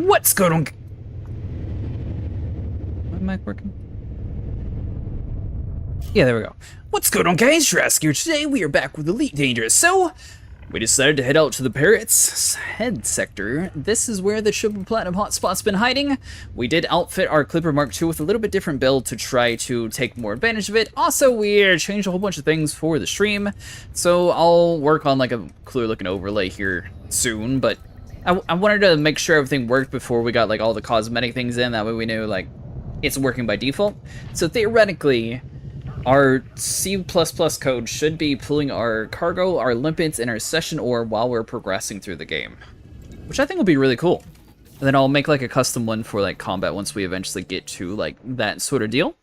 What's going on? My mic working? Yeah, there we go. What's going on, guys? Jurassic here. Today we are back with Elite Dangerous. So, we decided to head out to the Parrot's head sector. This is where the triple platinum hotspot's been hiding. We did outfit our Clipper Mark II with a little bit different build to try to take more advantage of it. Also, we changed a whole bunch of things for the stream, so I'll work on like a clear looking overlay here soon, but I wanted to make sure everything worked before we got like all the cosmetic things in. That way we knew like it's working by default. So theoretically, our C++ code should be pulling our cargo, our limpets, and our session ore while we're progressing through the game, which I think will be really cool. And then I'll make like a custom one for like combat once we eventually get to like that sort of deal.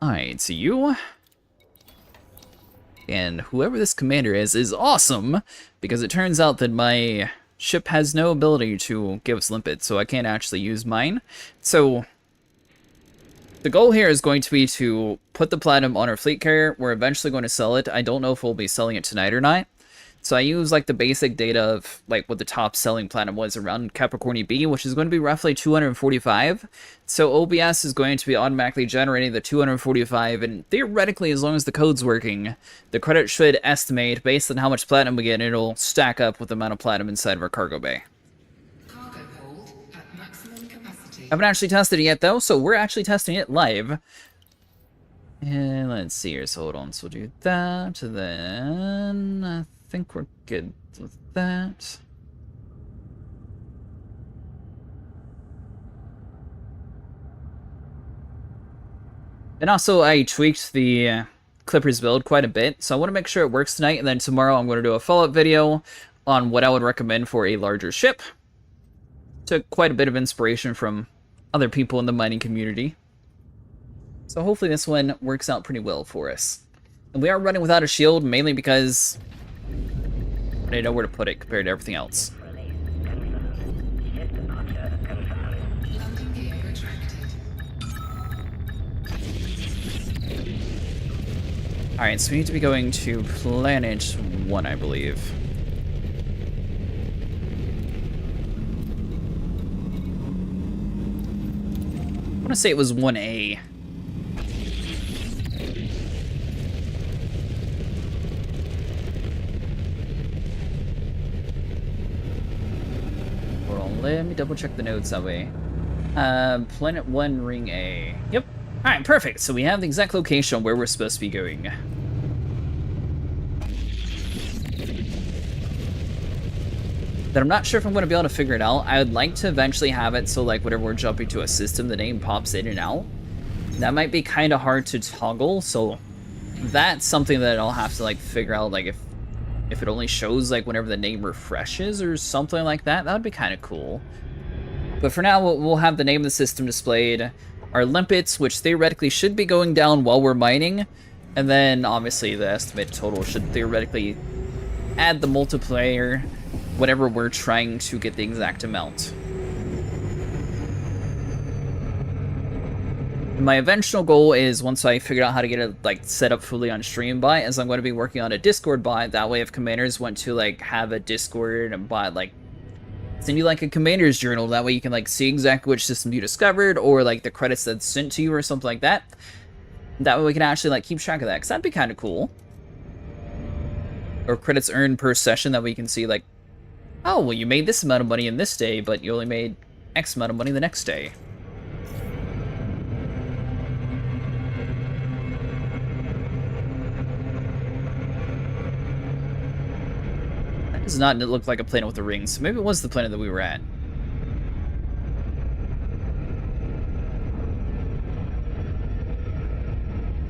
Alright, so you and whoever this commander is awesome, because it turns out that my ship has no ability to give us limpets, so I can't actually use mine. So the goal here is going to be to put the platinum on our fleet carrier. We're eventually going to sell it. I don't know if we'll be selling it tonight or not. So I use like the basic data of like what the top selling platinum was around Capricorn B, which is going to be roughly 245. So OBS is going to be automatically generating the 245, and theoretically, as long as the code's working, the credit should estimate based on how much platinum we get, and it'll stack up with the amount of platinum inside of our cargo bay. I haven't actually tested it yet, though, so we're actually testing it live. And let's see here, so hold on, so we'll do that, then I think we're good with that. And also, I tweaked the Clippers build quite a bit, so I want to make sure it works tonight, and then tomorrow I'm going to do a follow-up video on what I would recommend for a larger ship. Took quite a bit of inspiration from other people in the mining community. So hopefully this one works out pretty well for us. And we are running without a shield, mainly because I didn't know where to put it compared to everything else. Alright, so we need to be going to Planet 1, I believe. I want to say it was 1A. Hold on, let me double check the notes that way. Planet 1, Ring A. Yep. Alright, perfect. So we have the exact location where we're supposed to be going. That I'm not sure if I'm going to be able to figure it out. I would like to eventually have it so like whenever we're jumping to a system, the name pops in and out. That might be kind of hard to toggle, so that's something that I'll have to like figure out, like if it only shows like whenever the name refreshes or something like that. That would be kind of cool. But for now, we'll have the name of the system displayed, our limpets, which theoretically should be going down while we're mining, and then obviously the estimated total should theoretically add the multiplier whenever we're trying to get the exact amount. My eventual goal is, once I figure out how to get it like set up fully on stream bot, is I'm going to be working on a Discord bot. That way if commanders want to like have a Discord and bot, like send you like a commander's journal, that way you can like see exactly which system you discovered, or like the credits that's sent to you or something like that. That way we can actually like keep track of that, because that'd be kind of cool. Or credits earned per session, that way you can see like, oh, well, you made this amount of money in this day, but you only made X amount of money the next day. That does not look like a planet with the rings, so maybe it was the planet that we were at.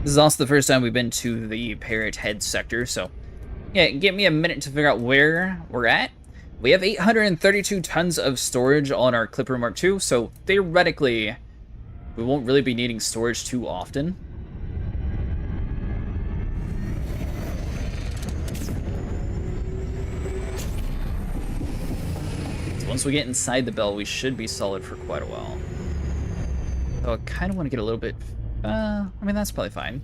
This is also the first time we've been to the Parrot head sector, so yeah, give me a minute to figure out where we're at. We have 832 tons of storage on our Clipper Mark II, so theoretically, we won't really be needing storage too often. So once we get inside the bell, we should be solid for quite a while. So I kind of want to get a little bit... I mean, that's probably fine.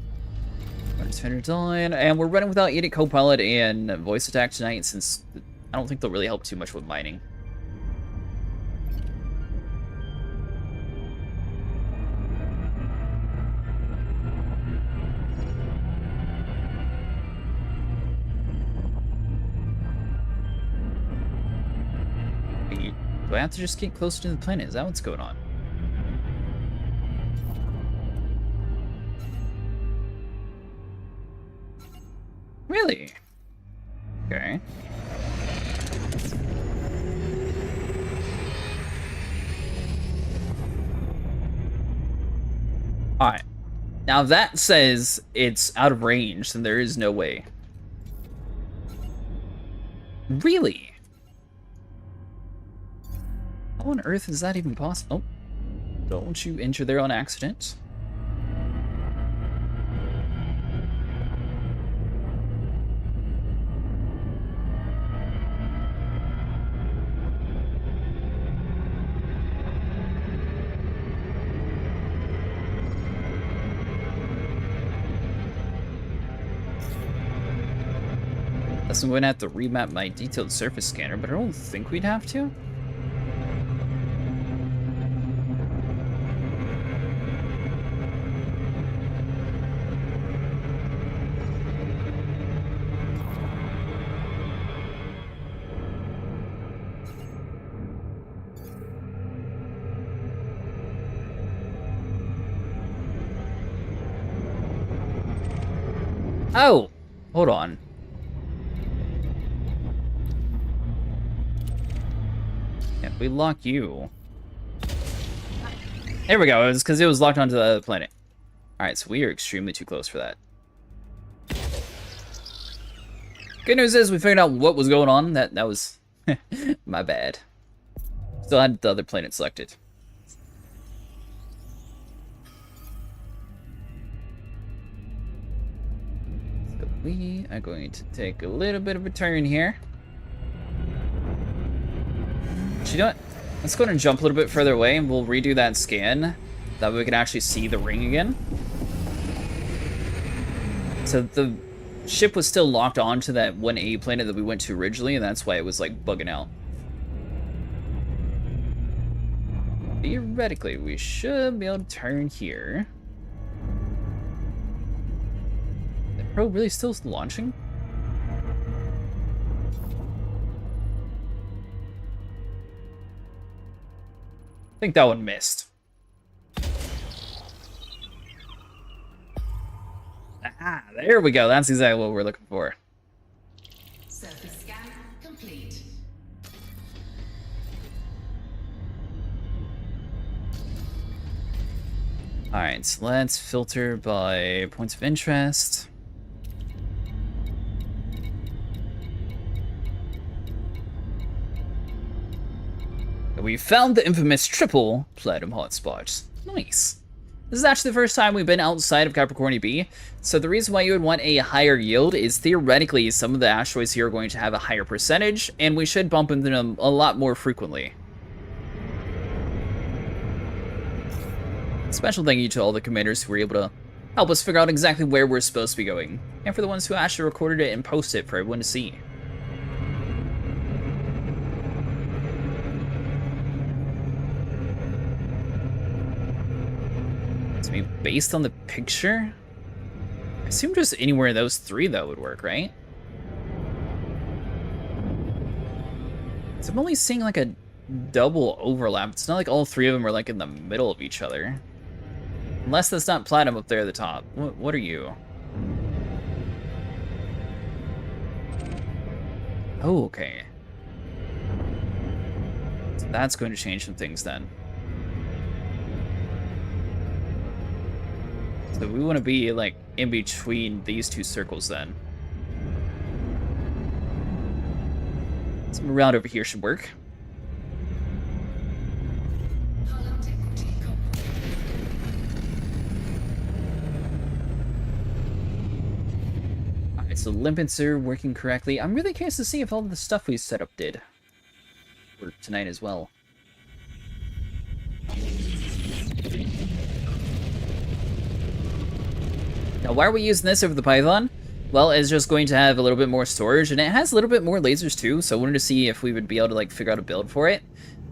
And we're running without Edit Copilot and Voice Attack tonight, since I don't think they'll really help too much with mining. Do I have to just get closer to the planet? Is that what's going on? Really? Okay. Alright. Now if that says it's out of range, then there is no way. Really? How on earth is that even possible? Oh, don't you enter there on accident. I'm going to have to remap my detailed surface scanner, but I don't think we'd have to. Oh, hold on. Yeah, we lock you. There we go. It was because it was locked onto the planet. All right, so we are extremely too close for that. Good news is we figured out what was going on. That was my bad. Still had the other planet selected. So we are going to take a little bit of a turn here. You know what? Let's go ahead and jump a little bit further away, and we'll redo that scan. That way we can actually see the ring again. So the ship was still locked onto that 1A planet that we went to originally, and that's why it was, like, bugging out. Theoretically, we should be able to turn here. Is the probe really still launching? I think that one missed. Ah, there we go. That's exactly what we're looking for. Surface scan complete. Alright, so let's filter by points of interest. We found the infamous triple platinum hotspot. Nice. This is actually the first time we've been outside of Capricorn B, so the reason why you would want a higher yield is theoretically some of the asteroids here are going to have a higher percentage, and we should bump into them a lot more frequently. Special thank you to all the commanders who were able to help us figure out exactly where we're supposed to be going, and for the ones who actually recorded it and posted it for everyone to see. I mean, based on the picture, I assume just anywhere those three, though, would work, right? So I'm only seeing, like, a double overlap. It's not like all three of them are, like, in the middle of each other. Unless that's not platinum up there at the top. What are you? Oh, okay. So that's going to change some things, then. So we want to be, like, in between these two circles, then. Some around over here should work. Alright, so limpets are working correctly. I'm really curious to see if all the stuff we set up did work tonight as well. Now, why are we using this over the Python? Well, it's just going to have a little bit more storage, and it has a little bit more lasers too, so I wanted to see if we would be able to, like, figure out a build for it.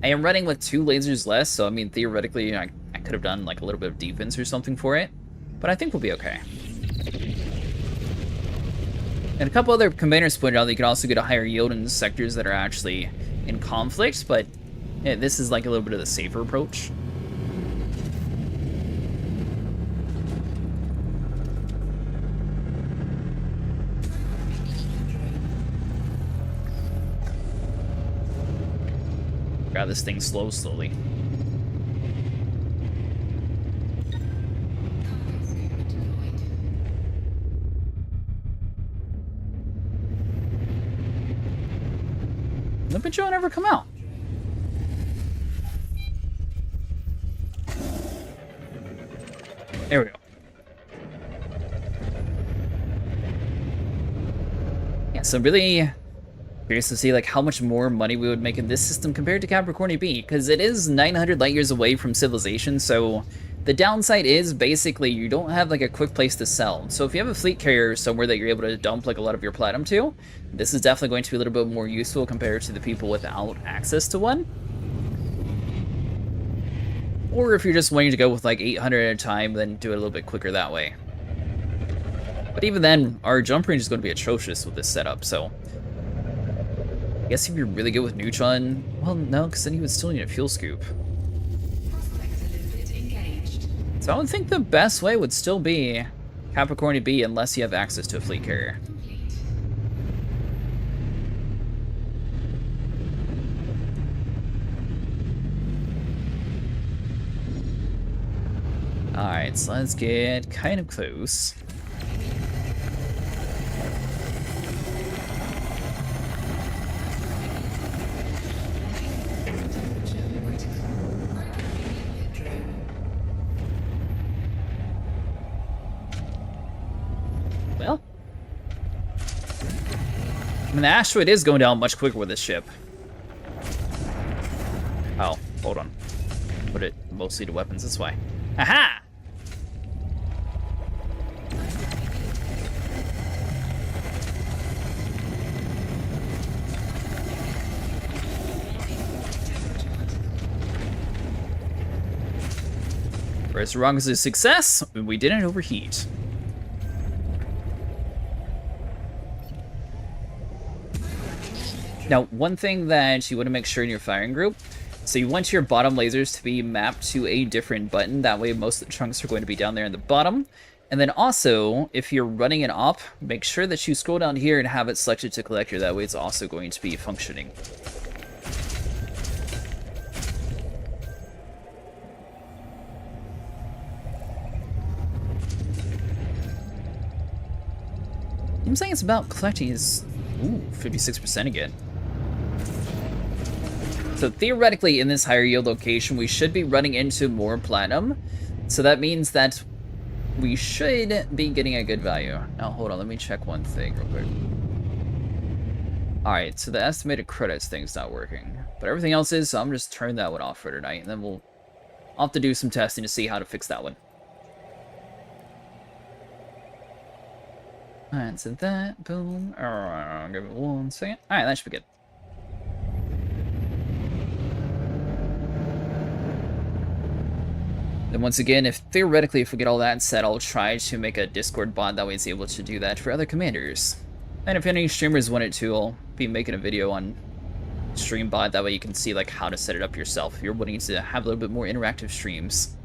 I am running with 2 lasers less, so I mean, theoretically, I could have done, like, a little bit of defense or something for it, but I think we'll be okay. And a couple other commanders pointed out that you can also get a higher yield in sectors that are actually in conflict, but Yeah, this is like a little bit of the safer approach. God, this thing slows slowly. When did Joan ever come out? There we go. Yeah, so really curious to see like how much more money we would make in this system compared to Capricorn B, because it is 900 light years away from civilization, so the downside is basically you don't have like a quick place to sell. So if you have a fleet carrier somewhere that you're able to dump like a lot of your platinum to, this is definitely going to be a little bit more useful compared to the people without access to one. Or if you're just wanting to go with like 800 at a time, then do it a little bit quicker that way. But even then, our jump range is going to be atrocious with this setup, so I guess if you're really good with Neutron, well, no, because then you would still need a fuel scoop. So I would think the best way would still be Capricorn B unless you have access to a fleet carrier. Alright, so let's get kind of close. Well, I mean, the asteroid is going down much quicker with this ship. Oh, hold on. Put it mostly to weapons this way. Aha! First wrong is a success. We didn't overheat. Now, one thing that you want to make sure in your firing group, so you want your bottom lasers to be mapped to a different button. That way most of the chunks are going to be down there in the bottom. And then also, if you're running an op, make sure that you scroll down here and have it selected to collector. That way it's also going to be functioning. I'm saying it's about collecting is, ooh, 56% again. So theoretically, in this higher yield location, we should be running into more platinum. So that means that we should be getting a good value. Now, hold on, let me check one thing real quick. Alright, so the estimated credits thing's not working. But everything else is, so I'm just turning that one off for tonight. And then I'll have to do some testing to see how to fix that one. Alright, so that, boom. Give it 1 second. Alright, that should be good. And once again, if theoretically, if we get all that set, I'll try to make a Discord bot that way it's able to do that for other commanders. And if any streamers wanted to, I'll be making a video on stream bot, that way you can see like how to set it up yourself if you're wanting to have a little bit more interactive streams.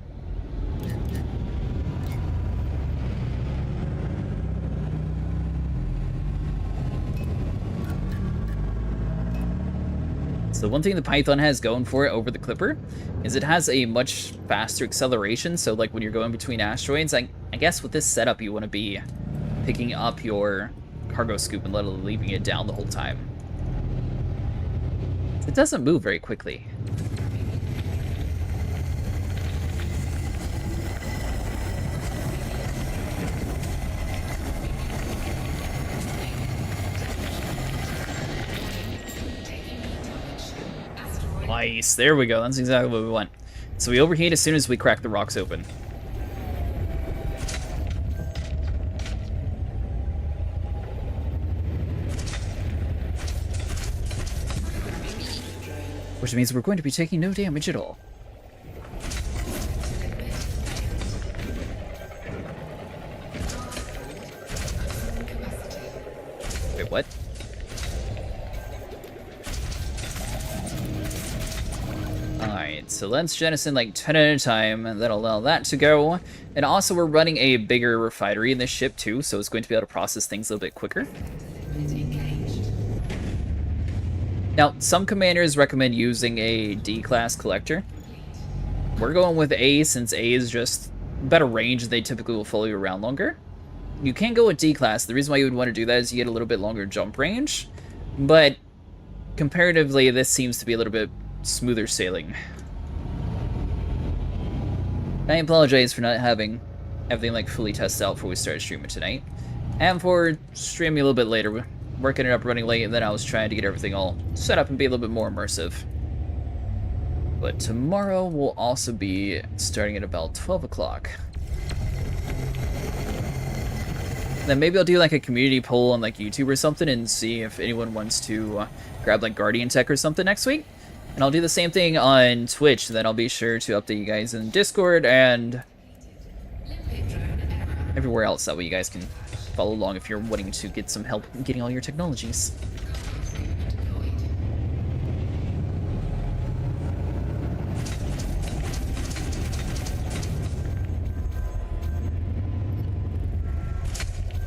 So one thing the Python has going for it over the Clipper is it has a much faster acceleration. So like when you're going between asteroids, I guess with this setup you want to be picking up your cargo scoop and literally leaving it down the whole time. It doesn't move very quickly. Nice, there we go, that's exactly what we want. So we overheat as soon as we crack the rocks open. Which means we're going to be taking no damage at all. Wait, what? So let's jettison like 10 at a time, and that'll allow that to go. And also we're running a bigger refinery in this ship too, so it's going to be able to process things a little bit quicker. Now, some commanders recommend using a D-class collector. We're going with A since A is just better range, they typically will follow you around longer. You can go with D-class. The reason why you would want to do that is you get a little bit longer jump range, but comparatively this seems to be a little bit smoother sailing. I apologize for not having everything like fully tested out before we started streaming tonight, and for streaming a little bit later, working it up running late, and then I was trying to get everything all set up and be a little bit more immersive. But tomorrow will also be starting at about 12 o'clock. Then maybe I'll do like a community poll on like YouTube or something and see if anyone wants to grab like Guardian Tech or something next week. And I'll do the same thing on Twitch, then I'll be sure to update you guys in Discord and everywhere else. That way you guys can follow along if you're wanting to get some help getting all your technologies.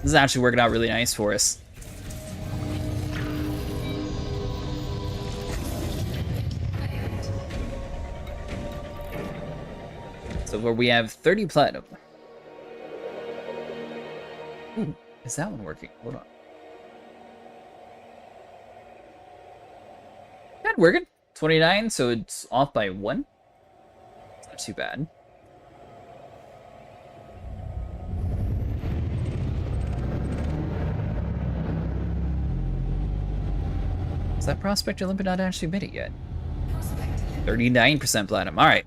This is actually working out really nice for us. So where we have 30 platinum. Ooh, is that one working? Hold on. That working. 29, so it's off by 1. It's not too bad. Is that Prospector Limpet not actually made it yet? 39% platinum. Alright.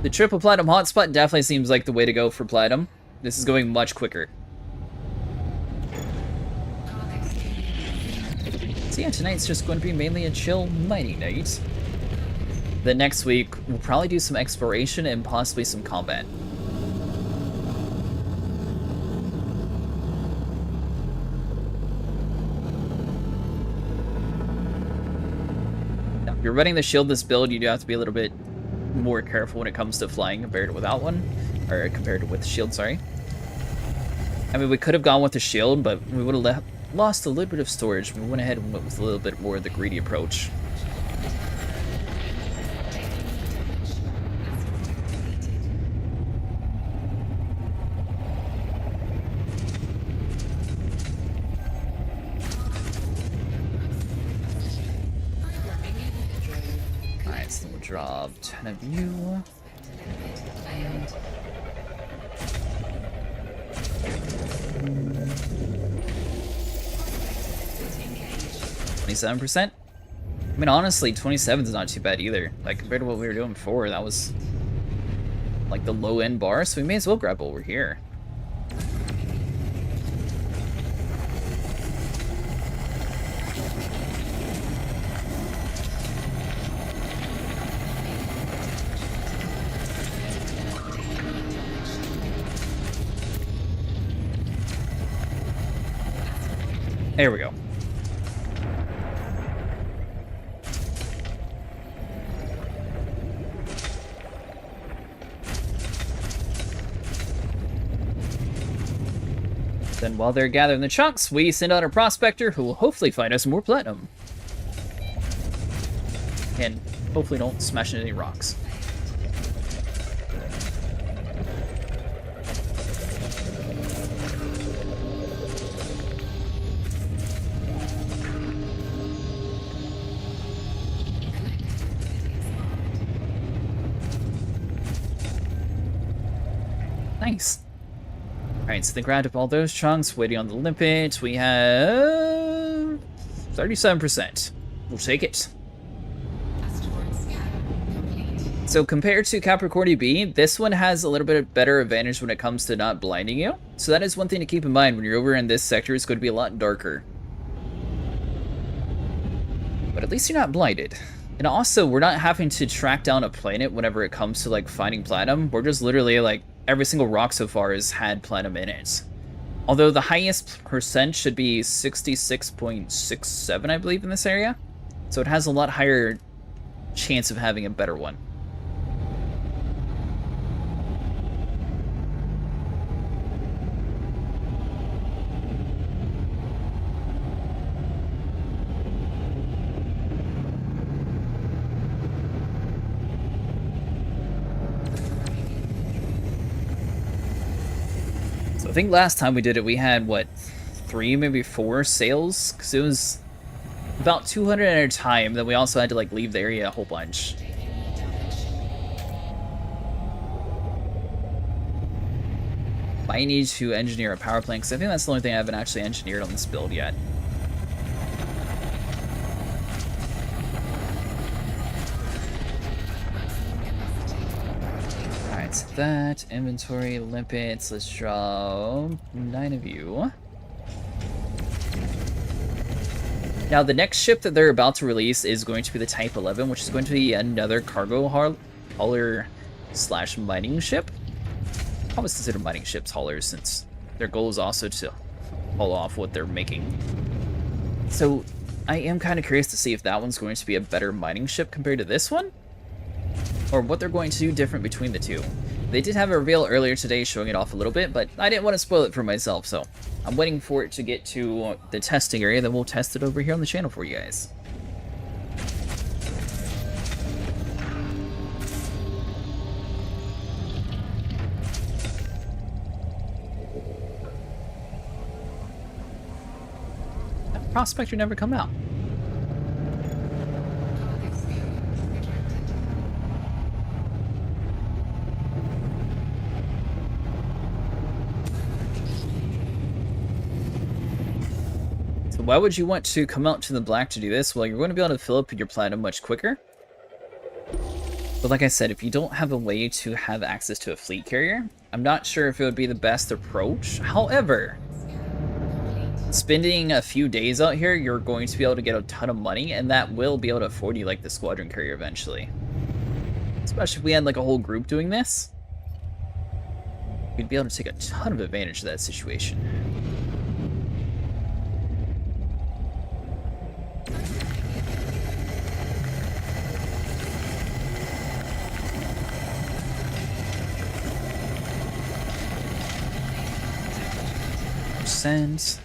The triple platinum hotspot definitely seems like the way to go for platinum. This is going much quicker. So yeah, tonight's just going to be mainly a chill mining night. Then next week, we'll probably do some exploration and possibly some combat. Now, if you're running the shield this build, you do have to be a little bit more careful when it comes to flying compared to without one, or compared to with shield, sorry. I mean, we could have gone with the shield, but we would have lost a little bit of storage. We went ahead and went with a little bit more of the greedy approach. Alright, so we'll drop 10 of you. 27%? I mean, honestly, 27 is not too bad either. Like, compared to what we were doing before, that was like the low-end bar, so we may as well grab what we're here. There we go. Then while they're gathering the chunks, we send out a prospector who will hopefully find us more platinum. And hopefully don't smash into any rocks. Nice. Alright, so they grabbed up all those chunks, waiting on the limpet. We have 37%. We'll take it. So compared to Capricorn B, this one has a little bit better advantage when it comes to not blinding you. So that is one thing to keep in mind when you're over in this sector. It's going to be a lot darker. But at least you're not blinded. And also, we're not having to track down a planet whenever it comes to like finding platinum. We're just literally like, every single rock so far has had platinum in it. Although the highest percent should be 66.67, I believe, in this area. So it has a lot higher chance of having a better one. So I think last time we did it, we had, what, 3, maybe 4 sales? Because it was about 200 at a time. Then we also had to, like, leave the area a whole bunch. Might need to engineer a power plant, because I think that's the only thing I haven't actually engineered on this build yet. Alright, so that, inventory, limpets, let's draw 9 of you. Now, the next ship that they're about to release is going to be the Type 11, which is going to be another cargo hauler slash mining ship. I always consider mining ships haulers, since their goal is also to haul off what they're making. So I am kind of curious to see if that one's going to be a better mining ship compared to this one, or what they're going to do different between the two. They did have a reveal earlier today showing it off a little bit, but I didn't want to spoil it for myself, so I'm waiting for it to get to the testing area, then we'll test it over here on the channel for you guys. That prospector never come out. Why would you want to come out to the black to do this? Well, you're going to be able to fill up your platinum much quicker. But like I said, if you don't have a way to have access to a fleet carrier, I'm not sure if it would be the best approach. However, spending a few days out here, you're going to be able to get a ton of money, and that will be able to afford you like the squadron carrier eventually. Especially if we had like a whole group doing this. We'd be able to take a ton of advantage of that situation. Sense.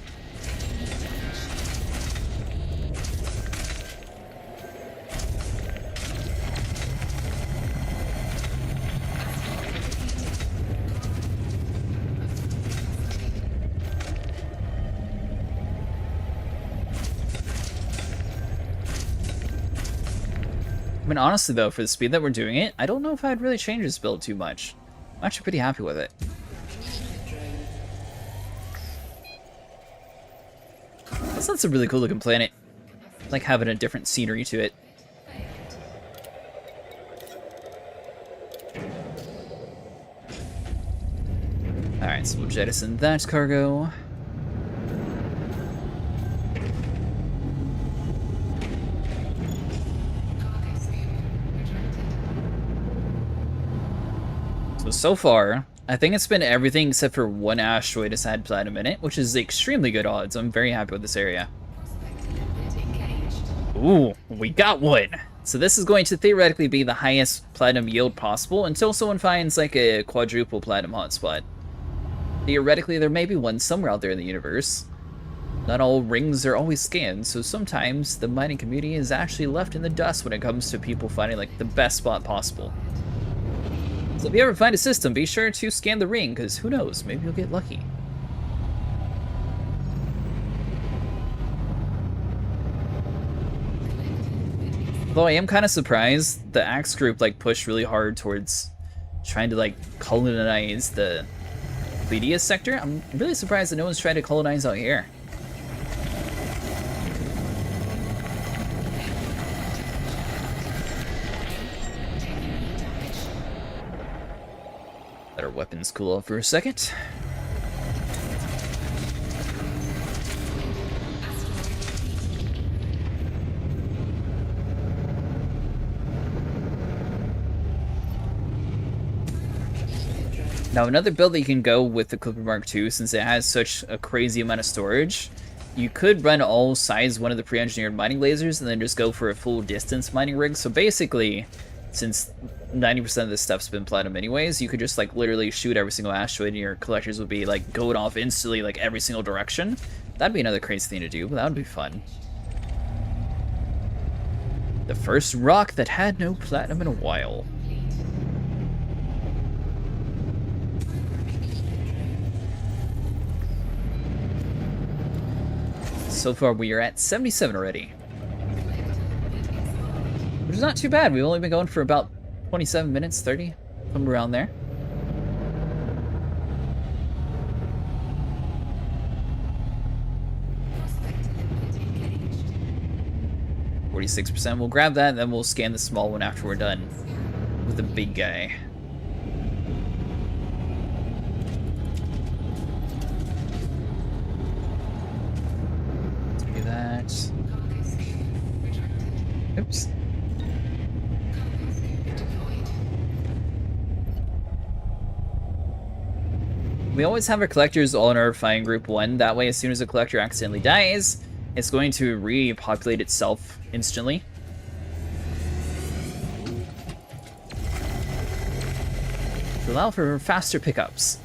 I mean, honestly though, for the speed that we're doing it, I don't know if I'd really change this build too much. I'm actually pretty happy with it. That's a really cool looking planet. Like having a different scenery to it. Alright, so we'll jettison that cargo. So far, I think it's been everything except for one asteroid has had platinum in it, which is extremely good odds. I'm very happy with this area. Ooh, we got one! So this is going to theoretically be the highest platinum yield possible until someone finds like a quadruple platinum hotspot. Theoretically, there may be one somewhere out there in the universe. Not all rings are always scanned, so sometimes the mining community is actually left in the dust when it comes to people finding like the best spot possible. So if you ever find a system, be sure to scan the ring, because who knows, maybe you'll get lucky. Although I am kind of surprised, the Axe group like pushed really hard towards trying to like colonize the Pleiades sector. I'm really surprised that no one's tried to colonize out here. Let our weapons cool off for a second. Now another build that you can go with the Clipper Mark II, since it has such a crazy amount of storage, you could run all size one of the pre-engineered mining lasers and then just go for a full distance mining rig. So basically, since 90% of this stuff's been platinum anyways, you could just like literally shoot every single asteroid and your collectors would be like going off instantly like every single direction. That'd be another crazy thing to do, but that would be fun. The first rock that had no platinum in a while. so far we are at 77 already. Which is not too bad. We've only been going for about 27 minutes, 30, somewhere around there. Prospect limit engaged. 46%. We'll grab that, and then we'll scan the small one after we're done with the big guy. Let's do that. Cargo scoop retracted. Oops. Cargo scoop deployed. We always have our collectors all in our fighting group 1. That way, as soon as a collector accidentally dies, it's going to repopulate itself instantly. To allow for faster pickups.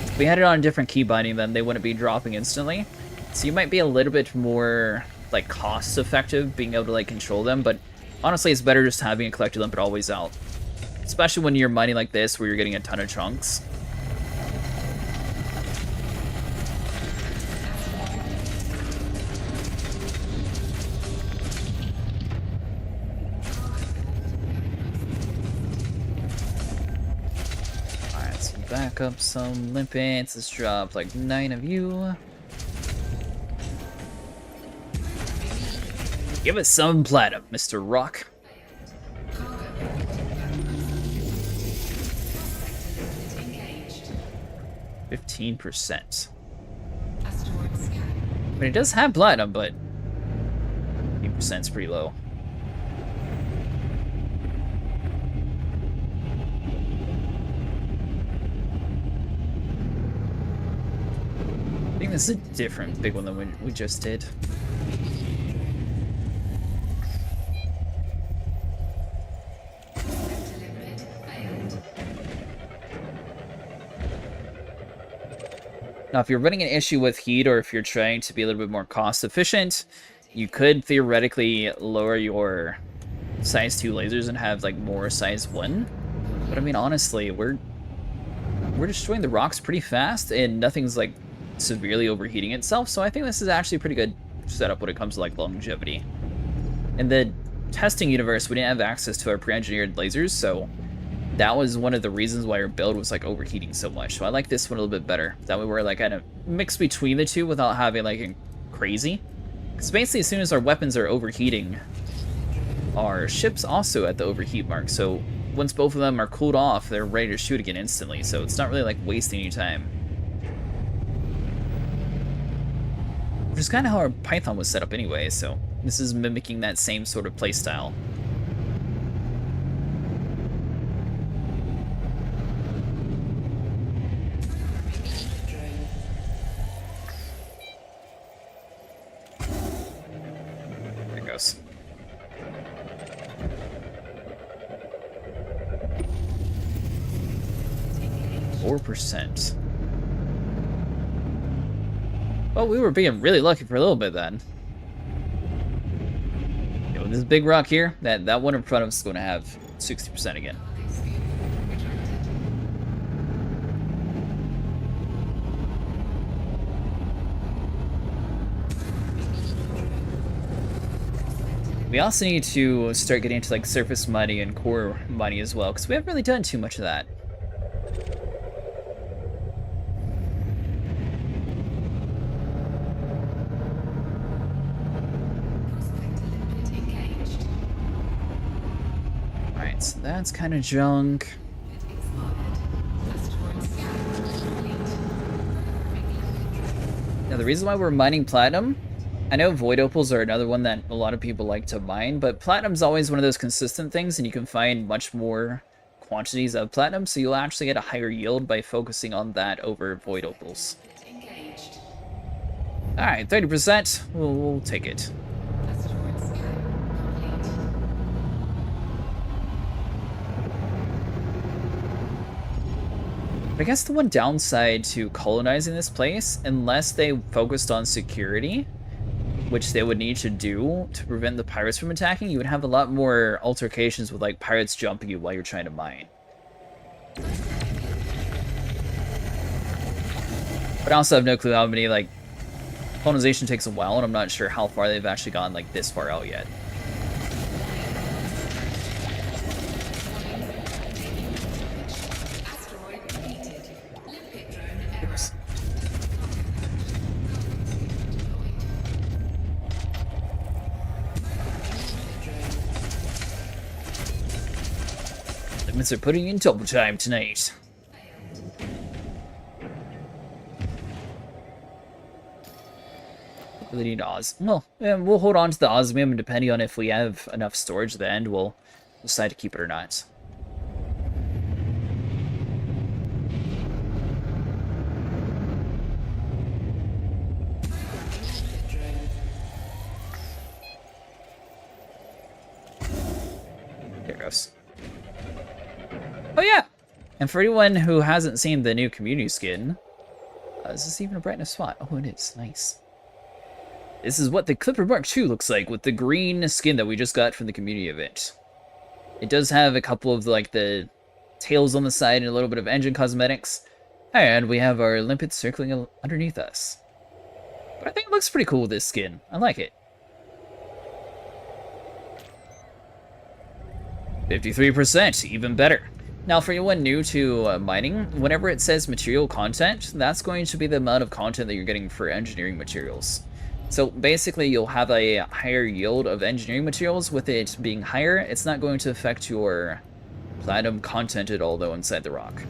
If we had it on a different key binding, then they wouldn't be dropping instantly. So you might be a little bit more like cost effective being able to like control them, but honestly it's better just having a collector limpet always out. Especially when you're mining like this where you're getting a ton of chunks. Back up some limpets. Let's drop like 9 of you. Give us some platinum, Mr. Rock. 15%. Asteroid scan. I mean, it does have platinum, but 15% is pretty low. I think this is a different big one than we just did. Now, if you're running an issue with heat, or if you're trying to be a little bit more cost efficient, you could theoretically lower your size 2 lasers and have like more size 1. But I mean, honestly, we're destroying the rocks pretty fast, and nothing's like severely overheating itself. So I think this is actually a pretty good setup when it comes to like longevity. In the testing universe, we didn't have access to our pre-engineered lasers, so that was one of the reasons why our build was like overheating so much. So I like this one a little bit better. That way we're like kind of mixed between the two without having like a crazy. Because basically as soon as our weapons are overheating, our ship's also at the overheat mark. So once both of them are cooled off, they're ready to shoot again instantly. So it's not really like wasting any time. Which is kind of how our Python was set up anyway, so this is mimicking that same sort of playstyle. There it goes. %. Well, we were being really lucky for a little bit then. You know, this big rock here, that one in front of us is going to have 60% again. We also need to start getting into like surface mining and core mining as well, because we haven't really done too much of that. So that's kind of junk. Now the reason why we're mining platinum, I know void opals are another one that a lot of people like to mine, but platinum's always one of those consistent things, and you can find much more quantities of platinum, so you'll actually get a higher yield by focusing on that over void opals. Alright, 30%, we'll take it. I guess the one downside to colonizing this place, unless they focused on security, which they would need to do to prevent the pirates from attacking, you would have a lot more altercations with like pirates jumping you while you're trying to mine. But I also have no clue how many like Colonization takes a while, and I'm not sure how far they've actually gone, like, this far out yet. Asteroid depleted. Limpet drone error. Oops. Limits are putting in double time tonight. Really need Oz. Well, we'll hold on to the osmium, and depending on if we have enough storage at the end, we'll decide to keep it or not. There it goes. Oh yeah! And for anyone who hasn't seen the new community skin, is this even a bright enough spot? Oh, it is. Nice. This is what the Clipper Mark II looks like with the green skin that we just got from the community event. It does have a couple of like the tails on the side and a little bit of engine cosmetics. And we have our limpets circling underneath us. But I think it looks pretty cool with this skin. I like it. 53%, even better. Now, for anyone new to mining, whenever it says material content, that's going to be the amount of content that you're getting for engineering materials. So basically, you'll have a higher yield of engineering materials. With it being higher, it's not going to affect your platinum content at all, though, inside the rock.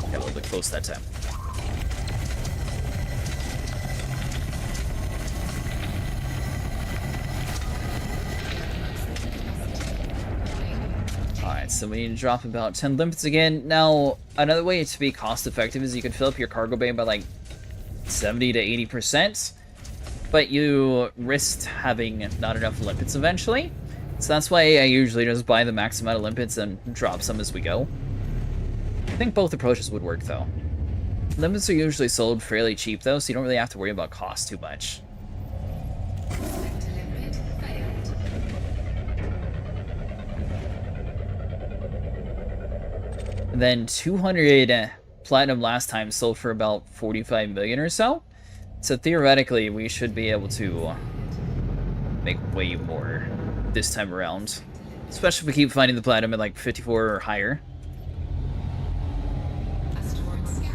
Got a little bit close that time. Alright, so we need to drop about 10 limpets again. Now, another way to be cost effective is you can fill up your cargo bay by like 70 to 80%, but you risked having not enough limpets eventually. So that's why I usually just buy the max amount of limpets and drop some as we go. I think both approaches would work though. Limpets are usually sold fairly cheap though, so you don't really have to worry about cost too much. Sector limit failed. And then 200 platinum last time sold for about 45 million or so. So theoretically, we should be able to make way more this time around. Especially if we keep finding the platinum at like 54 or higher. Asteroid scan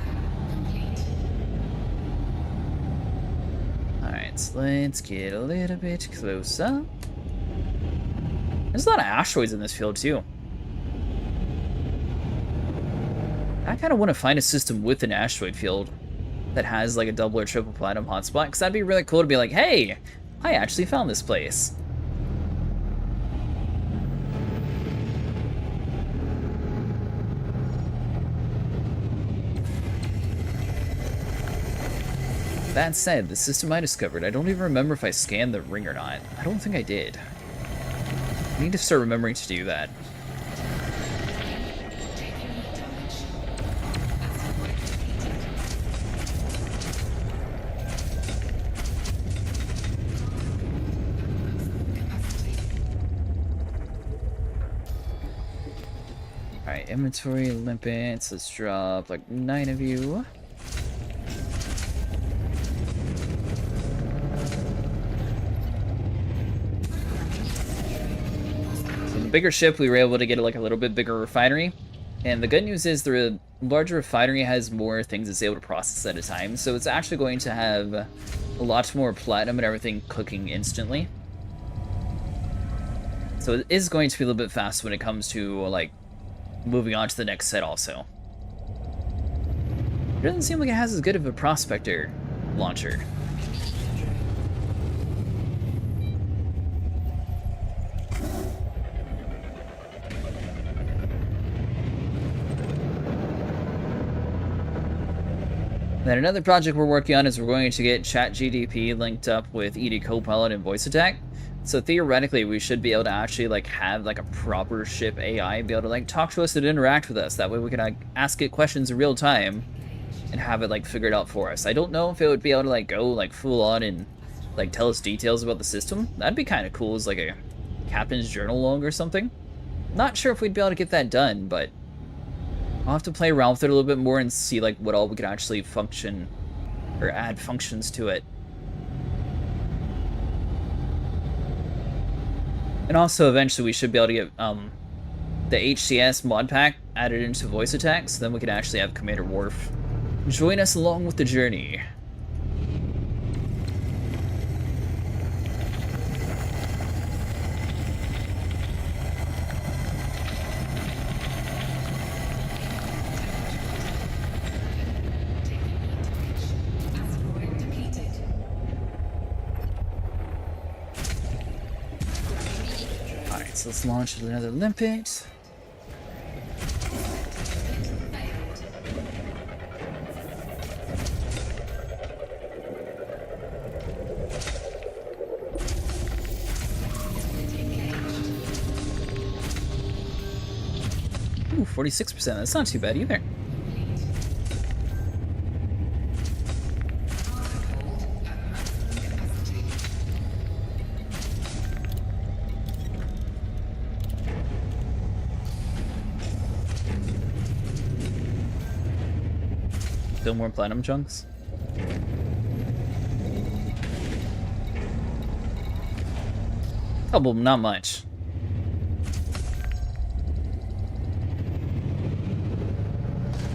complete. Alright, so let's get a little bit closer. There's a lot of asteroids in this field too. I kind of want to find a system with an asteroid field that has like a double or triple platinum hotspot, because that'd be really cool to be like, hey, I actually found this place. That said, the system I discovered, I don't even remember if I scanned the ring or not. I don't think I did. I need to start remembering to do that. Taking heat damage. Asteroid depleted. Capacity. Alright, inventory, limpets, let's drop like 9 of you. So the bigger ship, we were able to get like a little bit bigger refinery. And the good news is the larger refinery has more things it's able to process at a time. So it's actually going to have a lot more platinum and everything cooking instantly. So it is going to be a little bit fast when it comes to like moving on to the next set also. It doesn't seem like it has as good of a prospector launcher. Then another project we're working on is we're going to get ChatGDP linked up with ED Copilot and Voice Attack. So theoretically, we should be able to actually like have like a proper ship AI be able to like talk to us and interact with us. That way we can like ask it questions in real time and have it like figured out for us. I don't know if it would be able to like go like full on and like tell us details about the system. That'd be kind of cool as like a captain's journal log or something. Not sure if we'd be able to get that done, but I'll have to play around with it a little bit more and see like what all we could actually function or add functions to it. And also eventually we should be able to get the HCS mod pack added into voice attacks, then we can actually have Commander Worf join us along with the journey. Asteroid depleted. Alright, so let's launch another limpet. Ooh, 46%. That's not too bad either. Still more platinum chunks. Couple, not much.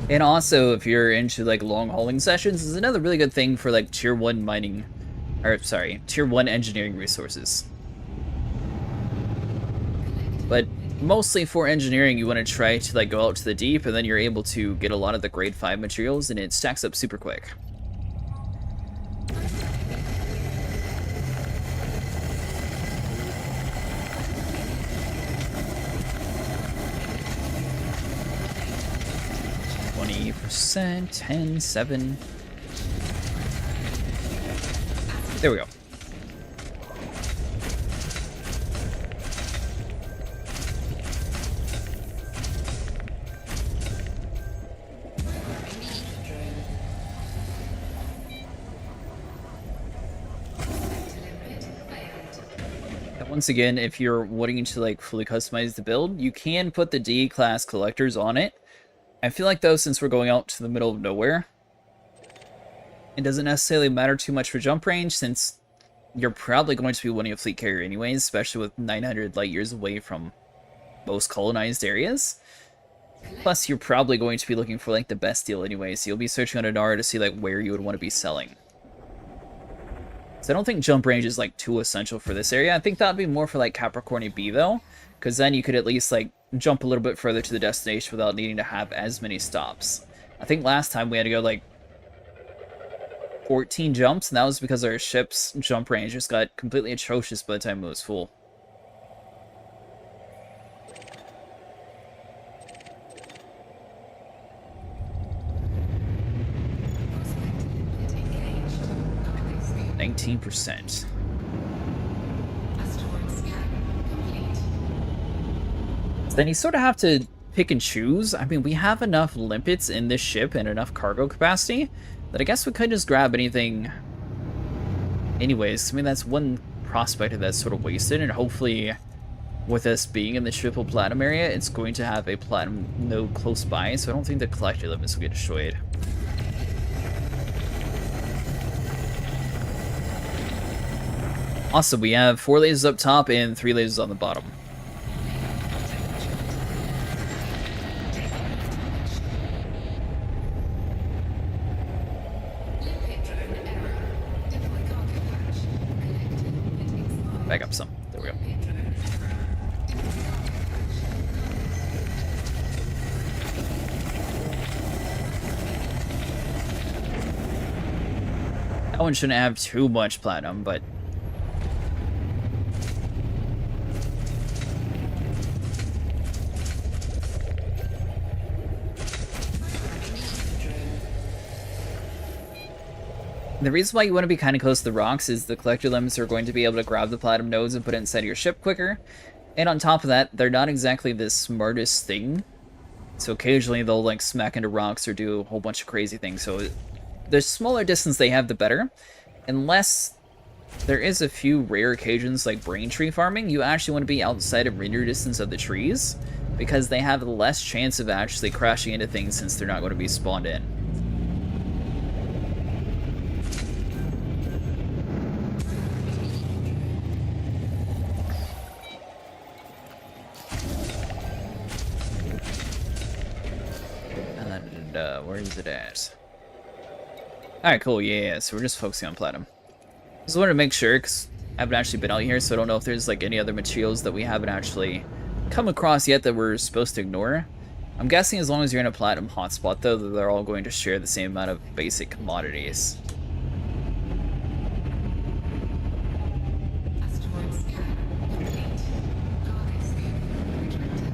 And also, if you're into like long hauling sessions, is another really good thing for like tier 1 mining, or sorry, tier 1 engineering resources. But mostly for engineering, you want to try to like go out to the deep, and then you're able to get a lot of the grade 5 materials, and it stacks up super quick. %, 10, 7. There we go. Once again, if you're wanting to like fully customize the build, you can put the D class collectors on it. I feel like though, since we're going out to the middle of nowhere, it doesn't necessarily matter too much for jump range, since you're probably going to be wanting a fleet carrier anyways, especially with 900 light years away from most colonized areas. Plus, you're probably going to be looking for like the best deal anyway, so you'll be searching on Inara to see like where you would want to be selling. So I don't think jump range is like too essential for this area. I think that'd be more for like Capricornia B though, because then you could at least like jump a little bit further to the destination without needing to have as many stops. I think last time we had to go like 14 jumps, and that was because our ship's jump range just got completely atrocious by the time it was full. Engaged. 19%. Asteroid scan complete. Then you sort of have to pick and choose. I mean, we have enough limpets in this ship and enough cargo capacity that I guess we could just grab anything anyways. I mean, that's one prospect that's sort of wasted, and hopefully with us being in the triple platinum area, it's going to have a platinum node close by, so I don't think the collector limits will get destroyed. Also, we have 4 lasers up top and 3 lasers on the bottom. Back up some. There we go. That one shouldn't have too much platinum, but The reason why you want to be kind of close to the rocks is the collector limbs are going to be able to grab the platinum nodes and put it inside your ship quicker. And on top of that, they're not exactly the smartest thing. So occasionally they'll like smack into rocks or do a whole bunch of crazy things. So the smaller distance they have, the better. Unless there is a few rare occasions like brain tree farming, you actually want to be outside of render distance of the trees, because they have less chance of actually crashing into things since they're not going to be spawned in. And where is it at? Alright, cool, yeah, so we're just focusing on platinum. Just wanted to make sure, because I haven't actually been out here, so I don't know if there's like any other materials that we haven't actually come across yet that we're supposed to ignore. I'm guessing as long as you're in a platinum hotspot, though, that they're all going to share the same amount of basic commodities. Asteroid scan complete. Cargo scan retracted.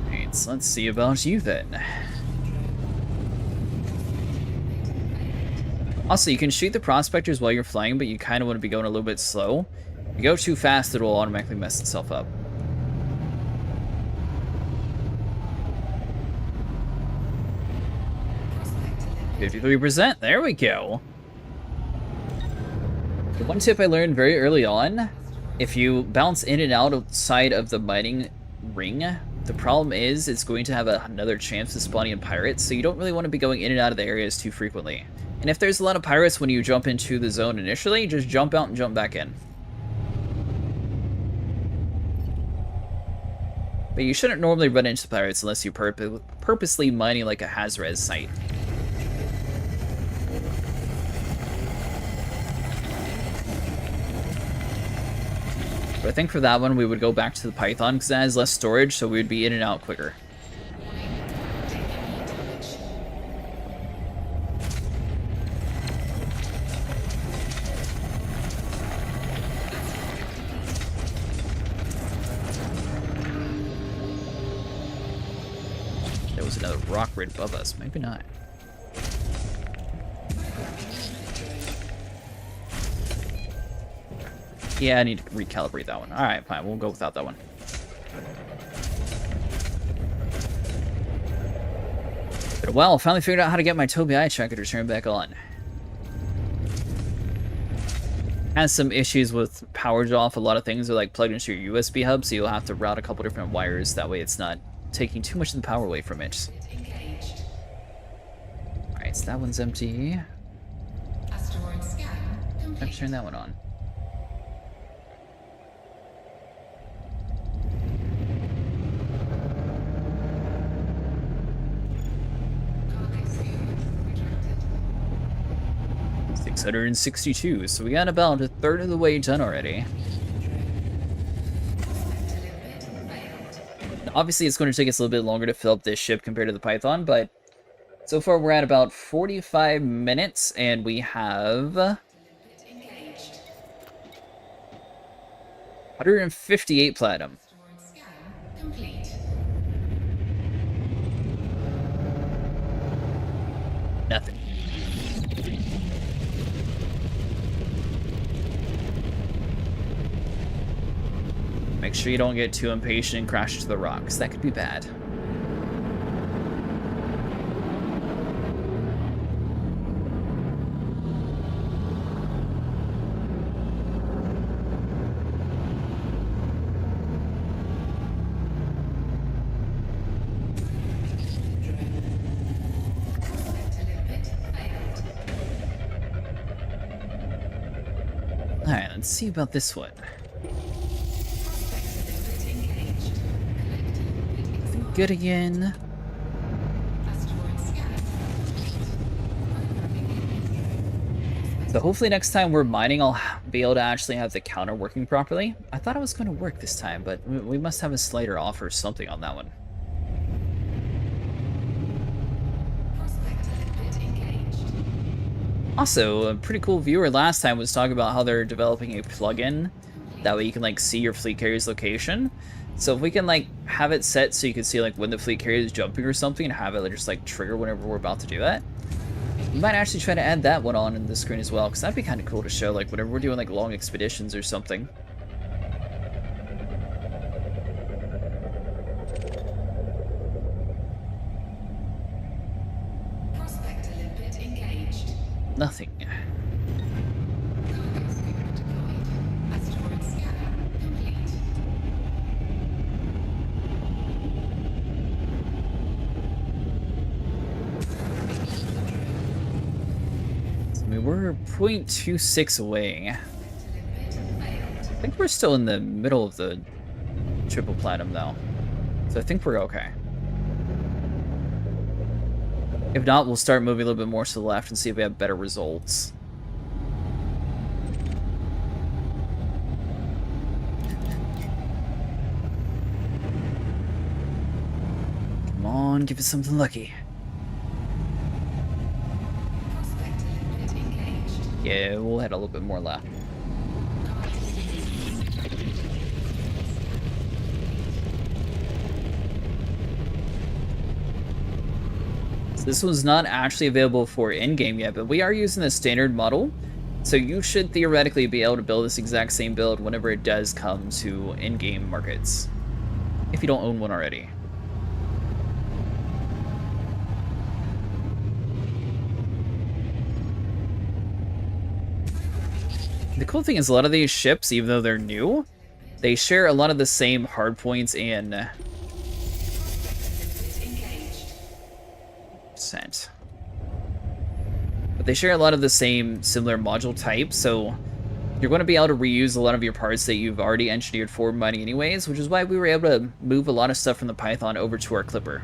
Alright, so let's see about you then. Also, you can shoot the prospectors while you're flying, but you kind of want to be going a little bit slow. If you go too fast, it'll automatically mess itself up. Prospect delivered. 53%, there we go. The one tip I learned very early on, if you bounce in and out outside of the mining ring, the problem is it's going to have another chance of spawning in pirates, so you don't really want to be going in and out of the areas too frequently. And if there's a lot of pirates when you jump into the zone initially, just jump out and jump back in. But you shouldn't normally run into pirates unless you're purposely mining like a Hazres site. But I think for that one we would go back to the Python because it has less storage, so we would be in and out quicker. There was another rock right above us. Maybe not. Yeah, I need to recalibrate that one. Alright, fine. We'll go without that one. Well, finally figured out how to get my Tobii eye tracker to turn back on. Has some issues with power off. A lot of things are like plugged into your USB hub, so you'll have to route a couple different wires. That way it's not taking too much of the power away from it. Engaged. Alright, so that one's empty. Asteroid scan Let's complete. turn that one on. Cargo scan retracted. 662, so we got about a third of the way done already. Obviously, it's going to take us a little bit longer to fill up this ship compared to the Python, but so far we're at about 45 minutes, and we have Engaged. 158 platinum. Asteroid scan complete. Nothing. Make sure you don't get too impatient and crash into the rocks. That could be bad. Alright, let's see about this one. Good again. So hopefully next time we're mining, I'll be able to actually have the counter working properly. I thought it was going to work this time, but we must have a slider off or something on that one. Also, a pretty cool viewer last time was talking about how they're developing a plugin That way you can like see your fleet carrier's location. So if we can like have it set so you can see like when the fleet carrier is jumping or something and have it just like trigger whenever we're about to do that. We might actually try to add that one on in the screen as well, because that'd be kind of cool to show like whenever we're doing like long expeditions or something. Prospector limpet engaged. Nothing. Cargo scoop deployed. Asteroid scanner complete. I mean, we're 0.26 away. Limpet failed. I think we're still in the middle of the triple platinum though. So I think we're okay. If not, we'll start moving a little bit more to the left and see if we have better results. Come on, give us something lucky. Prospector limpet engaged. Yeah, we'll head a little bit more left. This one's not actually available for in-game yet, but we are using the standard model, so you should theoretically be able to build this exact same build whenever it does come to in-game markets, if you don't own one already. The cool thing is a lot of these ships, even though they're new, they share a lot of the same hardpoints and but they share a lot of the same similar module type, so you're going to be able to reuse a lot of your parts that you've already engineered for money anyways, which is why we were able to move a lot of stuff from the Python over to our Clipper.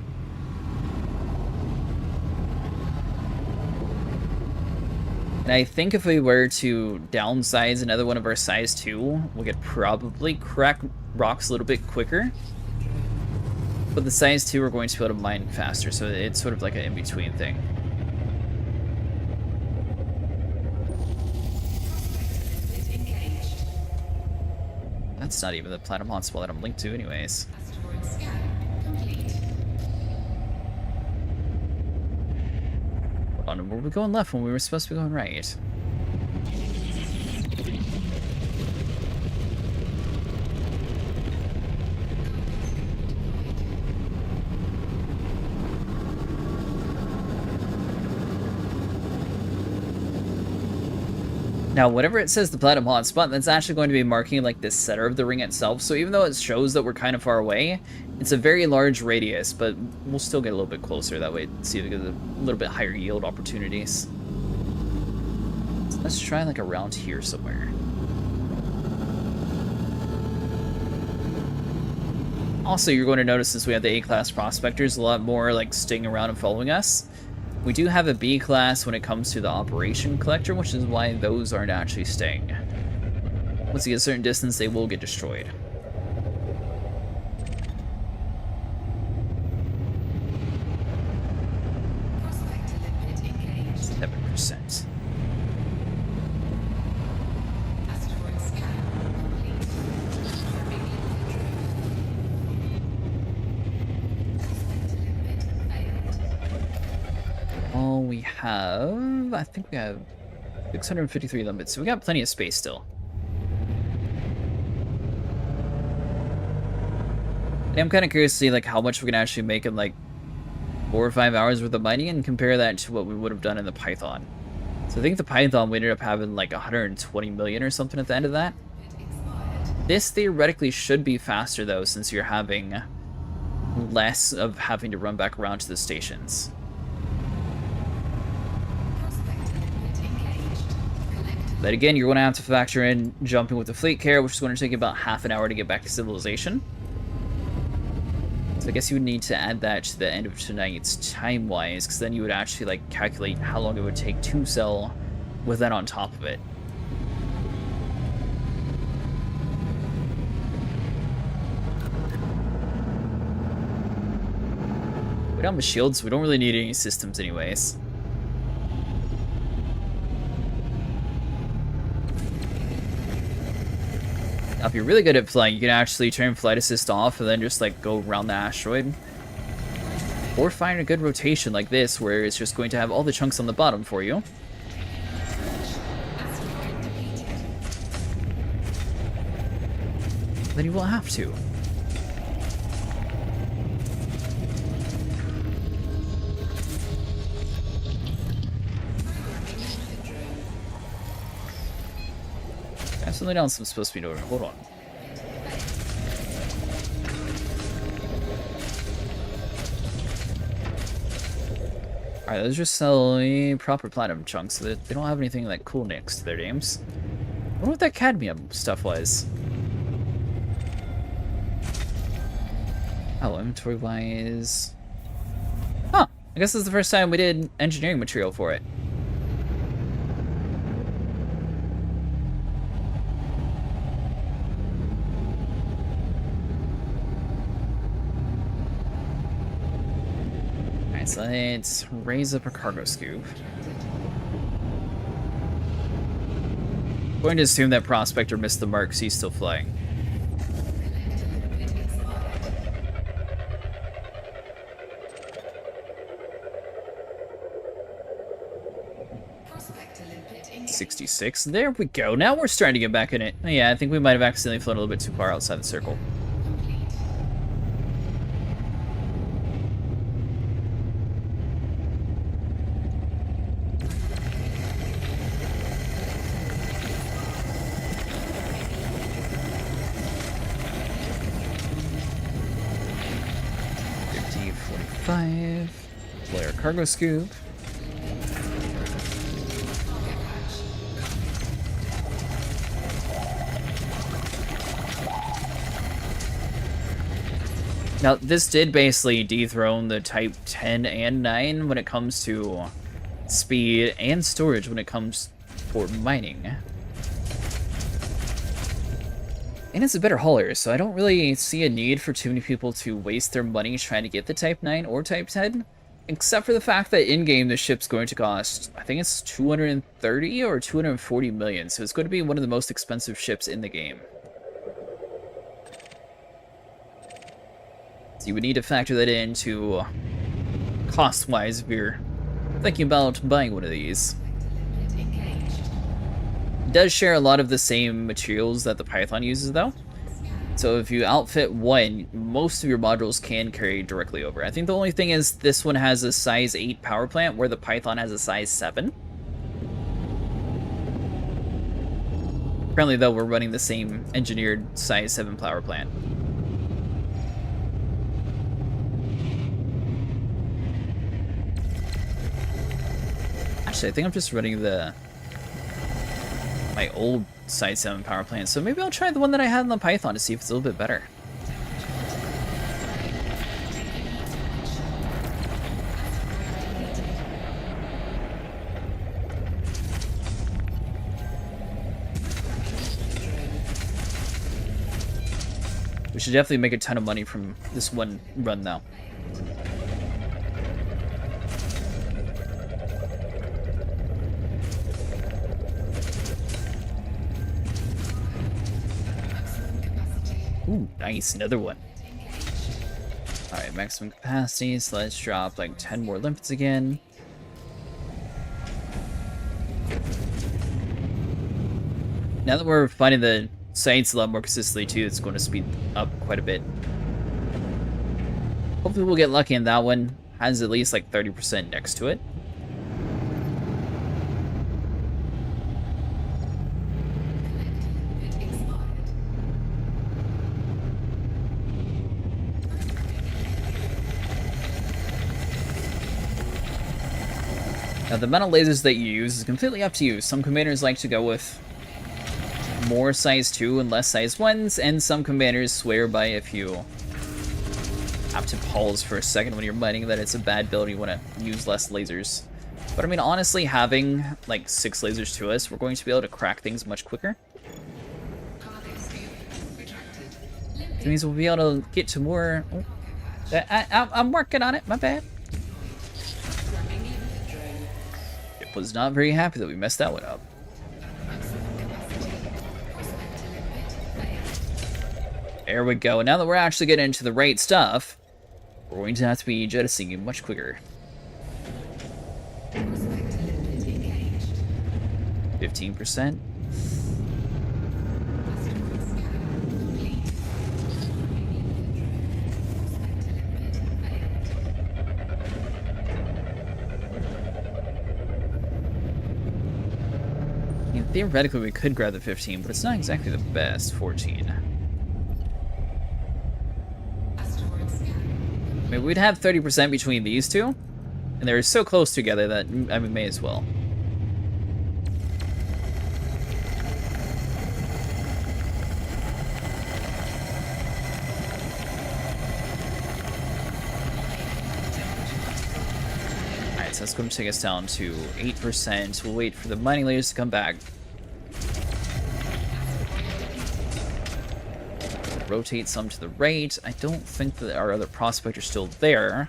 And I think if we were to downsize another one of our size 2, we could probably crack rocks a little bit quicker. But the size 2 we're going to be able to mine faster, so it's sort of like an in-between thing. That's not even the platinum hotspot that I'm linked to anyways. Asteroid scan complete. Hold on, were we going left when we were supposed to be going right? Now, whenever it says the platinum hotspot, that's actually going to be marking like the center of the ring itself. So even though it shows that we're kind of far away, it's a very large radius, but we'll still get a little bit closer. That way, see if we get a little bit higher yield opportunities. So let's try like around here somewhere. Also, you're going to notice since we have the A-class prospectors, a lot more like staying around and following us. We do have a B class when it comes to the operation collector, which is why those aren't actually staying. Once you get a certain distance, they will get destroyed. Prospector limpet engaged. 7%. Asteroid scan complete. Confirming limpet drift. Prospector limpet failed. All we have, I think we have 653 limits, so we got plenty of space still. And I'm kind of curious to see like how much we can actually make in like 4 or 5 hours worth of mining and compare that to what we would have done in the Python. So I think the Python we ended up having like 120 million or something at the end of that. This theoretically should be faster though, since you're having less of having to run back around to the stations. But again, you're going to have to factor in jumping with the fleet carrier, which is going to take about half an hour to get back to civilization. So I guess you would need to add that to the end of tonight's time-wise, because then you would actually like calculate how long it would take to sell with that on top of it. We don't have shields, so we don't really need any systems anyways. Now, if you're really good at flying, you can actually turn flight assist off and then just like go around the asteroid. Or find a good rotation like this, where it's just going to have all the chunks on the bottom for you. Then you won't have to. I have something else I'm supposed to be doing. Hold on. Alright, those just sell proper platinum chunks, so that they don't have anything like cool next to their names. I wonder what that cadmium stuff was. Oh, inventory-wise... Huh! I guess this is the first time we did engineering material for it. Alright, so let's raise up a cargo scoop. I'm going to assume that Prospector missed the mark because he's still flying. Prospector limpet engaged. 66. There we go. Now we're starting to get back in it. Oh, yeah, I think we might have accidentally flown a little bit too far outside the circle. Complete. Flare cargo scoop. Now, this did basically dethrone the Type 10 and 9 when it comes to speed and storage when it comes for mining. And it's a better hauler, so I don't really see a need for too many people to waste their money trying to get the Type 9 or Type 10, except for the fact that in-game the ship's going to cost, I think it's 230 or 240 million, so it's going to be one of the most expensive ships in the game. So you would need to factor that into cost-wise if you're thinking about buying one of these. Limpet engaged. It does share a lot of the same materials that the Python uses, though. So if you outfit one, most of your modules can carry directly over. I think the only thing is this one has a size 8 power plant, where the Python has a size 7. Apparently, though, we're running the same engineered size 7 power plant. Actually, I think I'm just running my old size 7 power plant, so maybe I'll try the one that I had in the Python to see if it's a little bit better. We should definitely make a ton of money from this one run, though. Ooh, nice, another one. Alright, maximum capacity, so let's drop like 10 more limpets again. Now that we're finding the sights a lot more consistently too, it's going to speed up quite a bit. Hopefully we'll get lucky in that one. Has at least like 30% next to it. Now, the amount of lasers that you use is completely up to you. Some commanders like to go with more size 2 and less size 1s, and some commanders swear by if you have to pause for a second when you're mining that it's a bad build and you want to use less lasers. But I mean, honestly, having like 6 lasers to us, we're going to be able to crack things much quicker. Cargo scoop retracted. It means we'll be able to get to more... Oh, I'm working on it, my bad. Running limpet drone. It was not very happy that we messed that one up. Maximum capacity. Prospector limpet failed. There we go. Now that we're actually getting into the right stuff, we're going to have to be jettisoning you much quicker. 15%. Theoretically, we could grab the 15, but it's not exactly the best 14. I mean, we'd have 30% between these two, and they're so close together that, I mean, may as well. Alright, so that's going to take us down to 8%. We'll wait for the mining layers to come back. Rotate some to the right. I don't think that our other prospect are still there,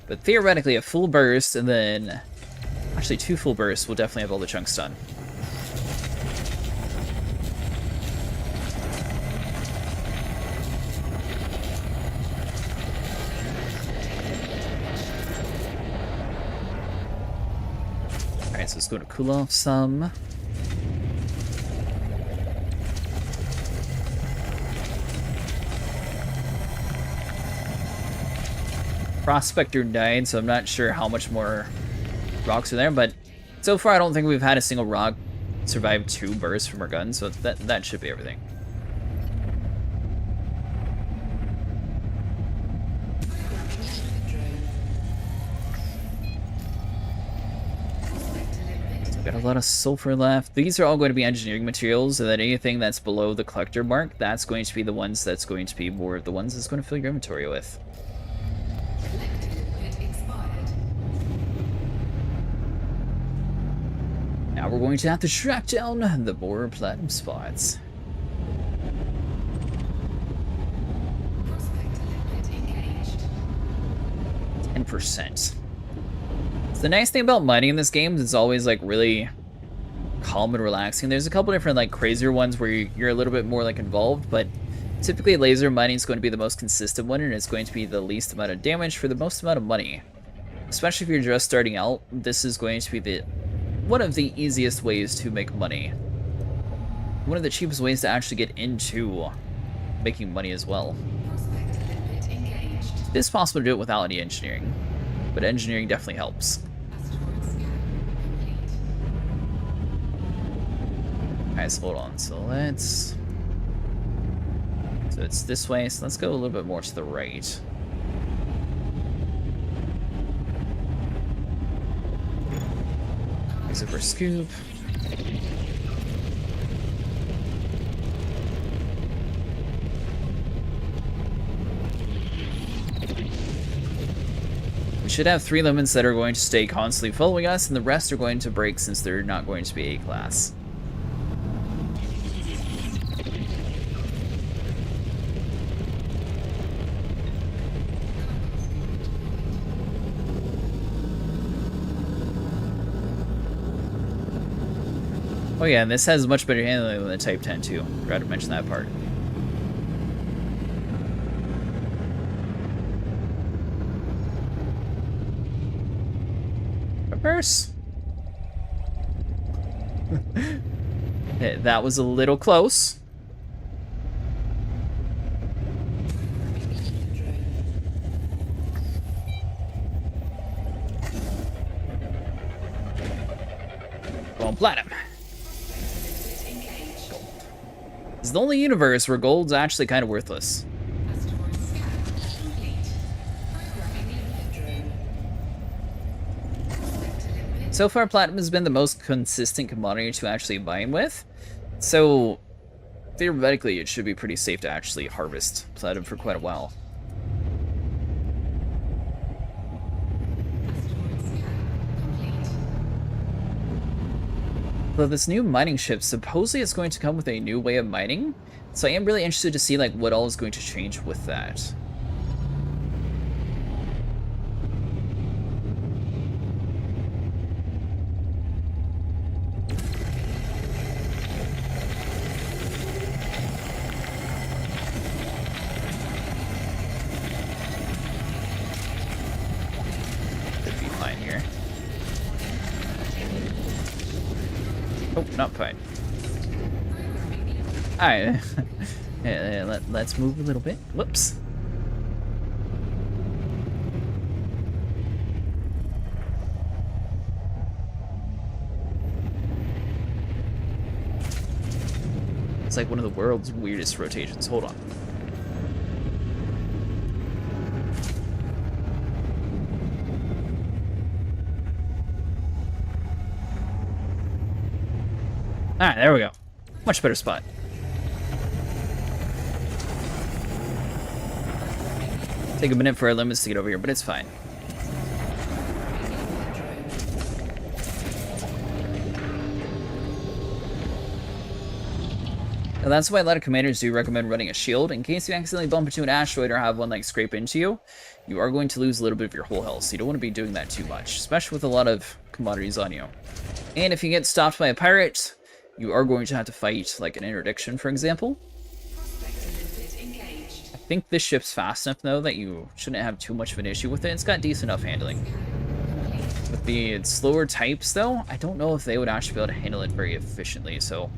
but theoretically a full burst and then actually 2 full bursts will definitely have all the chunks done. Alright, so let's go to cool off some. Prospector died, so I'm not sure how much more rocks are there, but so far I don't think we've had a single rock survive 2 bursts from our gun, so that should be everything. So we've got a lot of sulfur left. These are all going to be engineering materials, so that anything that's below the collector mark, that's going to be the ones that's going to be more of the ones that's going to fill your inventory with. Now we're going to have to track down the more platinum spots. %. So the nice thing about mining in this game is it's always like really calm and relaxing. There's a couple different like crazier ones where you're a little bit more like involved, but typically laser mining is going to be the most consistent one, and it's going to be the least amount of damage for the most amount of money. Especially if you're just starting out, this is going to be one of the easiest ways to make money. One of the cheapest ways to actually get into making money as well. It is possible to do it without any engineering, but engineering definitely helps. Alright, so hold on. So it's this way, so let's go a little bit more to the right. Use it for scoop. We should have 3 lemons that are going to stay constantly following us, and the rest are going to break since they're not going to be A-class. Oh yeah, and this has much better handling than the Type 10 too. Forgot to mention that part. Reverse. That was a little close. Well, platinum. It's the only universe where gold's actually kind of worthless. So far, platinum has been the most consistent commodity to actually mine with, so theoretically it should be pretty safe to actually harvest platinum for quite a while. Though this new mining ship supposedly is going to come with a new way of mining, so I am really interested to see like what all is going to change with that. Oh, not quite. Alright. Let's move a little bit. Whoops. It's like one of the world's weirdest rotations. Hold on. Alright, there we go. Much better spot. Take a minute for our limits to get over here, but it's fine. Now that's why a lot of commanders do recommend running a shield. In case you accidentally bump into an asteroid or have one like scrape into you, you are going to lose a little bit of your whole health, so you don't want to be doing that too much, especially with a lot of commodities on you. And if you get stopped by a pirate, you are going to have to fight like an interdiction, for example. I think this ship's fast enough, though, that you shouldn't have too much of an issue with it. It's got decent enough handling. With the slower types, though, I don't know if they would actually be able to handle it very efficiently, so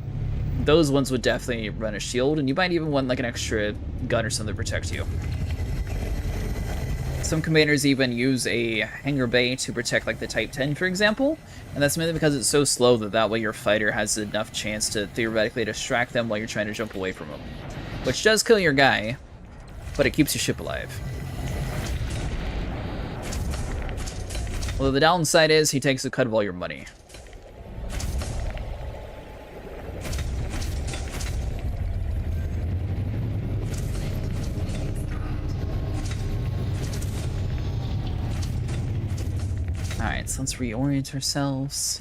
those ones would definitely run a shield, and you might even want like an extra gun or something to protect you. Some commanders even use a hangar bay to protect like the Type 10, for example, and that's mainly because it's so slow that way your fighter has enough chance to theoretically distract them while you're trying to jump away from them. Which does kill your guy, but it keeps your ship alive. Although the downside is he takes a cut of all your money. Alright, so let's reorient ourselves.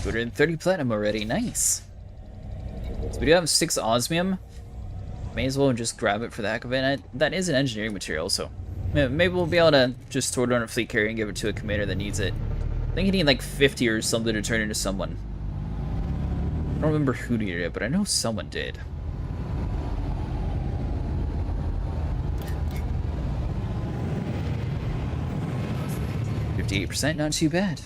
$230 platinum already, nice. So we do have 6 osmium. May as well just grab it for the heck of it. That is an engineering material, so maybe we'll be able to just store it on a fleet carrier and give it to a commander that needs it. I think you need like 50 or something to turn into someone. I don't remember who needed it, but I know someone did. %, not too bad.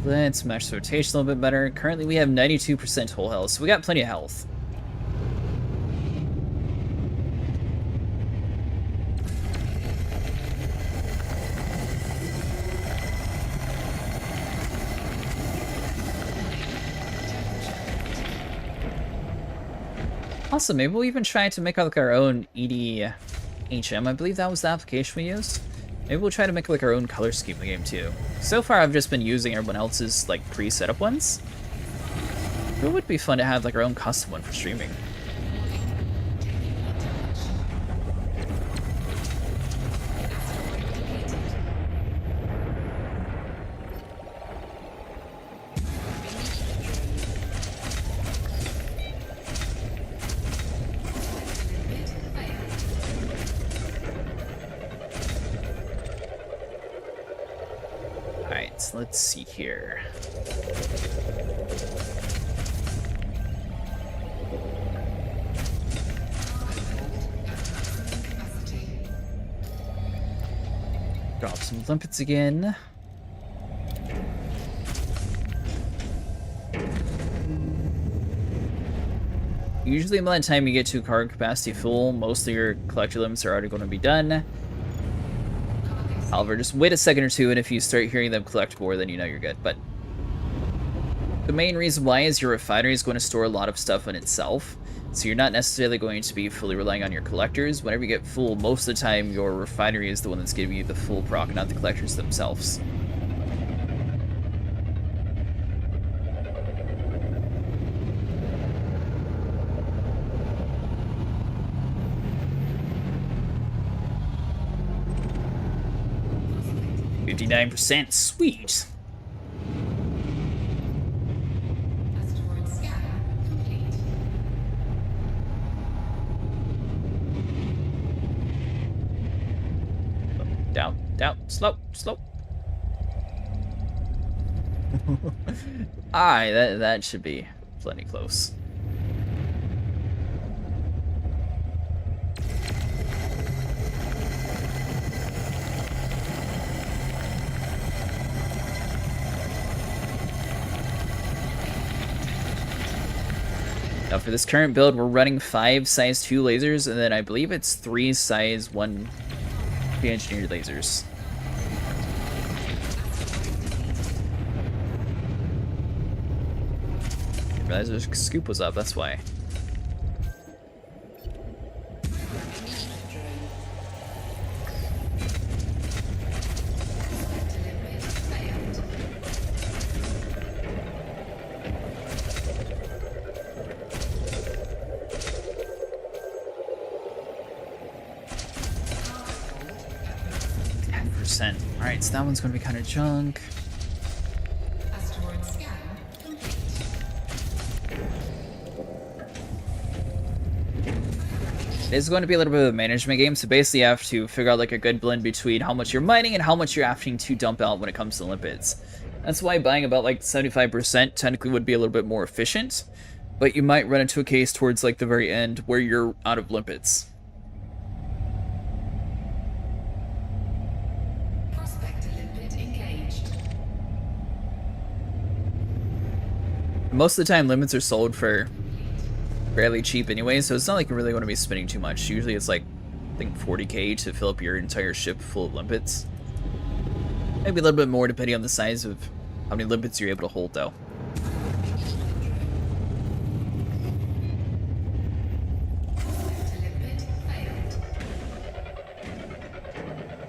Let's match the rotation a little bit better. Currently we have 92% whole health, so we got plenty of health. Also, maybe we'll even try to make like our own EDHM. I believe that was the application we used. Maybe we'll try to make like our own color scheme in the game too. So far I've just been using everyone else's like pre-setup ones. It would be fun to have like our own custom one for streaming. Let's see here. Drop some limpets again. Usually by the time you get to cargo capacity full, most of your collector limits are already going to be done. However, just wait a second or two, and if you start hearing them collect more, then you know you're good. But the main reason why is your refinery is going to store a lot of stuff in itself, so you're not necessarily going to be fully relying on your collectors. Whenever you get full, most of the time your refinery is the one that's giving you the full proc, not the collectors themselves. 59%, sweet. Asteroid scan complete. Down, slow. Alright, that should be plenty close. Now for this current build, we're running 5 size 2 lasers, and then I believe it's 3 size 1 pre-engineered lasers. I realized the scoop was up, that's why. Alright, so that one's going to be kind of junk. Asteroid scan complete. It is going to be a little bit of a management game, so basically you have to figure out like a good blend between how much you're mining and how much you're having to dump out when it comes to lipids. That's why buying about like 75% technically would be a little bit more efficient, but you might run into a case towards like the very end where you're out of lipids. Most of the time, limits are sold for fairly cheap anyway, so it's not like you're really going to be spending too much. Usually it's like, I think 40k to fill up your entire ship full of limpets. Maybe a little bit more depending on the size of how many limpets you're able to hold though.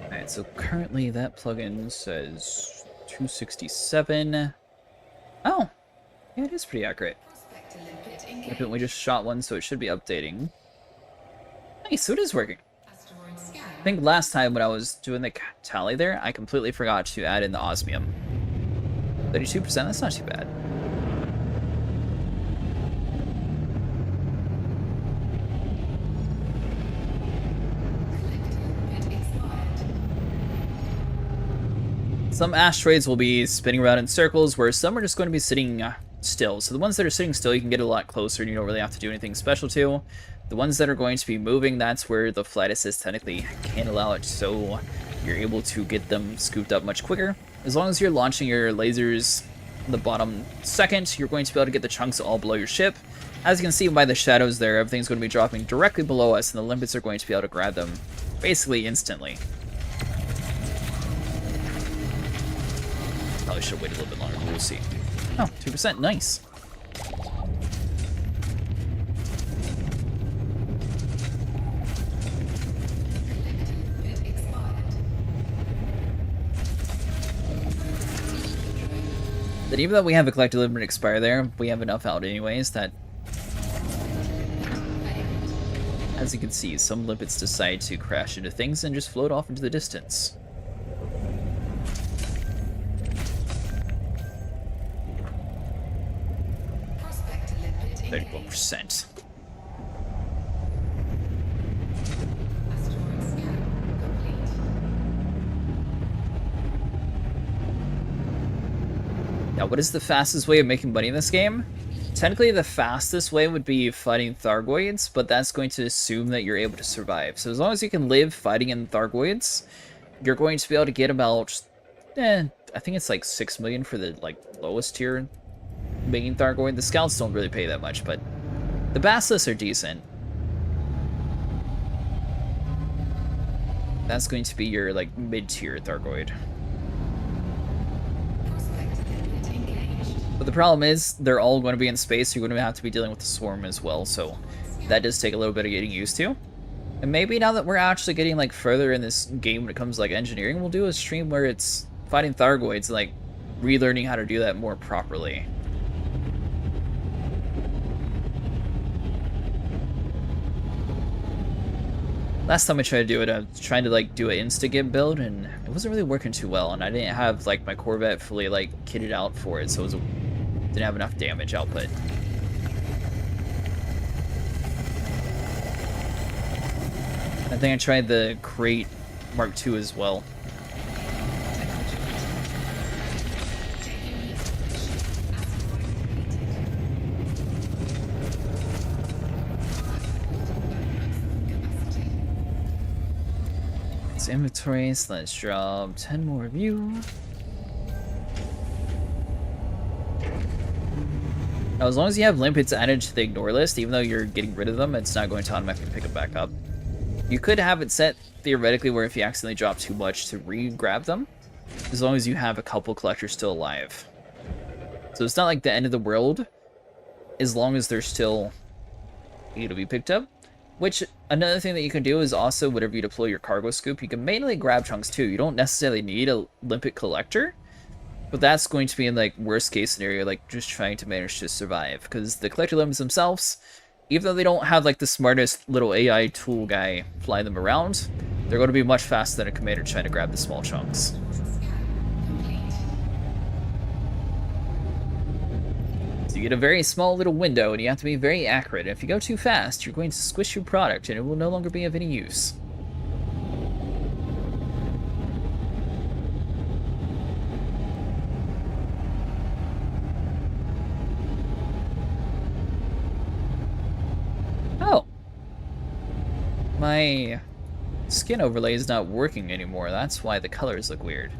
Alright, so currently that plugin says 267. Oh! Yeah, it is pretty accurate. Okay, we just shot one, so it should be updating. Nice, so it is working. I think last time when I was doing the tally there, I completely forgot to add in the osmium. 32%, that's not too bad. Some asteroids will be spinning around in circles, where some are just going to be sitting still. So the ones that are sitting still, you can get a lot closer and you don't really have to do anything special to. The ones that are going to be moving, that's where the flight assist technically can't allow it, so you're able to get them scooped up much quicker. As long as you're launching your lasers the bottom second, you're going to be able to get the chunks all below your ship. As you can see by the shadows there, everything's going to be dropping directly below us, and the limpets are going to be able to grab them basically instantly. Probably should wait a little bit longer, but we'll see. Oh, 2%, nice. But even though we have a collective limit expire there, we have enough out anyways that, as you can see, some limpets decide to crash into things and just float off into the distance. 31%. Now, what is the fastest way of making money in this game? Technically, the fastest way would be fighting Thargoids, but that's going to assume that you're able to survive. So as long as you can live fighting in Thargoids, you're going to be able to get about, I think it's like 6 million for the like lowest tier making Thargoid. The scouts don't really pay that much, but the Basilisks are decent. That's going to be your like mid-tier Thargoid. But the problem is, they're all going to be in space, so you're going to have to be dealing with the swarm as well, so that does take a little bit of getting used to. And maybe now that we're actually getting like further in this game when it comes to like engineering, we'll do a stream where it's fighting Thargoids, like relearning how to do that more properly. Last time I tried to do it, I was trying to like do an insta-git build, and it wasn't really working too well, and I didn't have like my Corvette fully like kitted out for it, so didn't have enough damage output. I think I tried the Crate Mark II as well. It's inventory, so let's drop 10 more of you. Now, as long as you have limpets added to the ignore list, even though you're getting rid of them, it's not going to automatically pick them back up. You could have it set theoretically where if you accidentally drop too much to re-grab them, as long as you have a couple collectors still alive. So it's not like the end of the world, as long as they're still able to be picked up. Which, another thing that you can do is also, whenever you deploy your cargo scoop, you can mainly grab chunks too. You don't necessarily need a limpet collector, but that's going to be in like worst case scenario, like just trying to manage to survive. Because the collector limpets themselves, even though they don't have like the smartest little AI tool guy flying them around, they're going to be much faster than a commander trying to grab the small chunks. So you get a very small little window and you have to be very accurate. If you go too fast, you're going to squish your product and it will no longer be of any use. Oh. My skin overlay is not working anymore. That's why the colors look weird.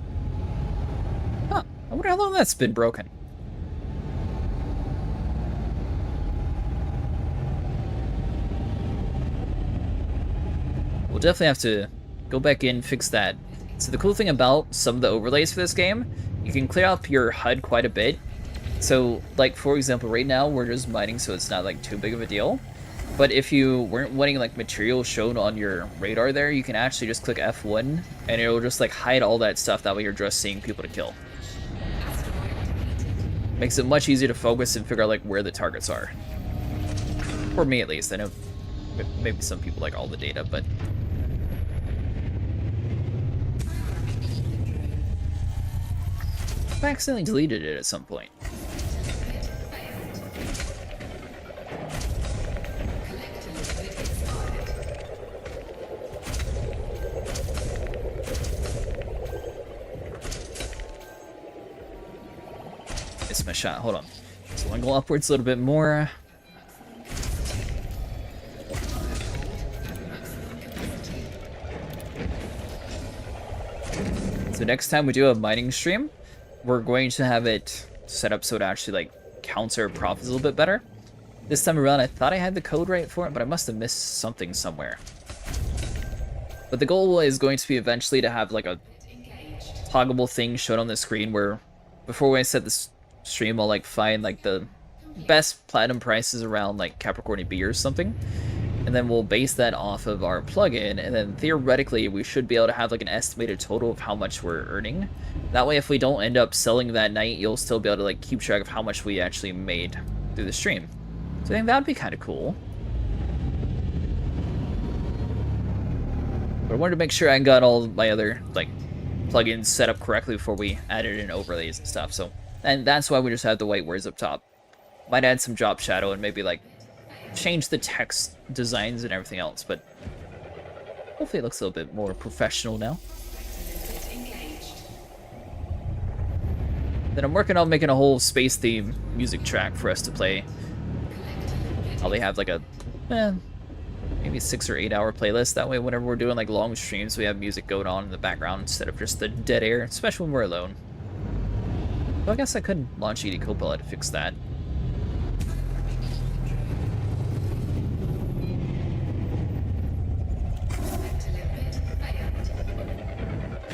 Huh. I wonder how long that's been broken. We'll definitely have to go back in, fix that. So the cool thing about some of the overlays for this game, you can clear up your HUD quite a bit. So, like, for example, right now we're just mining, so it's not, like, too big of a deal. But if you weren't wanting, like, material shown on your radar there, you can actually just click F1, and it'll just, like, hide all that stuff. That way you're just seeing people to kill. Makes it much easier to focus and figure out, like, where the targets are. For me, at least. I know maybe some people like all the data, but... I accidentally deleted it at some point. Missed my shot. Hold on. So I'm going to go upwards a little bit more. So next time we do a mining stream, we're going to have it set up so it actually like counts our profits a little bit better. This time around, I thought I had the code right for it, but I must have missed something somewhere. But the goal is going to be eventually to have like a toggleable thing shown on the screen where before I set this stream, I'll like find like the best platinum prices around like Capricorn B or something. And then we'll base that off of our plugin, and then theoretically we should be able to have like an estimated total of how much we're earning. That way if we don't end up selling that night, you'll still be able to like keep track of how much we actually made through the stream. So I think that would be kind of cool. But I wanted to make sure I got all my other like plugins set up correctly before we added in overlays and stuff. So, and that's why we just have the white words up top. Might add some drop shadow and maybe like change the text designs and everything else, but hopefully it looks a little bit more professional now. Then I'm working on making a whole space theme music track for us to play. Probably have like a maybe 6 or 8 hour playlist. That way whenever we're doing like long streams, we have music going on in the background instead of just the dead air, especially when we're alone. Well, I guess I could launch ED Copilot to fix that.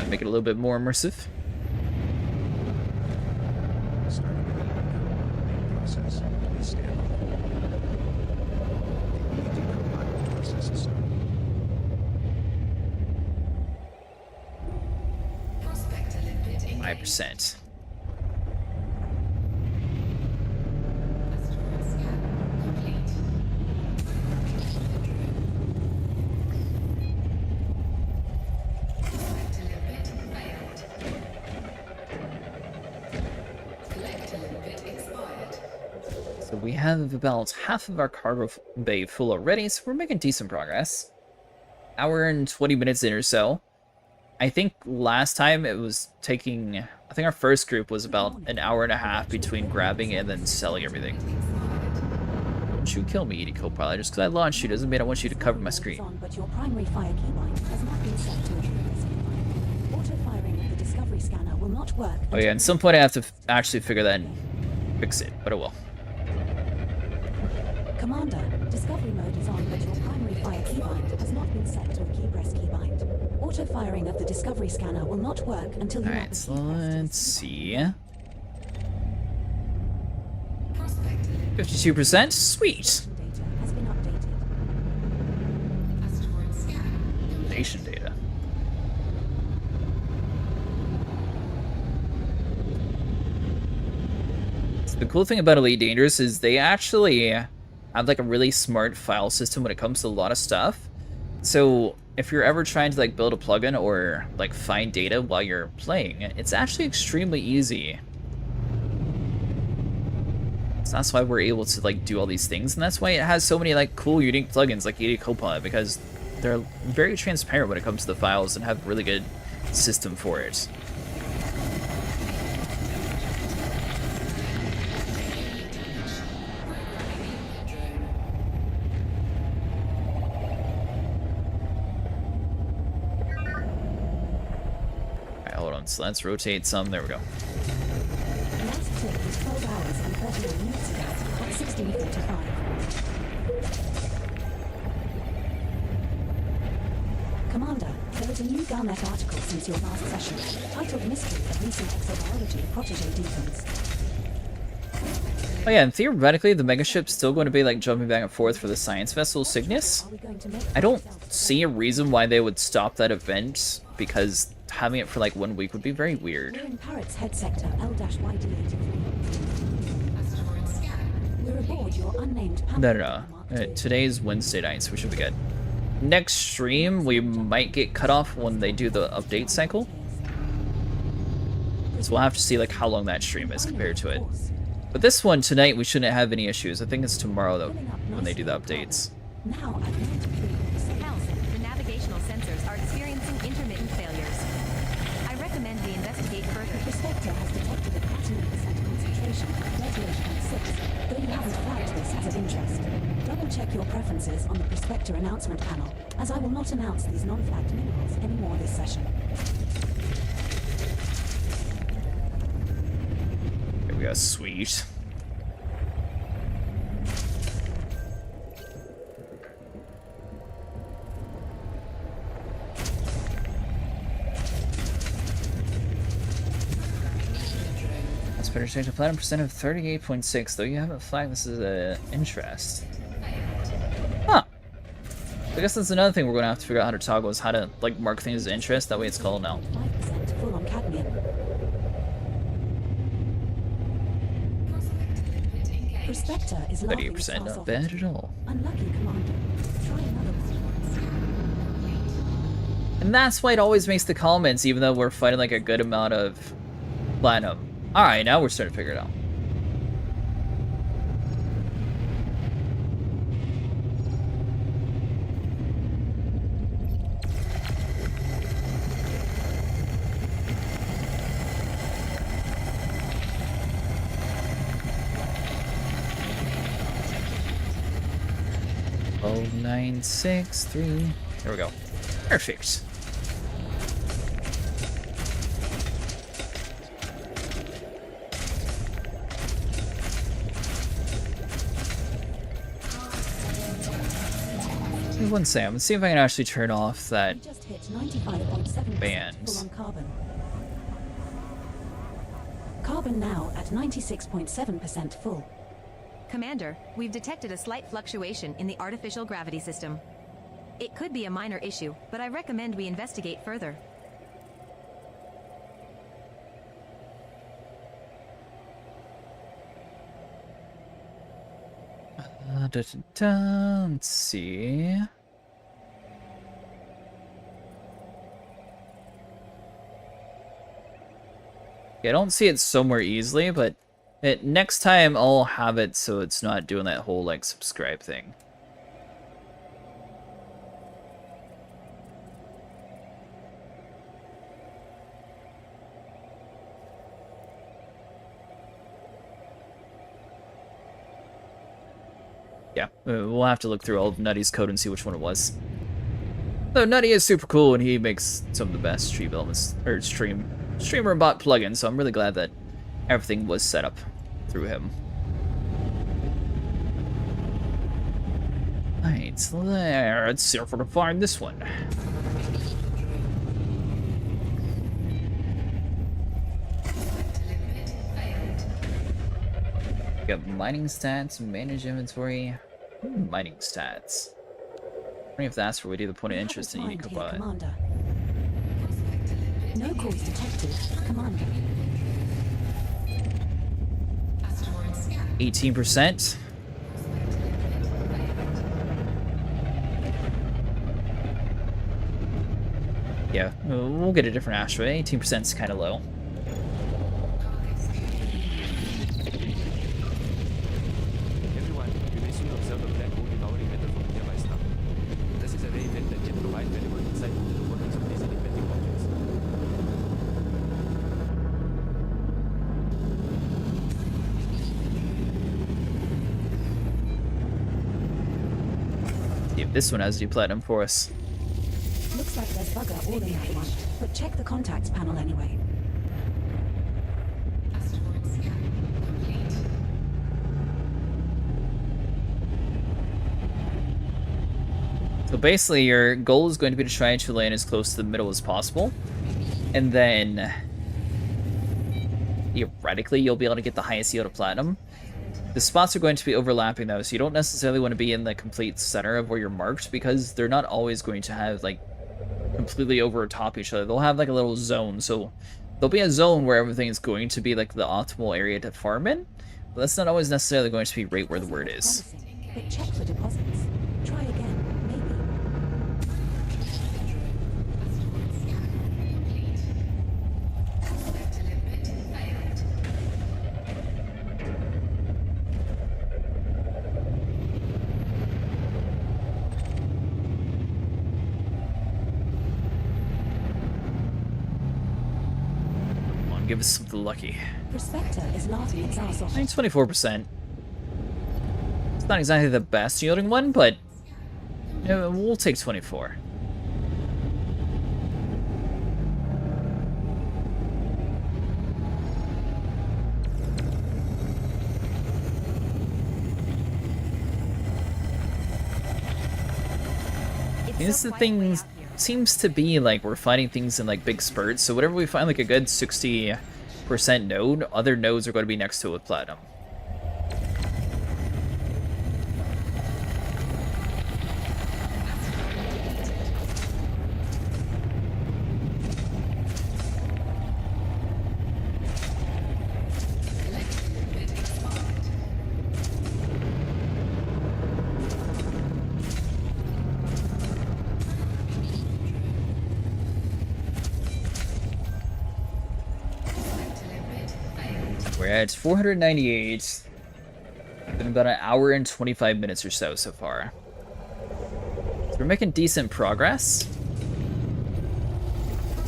Make it a little bit more immersive. %. We have about half of our cargo bay full already, so we're making decent progress. Hour and 20 minutes in or so. I think last time it was taking... I think our first group was about an hour and a half between grabbing and then selling everything. Don't you kill me, ED Copilot. Just because I launched you doesn't mean I want you to cover my screen. But your primary fire keybind has not been set to a previous keybind. Auto-firing of the discovery scanner will not work. Oh yeah, at some point I have to actually figure that and fix it, but it will. Commander, discovery mode is on, but your primary fire keybind has not been set to a key press keybind. Auto-firing of the discovery scanner will not work until you Alright, so let's see. 52%? Sweet! data has been updated. Asteroid scan. Nation data. So the cool thing about Elite Dangerous is they actually have like a really smart file system when it comes to a lot of stuff. So if you're ever trying to like build a plugin or like find data while you're playing, it's actually extremely easy. So that's why we're able to like do all these things, and that's why it has so many like cool unique plugins like ED Copilot, because they're very transparent when it comes to the files and have a really good system for it. Alright, hold on, so let's rotate some, there we go. The last trip was 12 hours and 39 minutes ago at 16:45. Commander, there is a new Garnet article since your last session, titled Mystery of Recent Exobiology Protege Deacons. Oh yeah, and theoretically the megaship's still going to be like jumping back and forth for the science vessel Cygnus. Are we going to make I don't see a reason why they would stop that event, because having it for like 1 week would be very weird. We're in Parrot's head sector L-YD83. Asteroid scan. We're aboard your unnamed No. Today's Wednesday night, so we should be good. Next stream, we might get cut off when they do the update cycle. So we'll have to see like how long that stream is compared to it. But this one tonight, we shouldn't have any issues. I think it's tomorrow though, when they do the updates. Now at 90 degrees. Hells, the navigational sensors are experiencing intermittent failures. I recommend we investigate further. The Prospector has detected a platinum percent concentration at 38.6, though you haven't flagged this as of interest. Double-check your preferences on the Prospector announcement panel, as I will not announce these non-flagged minerals anymore this session. Here we go, sweet. That's better change to platinum percent of 38.6, though you haven't flagged this as an interest. Huh. I guess that's another thing we're going to have to figure out how to toggle, is how to like mark things as interest, that way it's called now. 5% full on cadmium. Prospector is laughing 38%, stars not off bad it. at all. Unlucky, Commander. Try another one. And that's why it always makes the comments, even though we're fighting like a good amount of platinum. Alright, now we're starting to figure it out. Oh, 963. There we go. Perfect. One second. Let's see if I can actually turn off that. We just hit 95.7% Bands. full on carbon. Carbon now at 96.7% full. Commander, we've detected a slight fluctuation in the artificial gravity system. It could be a minor issue, but I recommend we investigate further. Let's see. Yeah, I don't see it somewhere easily, but Next time I'll have it so it's not doing that whole like subscribe thing. Yeah, we'll have to look through all of Nutty's code and see which one it was. Though Nutty is super cool and he makes some of the best stream elements, or streamer bot plugins, so I'm really glad that everything was set up through him. Alright, so let's see if we can find this one. We got mining stats, manage inventory, mining stats. I wonder if that's where we do the point of interest in unique copilot. Commander. No cause detected, Commander. 18%. Yeah, we'll get a different asteroid. 18% is kind of low. Everyone, you may soon observe a black hole devouring metal from nearby star. This is a rare event that can provide valuable insight into the workings of these enigmatic objects. See if this one has new platinum for us. Looks like there's bugger all in that one, but check the contacts panel anyway. Asteroid scan complete. So basically, your goal is going to be to try to land as close to the middle as possible, and then theoretically, you'll be able to get the highest yield of platinum. The spots are going to be overlapping though, so you don't necessarily want to be in the complete center of where you're marked because they're not always going to have like completely over top each other. They'll have like a little zone, so there'll be a zone where everything is going to be like the optimal area to farm in, but that's not always necessarily going to be right where the word is. Promising, but check for deposits. Try again, maybe. Asteroid scan complete. Vector limit failed. Come on, give us something lucky. Prospector is laughing its ass off. I think 24%. It's not exactly the best yielding one, but we'll take 24. It's This so the quiet way thing out here. seems to be like we're finding things in like big spurts. So whatever we find like a good 60% node, other nodes are going to be next to it with platinum. We're at 498. It's been about an hour and 25 minutes or so far. So we're making decent progress.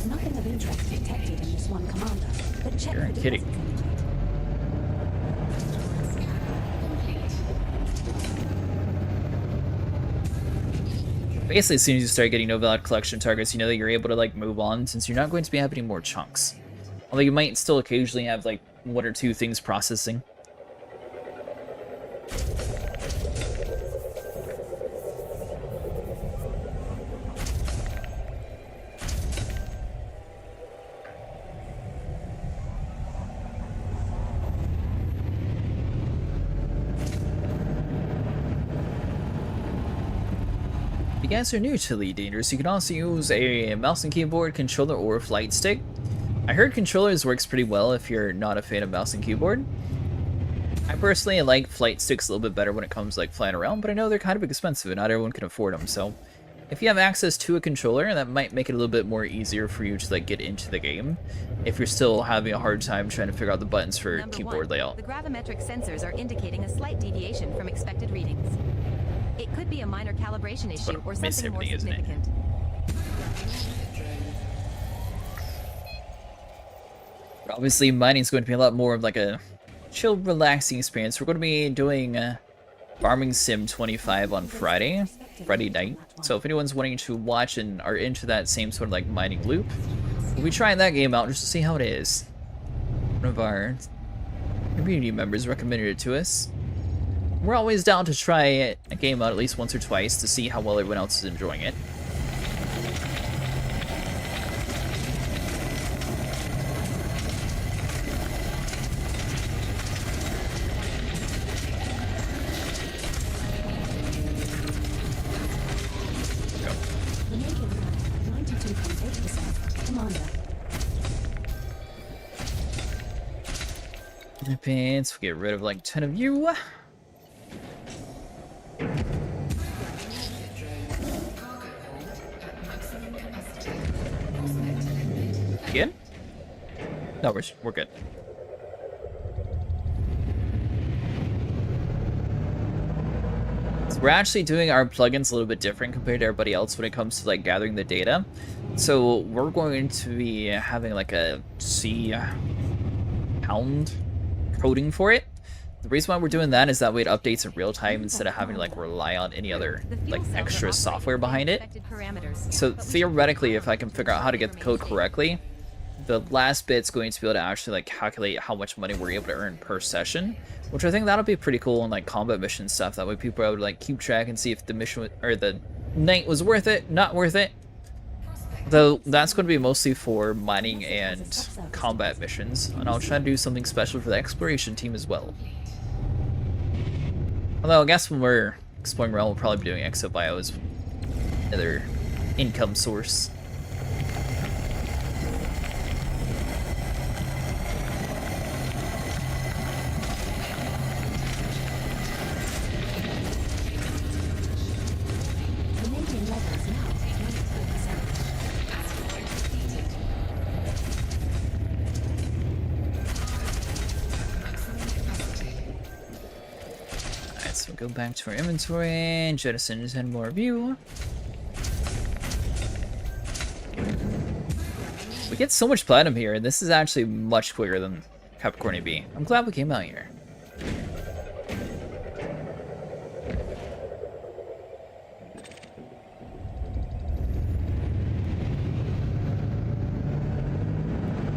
Nothing of interest detected in this one, Commander, but check You're for kidding. deposits. Basically, as soon as you start getting no valid collection targets, you know that you're able to like move on since you're not going to be having any more chunks. Although you might still occasionally have like one or two things processing. If you guys are new to Elite Dangerous, you can also use a mouse and keyboard, controller, or flight stick. I heard controllers works pretty well if you're not a fan of mouse and keyboard. I personally like flight sticks a little bit better when it comes to like flying around, but I know they're kind of expensive and not everyone can afford them, so If you have access to a controller, that might make it a little bit more easier for you to like get into the game. If you're still having a hard time trying to figure out the buttons for Number keyboard 1, layout. the gravimetric sensors are indicating a slight deviation from expected readings. It could be a minor calibration issue or something more everything, isn't it? significant. But obviously, mining is going to be a lot more of like a chill, relaxing experience. We're going to be doing Farming Sim 25 on Friday night. So if anyone's wanting to watch and are into that same sort of like mining loop, we'll be trying that game out just to see how it is. One of our community members recommended it to us. We're always down to try a game out at least once or twice to see how well everyone else is enjoying it. Vanadium level 92.8%. Commander. Pants, we'll get rid of like 10 of you. Again? No, we're good. So we're actually doing our plugins a little bit different compared to everybody else when it comes to like gathering the data. So we're going to be having like a C pound coding for it. The reason why we're doing that is that way it updates in real time instead of having to like rely on any other like extra software behind it. So theoretically, if I can figure out how to get the code correctly, the last bit's going to be able to actually like calculate how much money we're able to earn per session, which I think that'll be pretty cool in like combat mission stuff. That way people are able to like keep track and see if the mission or the night was worth it, not worth it. Though that's going to be mostly for mining and combat missions, and I'll try to do something special for the exploration team as well. Although I guess when we're exploring around, we'll probably be doing exobio as another income source. Vanadium levels now 94%. Alright, so we'll go back to our inventory and jettison 10 more of you. We get so much platinum here, and this is actually much quicker than Capricorn B. I'm glad we came out here.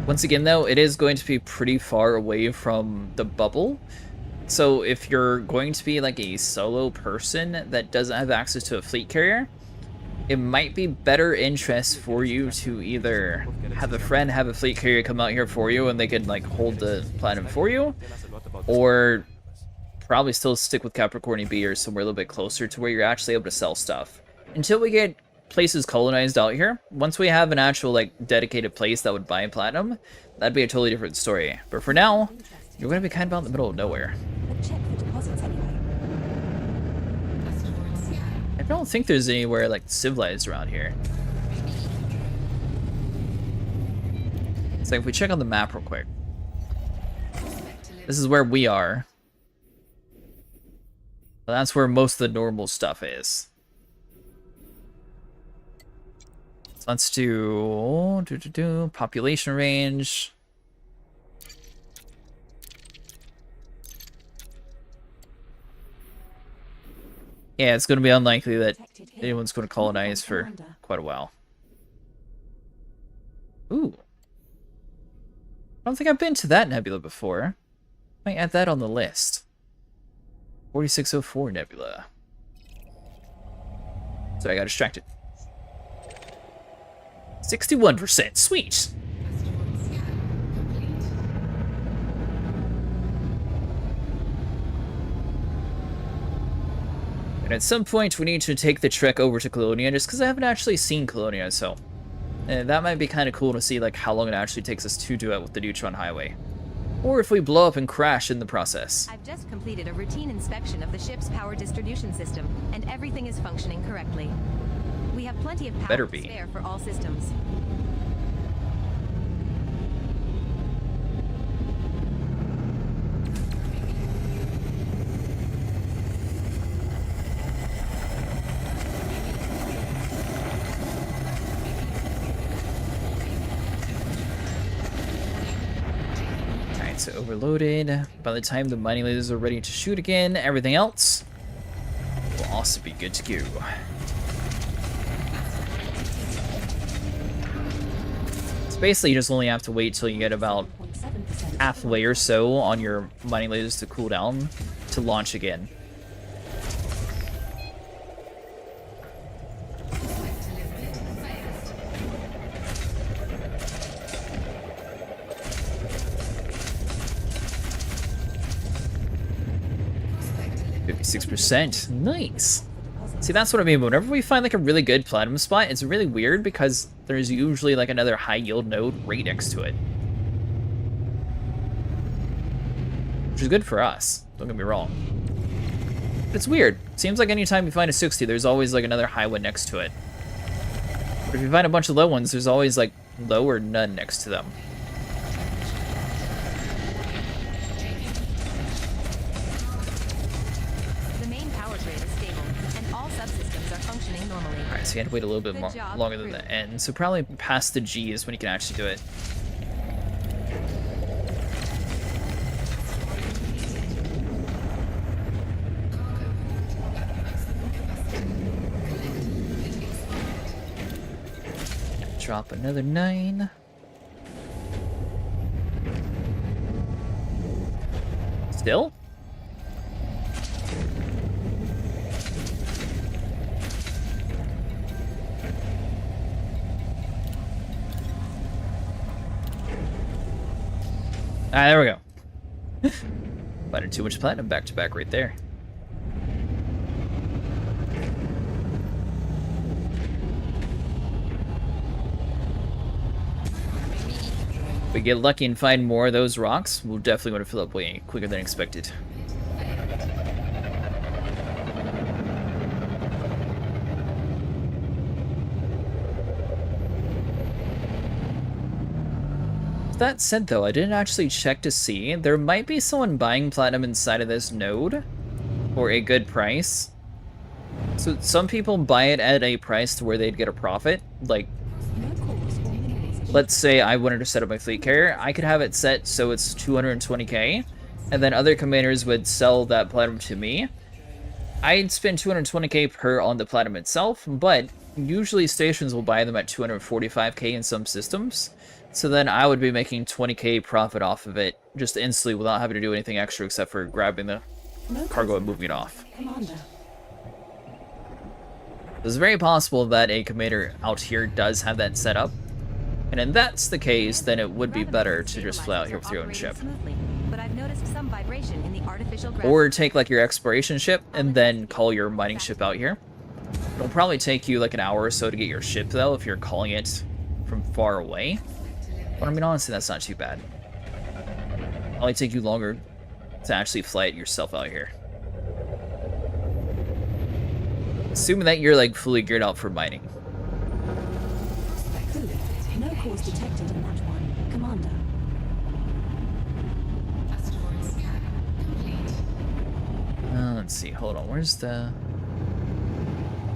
Once again though, it is going to be pretty far away from the bubble. So if you're going to be like a solo person that doesn't have access to a fleet carrier, it might be better interest for you to either have a friend have a fleet carrier come out here for you and they could like hold the platinum for you, or probably still stick with Capricorn B or somewhere a little bit closer to where you're actually able to sell stuff. Until we get places colonized out here, once we have an actual like dedicated place that would buy platinum, that'd be a totally different story. But for now, you're going to be kind of out in the middle of nowhere. But check for deposits anyway. I don't think there's anywhere like civilized around here. So if we check on the map real quick, this is where we are. Well, that's where most of the normal stuff is. So let's do population range. Yeah, it's going to be unlikely that anyone's going to colonize for quite a while. Ooh. I don't think I've been to that nebula before. Might add that on the list. 4604 Nebula. Sorry, I got distracted. 61%. Sweet. And at some point, we need to take the trek over to Colonia, just because I haven't actually seen Colonia, so that might be kind of cool to see like how long it actually takes us to do it with the Neutron Highway. Or if we blow up and crash in the process. I've just completed a routine inspection of the ship's power distribution system, and everything is functioning correctly. We have have plenty of power Better to be. spare for all systems. Alright, so overloaded. By the time the mining lasers are ready to shoot again, everything else will also be good to go. So basically, you just only have to wait till you get about 0.7% halfway or so on your mining lasers to cool down to launch again. %. Nice. See, that's what I mean. Whenever we find like a really good platinum spot, it's really weird because there's usually like another high yield node right next to it. Which is good for us, don't get me wrong. But it's weird. Seems like anytime you find a 60, there's always like another high one next to it. But if you find a bunch of low ones, there's always like low or none next to them. The main power grid is stable, and all subsystems are functioning normally. Alright, so you have to wait a little bit Good more job, longer than crew. the end. So probably past the G is when you can actually do it. Drop another 9. Still? Ah, there we go. Butted too much platinum back to back right there. If we get lucky and find more of those rocks, we'll definitely want to fill up way quicker than expected. That said though, I didn't actually check to see. There might be someone buying platinum inside of this node for a good price. So some people buy it at a price to where they'd get a profit. Like, No cause or minerals. let's say I wanted to set up my fleet carrier. I could have it set so it's 220k, and then other commanders would sell that platinum to me. I'd spend 220k per on the platinum itself, but usually stations will buy them at 245k in some systems. So then I would be making 20k profit off of it just instantly without having to do anything extra except for grabbing the No cargo cause. and moving it off. Commander. It's very possible that a commander out here does have that set up. And if that's the case, then it would be better to just fly out here with your own ship. Smoothly, but I've noticed some vibration in the artificial gravity. Or take like your exploration ship and then call your mining ship out here. It'll probably take you like an hour or so to get your ship though if you're calling it from far away. But I mean, honestly, that's not too bad. It'll only take you longer to actually fly it yourself out here. Assuming that you're like fully geared out for mining. Good. No cause detected in that one. Commander. Asteroid scan complete. Let's see, hold on, where's the...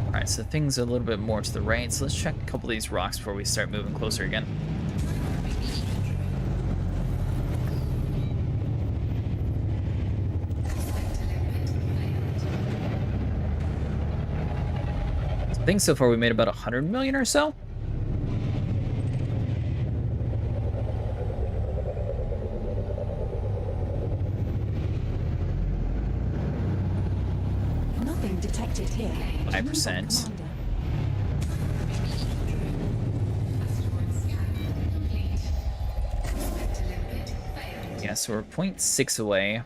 Alright, so things are a little bit more to the right, so let's check a couple of these rocks before we start moving closer again. I think so far we made about 100 million or so. Nothing detected here. 5%. Commander. Asteroid scan complete. Vector liquid failed. Yeah, so we're 0.6 away.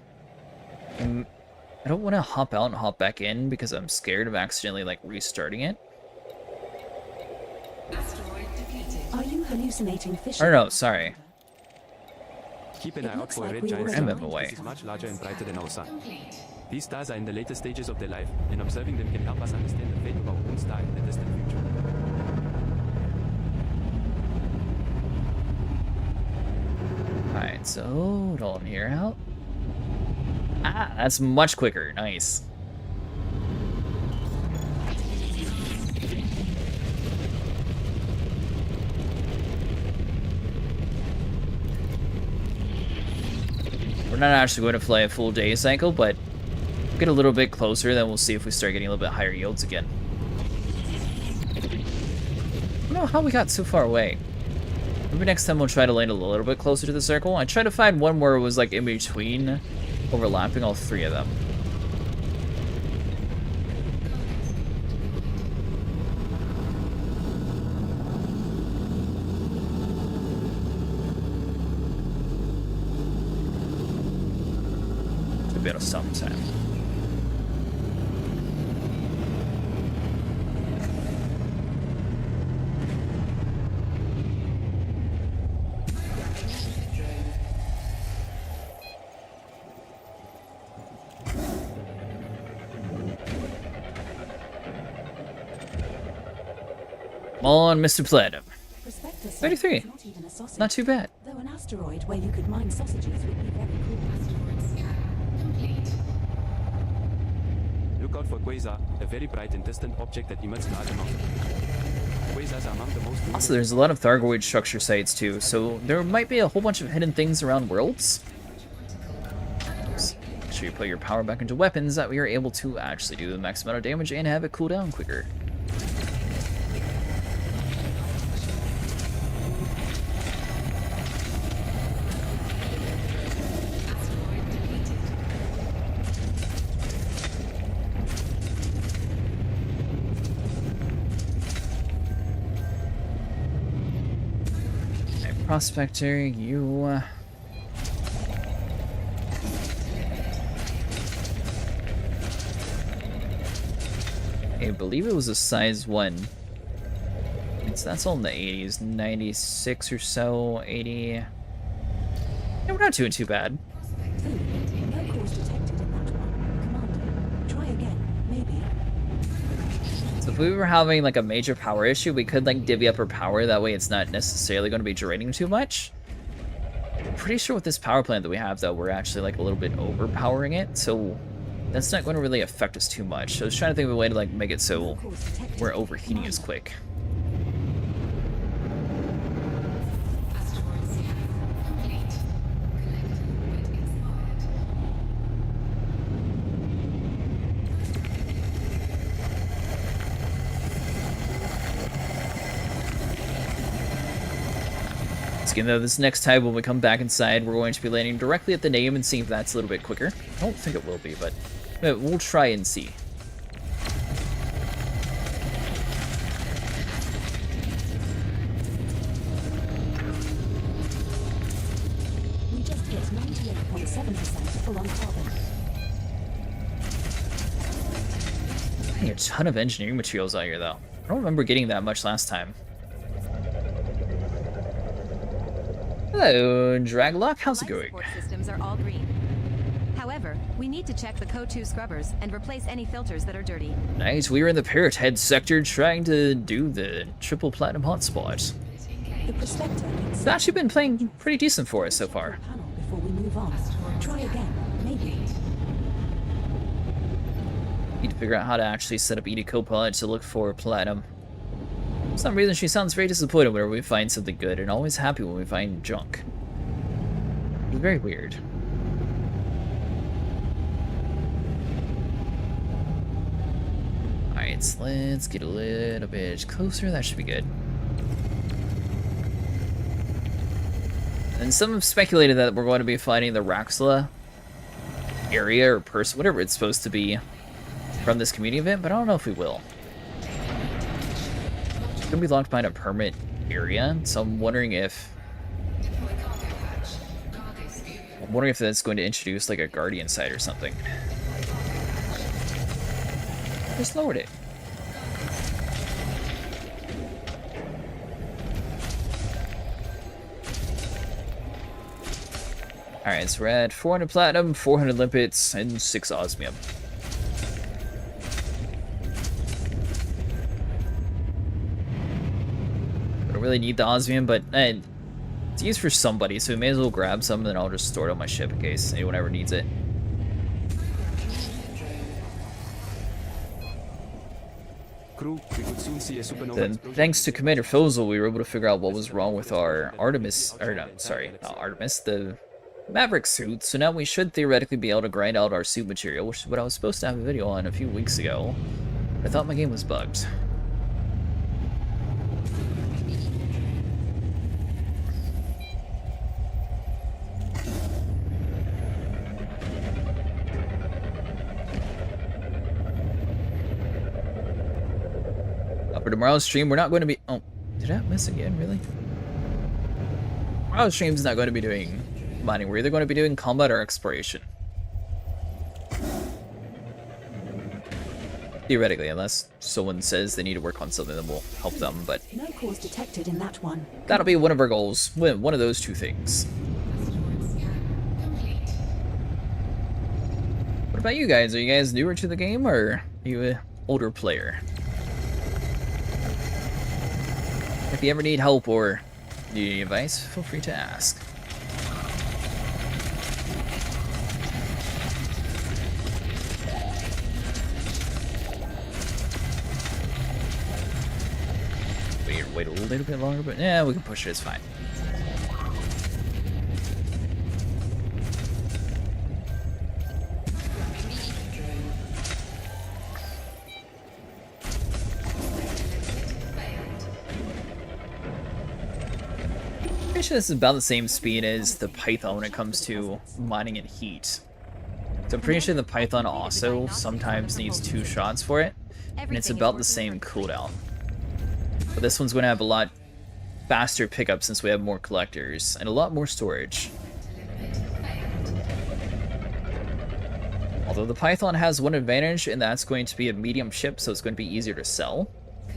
I don't want to hop out and hop back in because I'm scared of accidentally like restarting it. Asteroid depleted. Are you hallucinating fish? Or no, sorry. Keep an It eye out looks for a like red we giant already star. went away. This is much larger and brighter than our sun. Complete. These stars are in the later stages of their life, and observing them can help us understand the fate of our own star in the distant future. So, hold on here out. Ah, that's much quicker. Nice. We're not actually going to play a full day cycle, but get a little bit closer, then we'll see if we start getting a little bit higher yields again. I don't know how we got so far away. Maybe next time we'll try to land a little bit closer to the circle. I tried to find one where it was like in between, overlapping all three of them. Should be able to stop in time. Come on, Mr. Platinum. Prospector says 33. it's not even a sausage. Not too bad. Though an asteroid where you could mine sausages would be very cool. Asteroid scan complete. Look out for quasar, a very bright and distant object that emits large amounts. Quasars are among the most... Also, there's a lot of Thargoid structure sites too, so there might be a whole bunch of hidden things around worlds. So make sure you put your power back into weapons that we are able to actually do the max amount of damage and have it cool down quicker. Prospector, you... I believe it was a size 1. So that's all in the 80s, 96 or so, 80... Yeah, we're not doing too bad. No cause detected in that one. Commander, try again. Maybe. So if we were having like a major power issue, we could like divvy up our power. That way it's not necessarily going to be draining too much. Pretty sure with this power plant that we have, though, we're actually like a little bit overpowering it. So that's not going to really affect us too much. So I was trying to think of a way to like make it so we're overheating as quick. Asteroid scan complete. Collector point expired. Again, though, this next time when we come back inside, we're going to be landing directly at the name and seeing if that's a little bit quicker. I don't think it will be, but we'll try and see. We just hit 98.7% full on carbon. Getting a ton of engineering materials out here, though. I don't remember getting that much last time. Hello, Draglock. How's it Life going? support systems are all green. However, we need to check the CO2 scrubbers and replace any filters that are dirty. Nice. We were in the Parrot head sector trying to do the triple platinum hotspot. The prospector needs It's actually been playing pretty decent for us so far. panel before we move on. Try again. Maybe. Need to figure out how to actually set up Edie Copilot to look for platinum. For some reason, she sounds very disappointed whenever we find something good, and always happy when we find junk. It's very weird. Alright, so let's get a little bit closer. That should be good. And some have speculated that we're going to be finding the Raxla area or person, whatever it's supposed to be, from this community event, but I don't know if we will. It's gonna be locked behind a permit area, so I'm wondering if that's going to introduce like a guardian site or something. Just lowered it. Alright, so we're at 400 platinum, 400 limpets, and 6 osmium. I don't really need the osmium, but it's used for somebody, so we may as well grab some, and then I'll just store it on my ship in case anyone ever needs it. Crew, we could soon see a supernova Then, explosion. thanks to Commander Fozel, we were able to figure out what was wrong with our Artemis, or no, sorry, not Artemis, the Maverick suit. So now we should theoretically be able to grind out our suit material, which is what I was supposed to have a video on a few weeks ago. I thought my game was bugged. For tomorrow's stream, we're not going to be... Oh, did I miss again? Really? Tomorrow's stream's not going to be doing mining. We're either going to be doing combat or exploration. Theoretically, unless someone says they need to work on something, then we'll help them, but... No cause detected in that one. That'll be one of our goals. One of those two things. Asteroid scan complete. What about you guys? Are you guys newer to the game, or are you an older player? If you ever need help or need any advice, feel free to ask. Wait a little bit longer, but yeah, we can push it, it's fine. Pretty sure this is about the same speed as the Python when it comes to mining and heat. So I'm pretty sure the Python also sometimes needs 2 shots for it, and it's about the same cooldown. But this one's going to have a lot faster pickup since we have more collectors and a lot more storage. Although the Python has one advantage, and that's going to be a medium ship, so it's going to be easier to sell.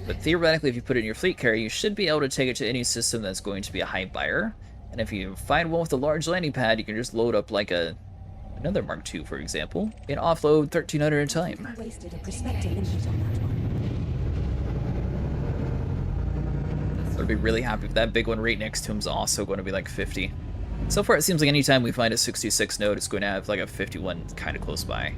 But theoretically, if you put it in your fleet carrier, you should be able to take it to any system that's going to be a high buyer. And if you find one with a large landing pad, you can just load up like another Mark II, for example, and offload 1,300 at a time. I wasted a prospective input on that one. I'd be really happy if that big one right next to him is also going to be like 50. So far, it seems like anytime we find a 66 node, it's going to have like a 51 kind of close by.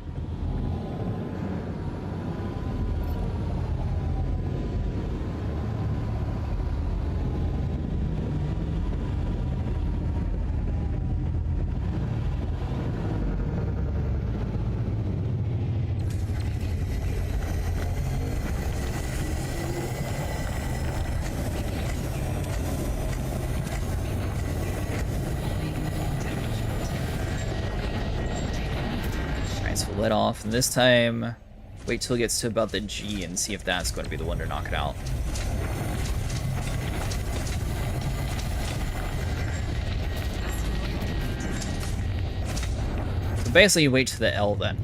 Let off, and this time wait till it gets to about the G and see if that's going to be the one to knock it out. So basically you wait to the L then.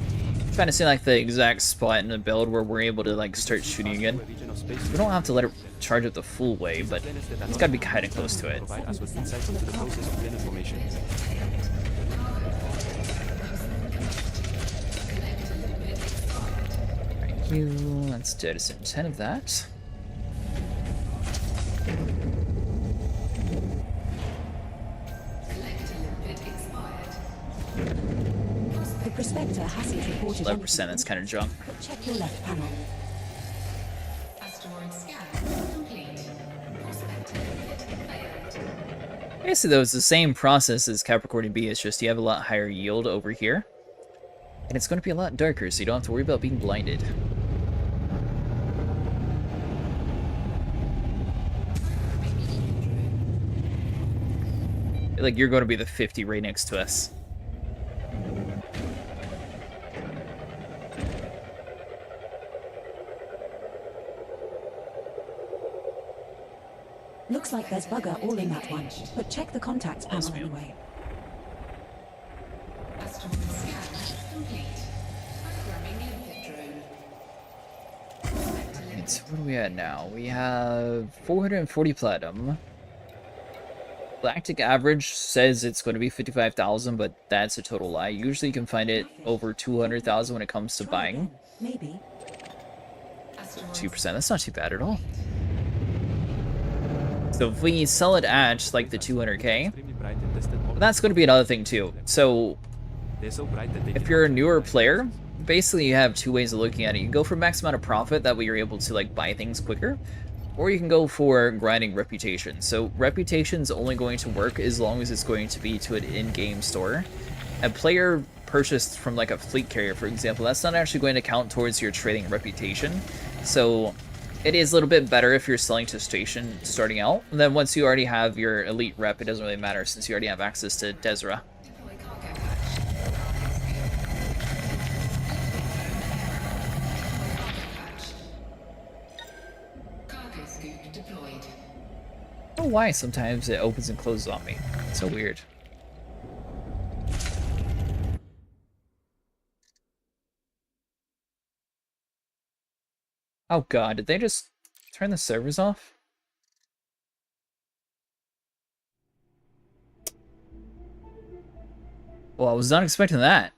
I'm trying to see like the exact spot in the build where we're able to like start shooting again. We don't have to let it charge up the full way, but it's got to be kind of close to it. Provide us with insights into the process of planet formation. Let's jettison 10 of that. The prospector hasn't reported 11%, that's kind of junk. but check your left panel. Asteroid scan complete. Prospector failed. Basically though, it's the same process as Capricorn B, it's just you have a lot higher yield over here. And it's going to be a lot darker, so you don't have to worry about being blinded. I feel like you're going to be the 50 right next to us. Looks like there's bugger all in that one, but check the contacts panel ma'am. anyway. Asteroid scan complete. Programming input drone. Right, so what are we at now? We have 440 platinum. Galactic average says it's going to be 55,000, but that's a total lie. Usually you can find it over 200,000 when it comes to Try buying. again. Maybe. Asteroid 2%, that's not too bad at all. So if we sell it at like the 200k, Extremely bright and distant objects. that's going to be another thing too. So They're so bright that they if cannot you're a be newer recognized. player, basically you have two ways of looking at it. You can go for max amount of profit, that way you're able to like buy things quicker, or you can go for grinding reputation. So reputation's only going to work as long as it's going to be to an in-game store. A player purchased from like a fleet carrier, for example, that's not actually going to count towards your trading reputation. So it is a little bit better if you're selling to station starting out. And then once you already have your elite rep, it doesn't really matter since you already have access to Desra. Deploy cargo hatch. Cargo scoop deployed. I don't know why sometimes it opens and closes on me. It's so weird. Oh god, did they just turn the servers off? Well, I was not expecting that.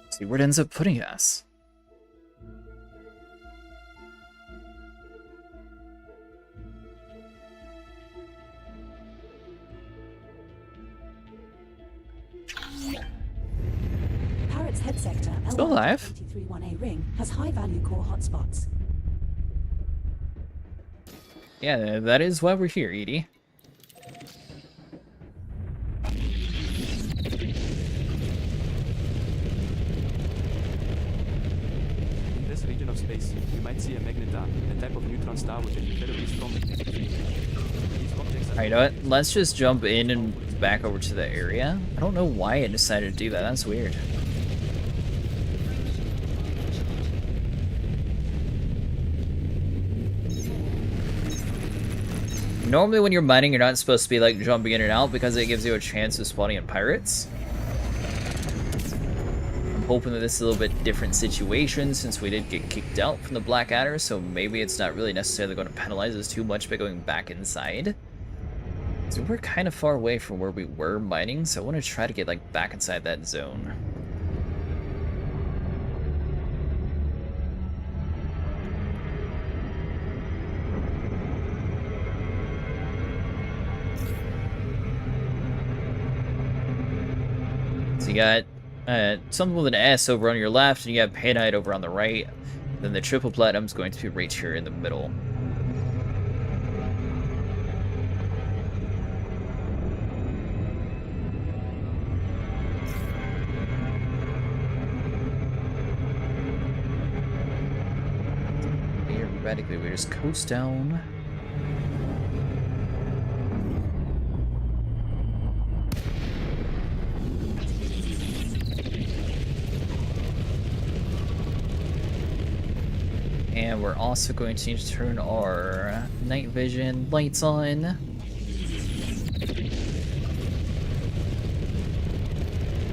See where it ends up putting us. Parrot's head sector, Still alive. L131A ring, has high-value core hotspots. Yeah, that is why we're here, Edie. In this region of space, you might see a magnetar, a type of neutron star with an incredibly strong. These objects are Alright, you know what? Let's just jump in and back over to the area. I don't know why it decided to do that. That's weird. Normally when you're mining, you're not supposed to be like jumping in and out because it gives you a chance of spawning in pirates. I'm hoping that this is a little bit different situation since we did get kicked out from the Blackadder, so maybe it's not really necessarily going to penalize us too much by going back inside. So we're kind of far away from where we were mining, so I want to try to get like back inside that zone. So you got something with an S over on your left, and you got Panite over on the right. Then the triple platinum is going to be right here in the middle. Theoretically, we just coast down. And we're also going to need to turn our night vision lights on.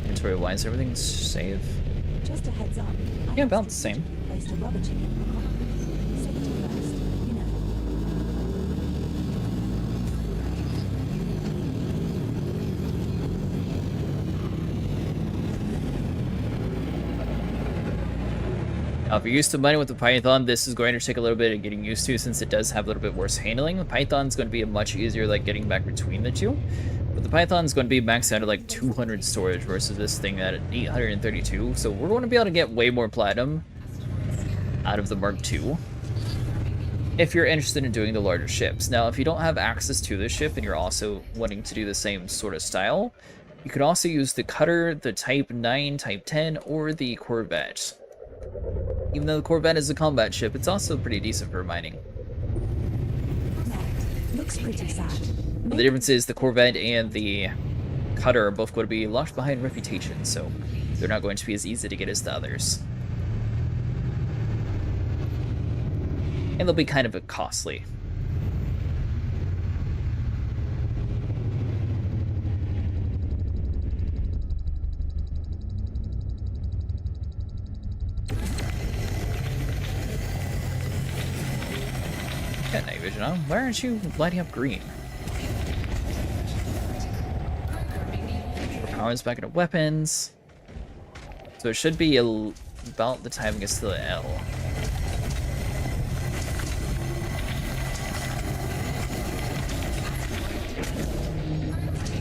Inventory wise, everything's safe. Just a heads up. I Yeah, about the same. placed a rubber chicken in the cockpit. Safety first, you know. Now, if you're used to mining with the Python, this is going to take a little bit of getting used to since it does have a little bit worse handling. The Python's going to be a much easier like getting back between the two. But the Python's going to be maxed out at like 200 storage versus this thing at 832. So we're going to be able to get way more platinum out of the Mark II if you're interested in doing the larger ships. Now, if you don't have access to this ship and you're also wanting to do the same sort of style, you could also use the Cutter, the Type 9, Type 10, or the Corvette. Even though the Corvette is a combat ship, it's also pretty decent for mining. That looks pretty sad. But the difference is the Corvette and the Cutter are both going to be locked behind reputation, so they're not going to be as easy to get as the others. And they'll be kind of costly. Got night vision on. Why aren't you lighting up green? We're powers back into weapons. So it should be about the time it gets to the L.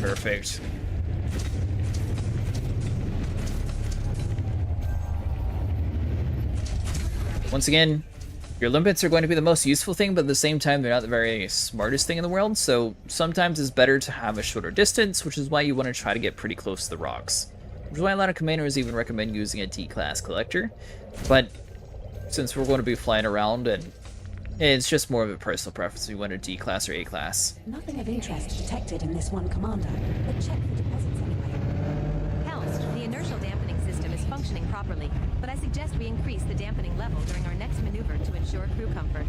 Perfect. Once again, your limpets are going to be the most useful thing, but at the same time, they're not the very smartest thing in the world, so sometimes it's better to have a shorter distance, which is why you want to try to get pretty close to the rocks. Which is why a lot of commanders even recommend using a D-class collector, but since we're going to be flying around, and it's just more of a personal preference if you want a D-class or A-class. Nothing of interest detected in this one commander, but check for deposits anyway. Helst, the inertial dampening system is functioning properly, but I suggest we increase the dampening level during our next maneuver to ensure crew comfort.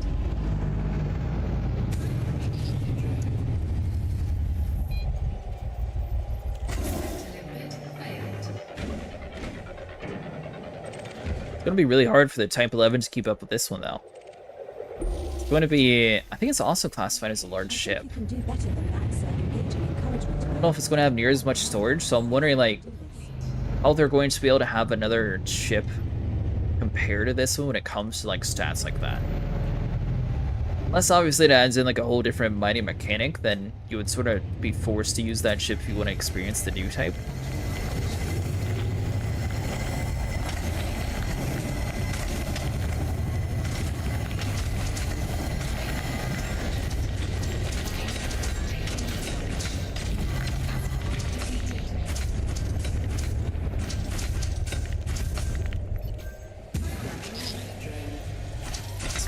It's going to be really hard for the Type 11 to keep up with this one, though. It's going to be... I think it's also classified as a large ship. You can do better than that, sir. Engaging encouragement. I don't know if it's going to have near as much storage, so I'm wondering, like, how they're going to be able to have another ship compared to this one when it comes to, like, stats like that. Unless, obviously, it adds in, like, a whole different mighty mechanic, then you would sort of be forced to use that ship if you want to experience the new type.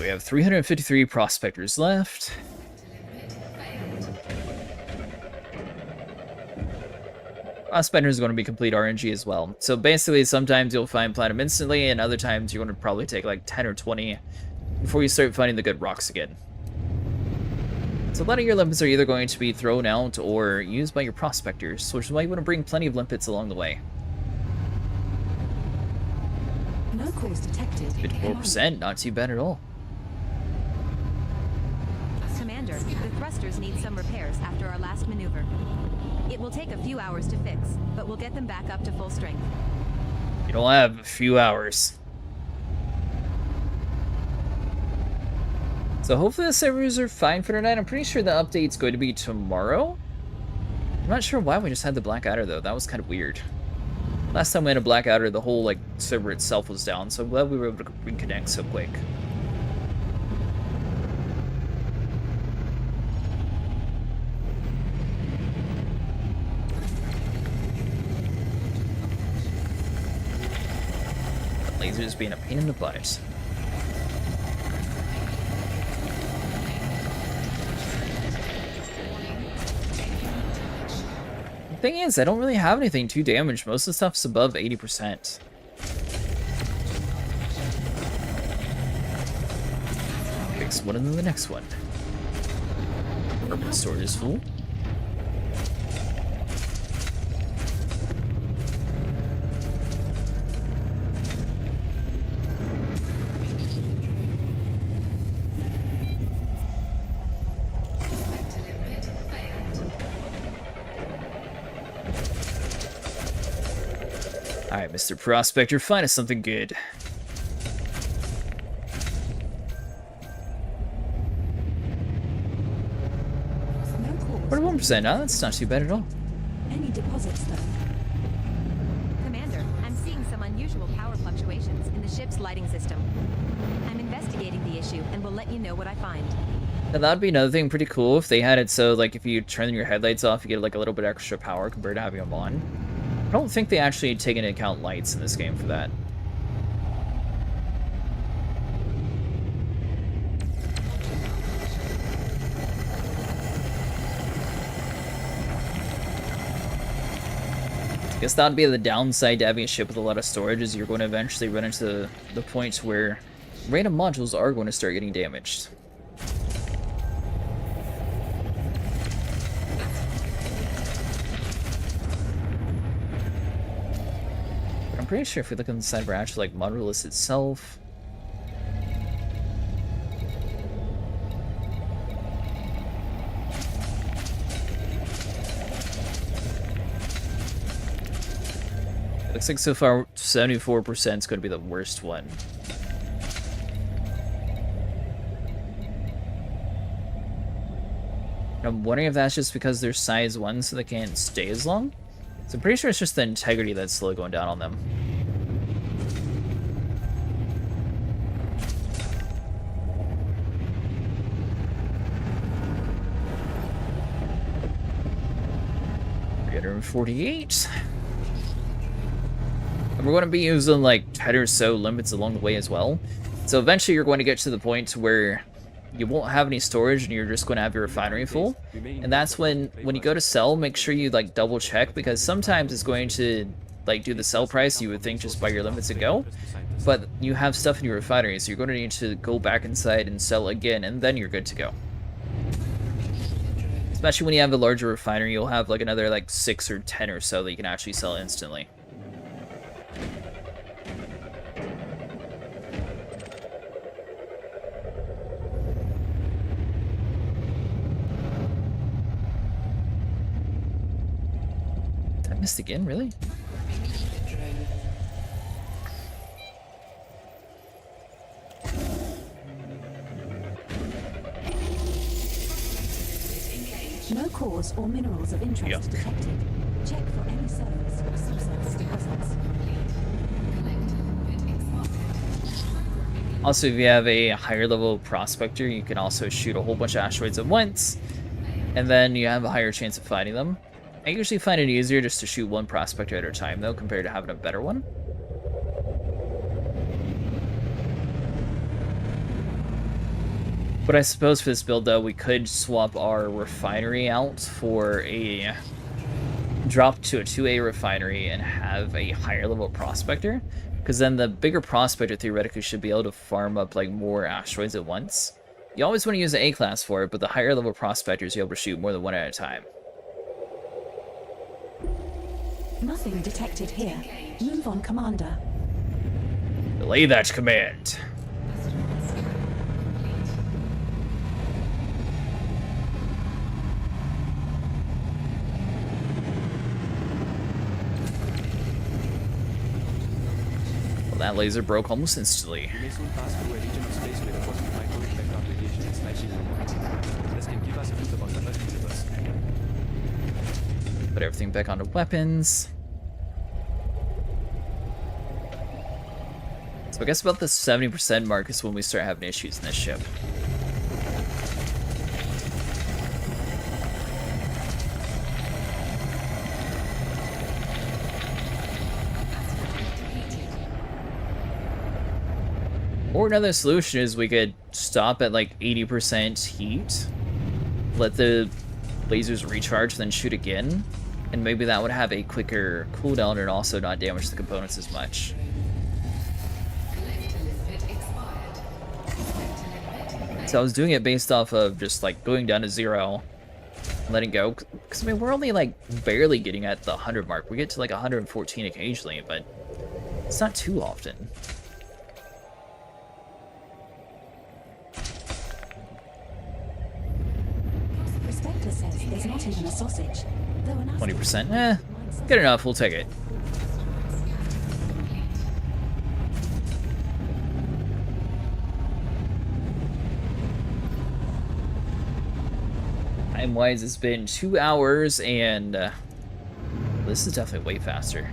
We have 353 prospectors left. Prospectors is going to be complete RNG as well. So basically, sometimes you'll find platinum instantly, and other times you're going to probably take like 10 or 20 before you start finding the good rocks again. So a lot of your limpets are either going to be thrown out or used by your prospectors, which is why you want to bring plenty of limpets along the way. No cause detected. 54%, not too bad at all. Commander, the thrusters need some repairs after our last maneuver. It will take a few hours to fix, but we'll get them back up to full strength. You don't have a few hours. So hopefully the servers are fine for tonight. I'm pretty sure the update's going to be tomorrow. I'm not sure why we just had the Black Adder though. That was kind of weird. Last time we had a Black Adder, the whole like server itself was down, so I'm glad we were able to reconnect so quick. Lasers being a pain in the butt. The thing is, I don't really have anything too damaged. Most of the stuff's above 80%. Fix one and then the next one. Urban storage is full. Alright, Mr. Prospector, find us something good. No cause. 41%, no, that's not too bad at all. Any deposits, though? Commander, I'm seeing some unusual power fluctuations in the ship's lighting system. I'm investigating the issue and will let you know what I find. Now that'd be another thing pretty cool if they had it so, like, if you turn your headlights off, you get, like, a little bit extra power compared to having them on. I don't think they actually take into account lights in this game for that. I guess that'd be the downside to having a ship with a lot of storage, is you're going to eventually run into the point where random modules are going to start getting damaged. I'm pretty sure if we look inside our actual like module list itself, Looks like so far 74% is going to be the worst one. I'm wondering if that's just because they're size 1 so they can't stay as long. So I'm pretty sure it's just the integrity that's slowly going down on them. $348. And we're going to be using like 10 or so limits along the way as well. So eventually you're going to get to the point where you won't have any storage and you're just going to have your refinery full. And that's when you go to sell, make sure you like double check, because sometimes it's going to like do the sell price you would think just by your limits and go. But you have stuff in your refinery, so you're going to need to go back inside and sell again, and then you're good to go. Especially when you have a larger refinery, you'll have like another like 6 or 10 or so that you can actually sell instantly. Missed again, really? No cause or minerals of interest detected. Check for any surface or subsurface deposits. Also, if you have a higher level prospector, you can also shoot a whole bunch of asteroids at once, and then you have a higher chance of finding them. I usually find it easier just to shoot one prospector at a time, though, compared to having a better one. But I suppose for this build, though, we could swap our refinery out for a drop to a 2A refinery and have a higher level prospector, because then the bigger prospector theoretically should be able to farm up like more asteroids at once. You always want to use the A class for it, but the higher level prospectors you're able to shoot more than one at a time. Nothing detected here. Move on, Commander. Delay that command. Well, that laser broke almost instantly. We may soon pass through a region of space where the cosmic microwave background radiation is slightly lower. This can give us a hint about the Earth universe. Put everything back onto weapons. So I guess about the 70% mark is when we start having issues in this ship. Or another solution is we could stop at like 80% heat, let the lasers recharge, then shoot again, and maybe that would have a quicker cooldown and also not damage the components as much. So I was doing it based off of just like going down to 0, letting go, because I mean we're only like barely getting at the 100 mark. We get to like 114 occasionally, but it's not too often. Prospector says there's not even a sausage. 20%, good enough, we'll take it. Time-wise, it's been 2 hours, and this is definitely way faster.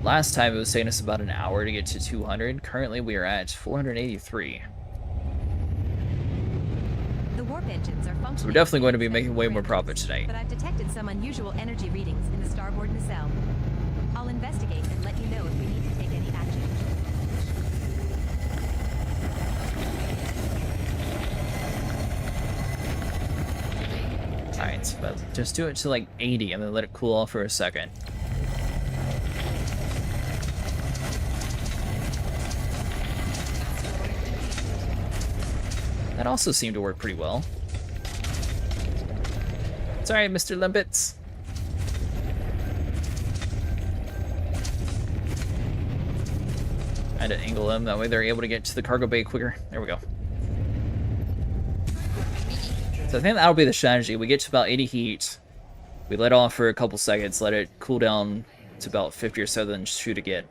Last time it was taking us about an hour to get to 200. Currently, we are at 483. The warp engines are functioning. So we're definitely going to be making way more profit tonight. But I've detected some unusual energy readings in the starboard nacelle. I'll investigate and let you know if we need to take any action. Alright, but just do it to like 80 and then let it cool off for a second. That also seemed to work pretty well. Sorry, Mr. Limpets. I had to angle them, that way they're able to get to the cargo bay quicker. There we go. So I think that'll be the strategy. We get to about 80 heat, we let off for a couple seconds, let it cool down to about 50 or so, then shoot again.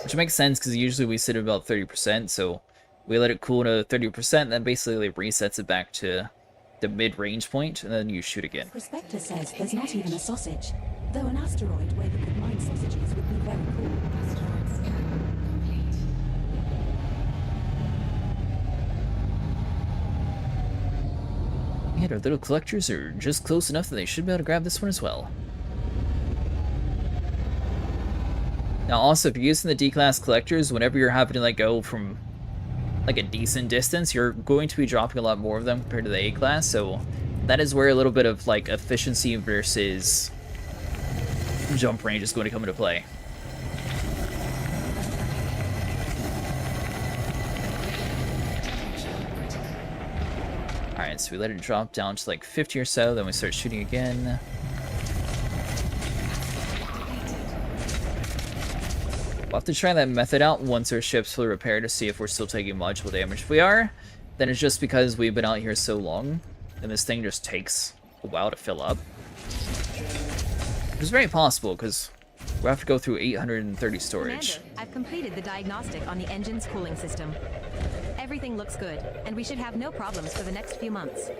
Which makes sense because usually we sit at about 30%, so we let it cool to 30%, then basically it resets it back to the mid-range point, and then you shoot again. Prospector says there's not even a sausage, though an asteroid where you could mine sausages would be very cool. Asteroid scan complete. And our little collectors are just close enough that they should be able to grab this one as well. Now also, if you're using the D-class collectors, whenever you're having to like go from like a decent distance, you're going to be dropping a lot more of them compared to the A-class, so that is where a little bit of like efficiency versus jump range is going to come into play. Alright, so we let it drop down to like 50 or so, then we start shooting again. We'll have to try that method out once our ship's fully repaired to see if we're still taking modular damage. If we are, then it's just because we've been out here so long, and this thing just takes a while to fill up. Which is very possible, because we'll have to go through 830 storage. Commander, I've completed the diagnostic on the engine's cooling system. Everything looks good, and we should have no problems for the next few months.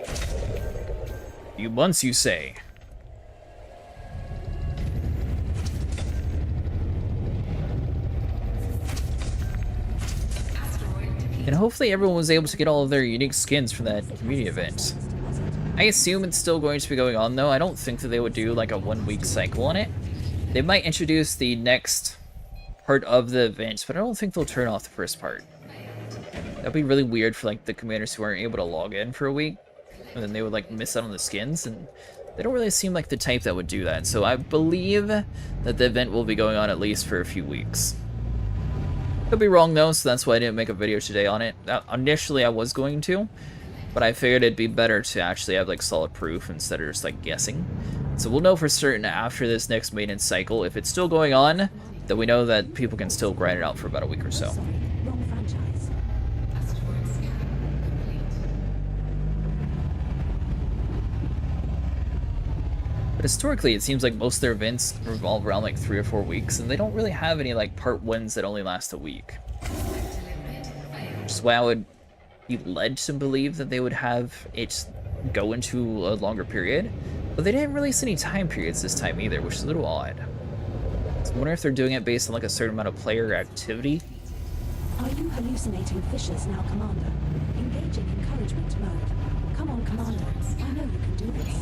Few months, you say? And hopefully everyone was able to get all of their unique skins from that community event. I assume it's still going to be going on though. I don't think that they would do like a 1 week cycle on it. They might introduce the next part of the event, but I don't think they'll turn off the first part. That'd be really weird for like the commanders who aren't able to log in for a week, and then they would like miss out on the skins, and they don't really seem like the type that would do that. So I believe that the event will be going on at least for a few weeks. Could be wrong though, so that's why I didn't make a video today on it. Initially I was going to, but I figured it'd be better to actually have like solid proof instead of just like guessing. So we'll know for certain after this next maintenance cycle. If it's still going on, then we know that people can still grind it out for about a week or so. Sorry, wrong franchise. Asteroid scan complete. But historically, it seems like most of their events revolve around like 3 or 4 weeks, and they don't really have any like part 1s that only last a week. Which is why I would be led to believe that they would have it go into a longer period. But they didn't release any time periods this time either, which is a little odd. So I wonder if they're doing it based on like a certain amount of player activity. Are you hallucinating fissures now, Commander? Engaging encouragement mode. Come on, Commander. I know you can do this.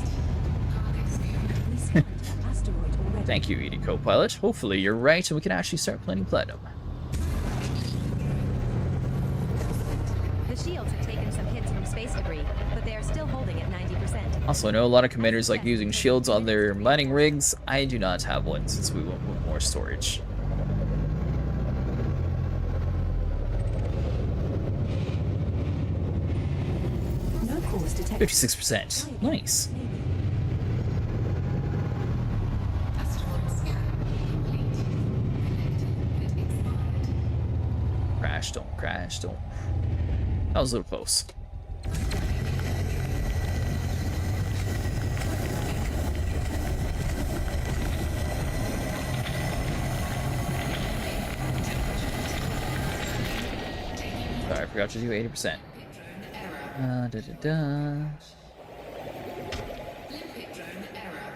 We scanned an asteroid already. Thank you, ED Copilot. Hopefully you're right and we can actually start planning platinum. The shields have taken some hits from space debris, but they are still holding at 90%. Also, I know a lot of commanders like using shields on their mining rigs. I do not have one since we want more storage. No cause detected. 56%. Nice. Asteroid scan complete. Connected bit expired. Crash, don't crash, don't. That was a little close. Sorry, I forgot to do 80%. Da, da, da. Limpet drone error.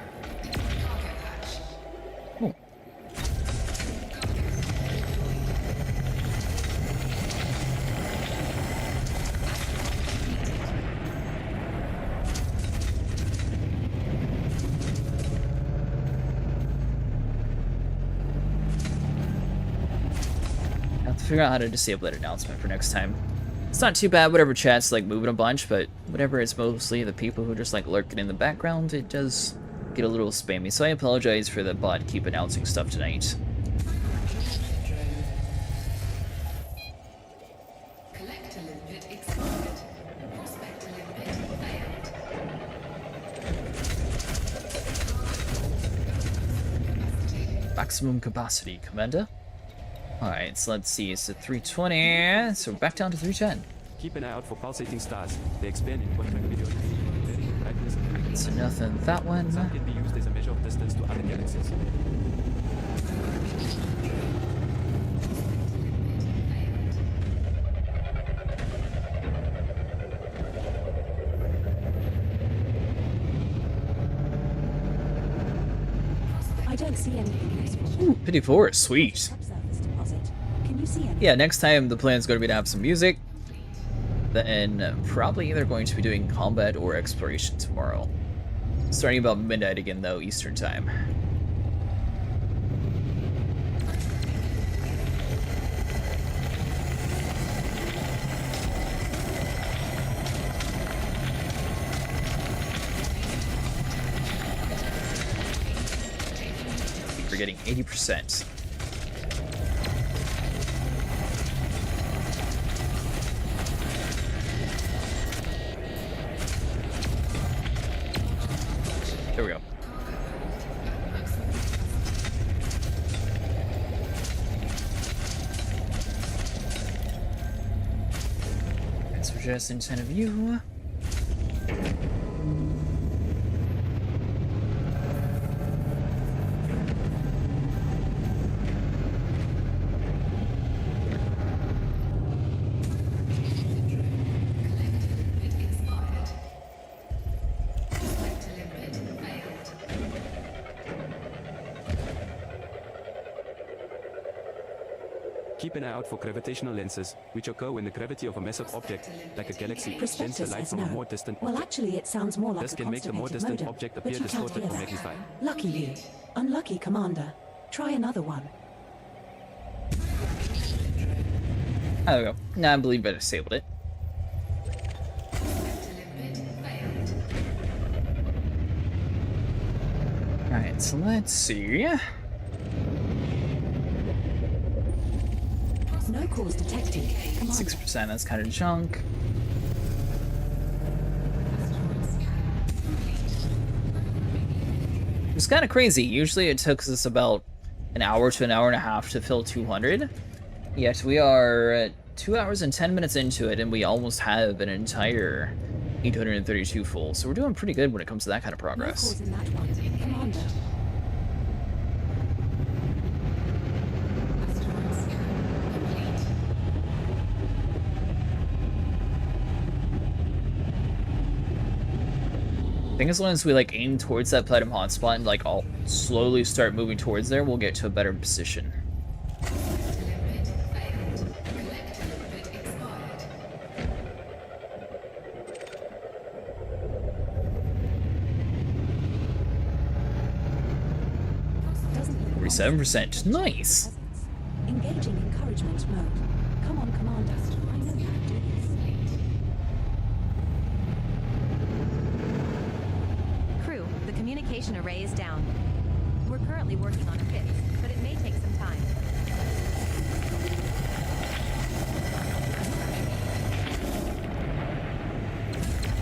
Cargo patch. Oh. I have to figure out how to disable that announcement for next time. It's not too bad, whatever chat's like moving a bunch, but whatever it's mostly the people who just like lurking in the background, it does get a little spammy. So I apologize for the bot keep announcing stuff tonight. Collector limpet expired. Prospector limpet failed. Maximum capacity, Commander. Alright, so let's see, it's at 320, so we're back down to 310. Keep an eye out for pulsating stars. They expand in contract video. Varying brightness and So nothing that one. some can be used as a measure of distance to other galaxies. I don't see anything useful. Pity forest, sweet. Subsurface deposit. Can you see anything? Yeah, next time the plan's going to be to have some music. Then probably either going to be doing combat or exploration tomorrow. Starting about midnight again though, Eastern time. We're getting 80%. There we go. That's for just in front of you. Keep an eye out for gravitational lenses, which occur when the gravity of a massive object, like a galaxy, bends the Prospector light says from a no. more distant Well, object. actually, it sounds more like This a can make the more constipated distant modem, object but appear you can't distorted hear or that. magnified. Lucky you. Unlucky, Commander. Try another one. There we go. Now I believe I disabled it. Alright, so let's see. No cause detected. Commander. 6%, that's kind of junk. It's kind of crazy. Usually it took us about an hour to an hour and a half to fill 200. Yet we are 2 hours and 10 minutes into it, and we almost have an entire 832 full. So we're doing pretty good when it comes to that kind of No progress. cause in that one. Commander. Asteroid scan complete. I think as long as we like aim towards that platinum hotspot and like I'll slowly start moving towards there, we'll get to a better position. Limit failed. Collector limit expired. Doesn't look 47%. Nice. presence. Engaging encouragement mode. Come on, Commander. I know you can do this. Crew, the communication array is down. We're currently working on a fix, but it may take some time.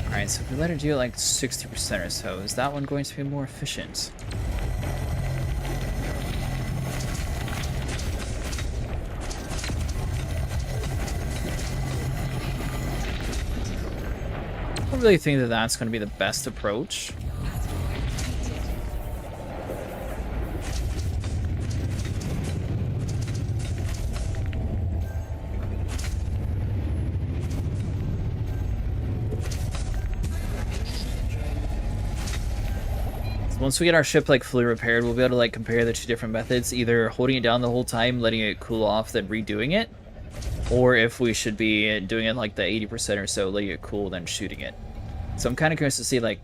Alright, so if we let her do like 60% or so, is that one going to be more efficient? I don't really think that that's going to be the best approach. Once we get our ship like fully repaired, we'll be able to like compare the two different methods, either holding it down the whole time, letting it cool off, then redoing it, or if we should be doing it like the 80% or so, letting it cool, then shooting it. So I'm kind of curious to see like,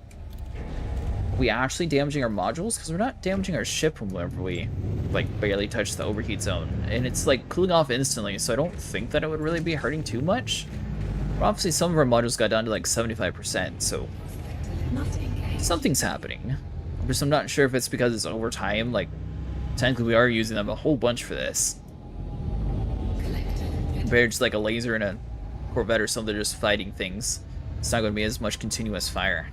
are we actually damaging our modules? Because we're not damaging our ship whenever we like barely touch the overheat zone, and it's like cooling off instantly, so I don't think that it would really be hurting too much. But obviously some of our modules got down to like 75%, so something's happening. I'm not sure if it's because it's over time, like, technically we are using them a whole bunch for this. Compared to like a laser and a Corvette or something just fighting things, it's not going to be as much continuous fire.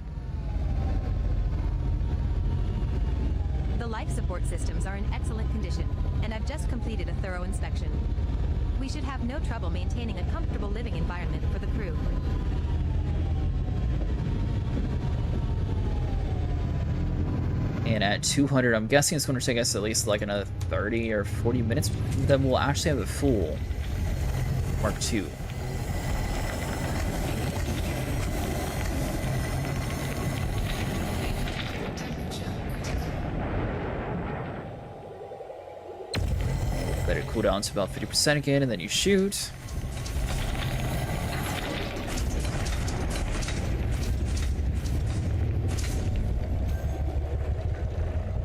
The life support systems are in excellent condition, and I've just completed a thorough inspection. We should have no trouble maintaining a comfortable living environment for the crew. And at 200, I'm guessing it's going to take us at least like another 30 or 40 minutes. Then we'll actually have a full Mark II. Let it cool down to about 50% again, and then you shoot.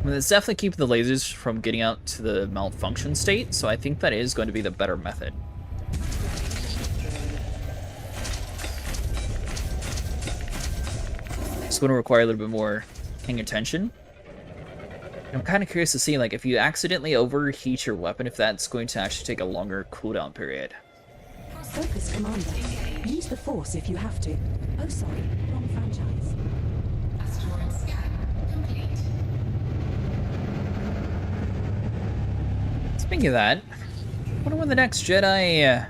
I mean, it's definitely keeping the lasers from getting out to the malfunction state, so I think that is going to be the better method. It's going to require a little bit more paying attention. I'm kind of curious to see, like, if you accidentally overheat your weapon, if that's going to actually take a longer cooldown period. Focus, Commander. Use the Force if you have to. Oh, sorry. Wrong franchise. Asteroid scan complete. Speaking of that, I wonder when the next Jedi, I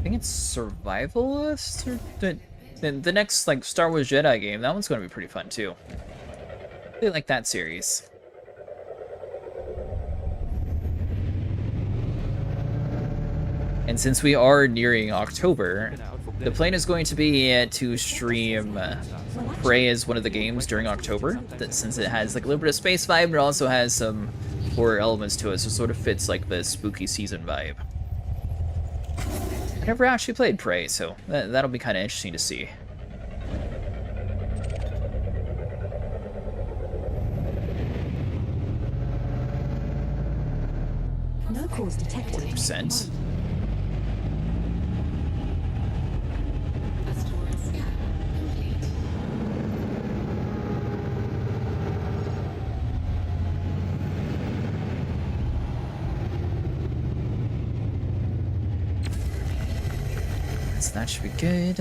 think it's Survivalist, or the next, like, Star Wars Jedi game, that one's going to be pretty fun, too. I really like that series. And since we are nearing October, the plan is going to be to stream Prey as one of the games during October, since it has like a little bit of space vibe, but it also has some horror elements to it, so it sort of fits like the spooky season vibe. I never actually played Prey, so that'll be kind of interesting to see. No cause detected. 40%. Asteroid scan complete. So that should be good.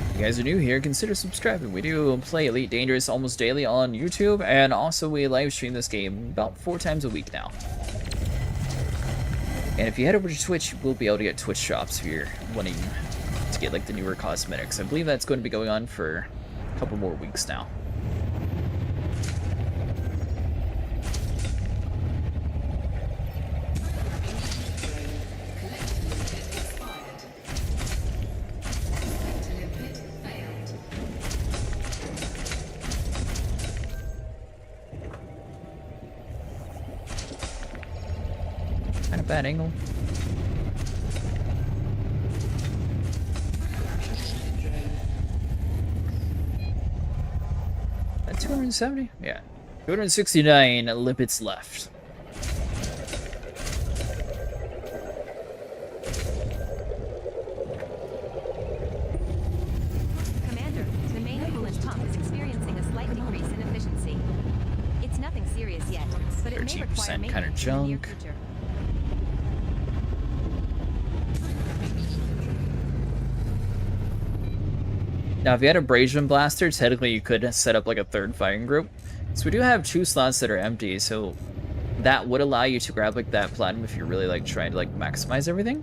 If you guys are new here, consider subscribing. We do play Elite Dangerous almost daily on YouTube, and also we live stream this game about 4 times a week now. And if you head over to Twitch, we'll be able to get Twitch shops if you're wanting to get like the newer cosmetics. I believe that's going to be going on for a couple more weeks now. Kind of bad angle. At 270? Yeah. 269 lipids left. Commander, the main coolant pump is experiencing a slight decrease in efficiency. It's nothing serious yet, but it may 13% require kinda maintenance in the near junk. future. Now, if you had a Brazian Blaster, technically you could set up like a third firing group. So we do have 2 slots that are empty, so that would allow you to grab like that platinum if you're really like trying to like maximize everything.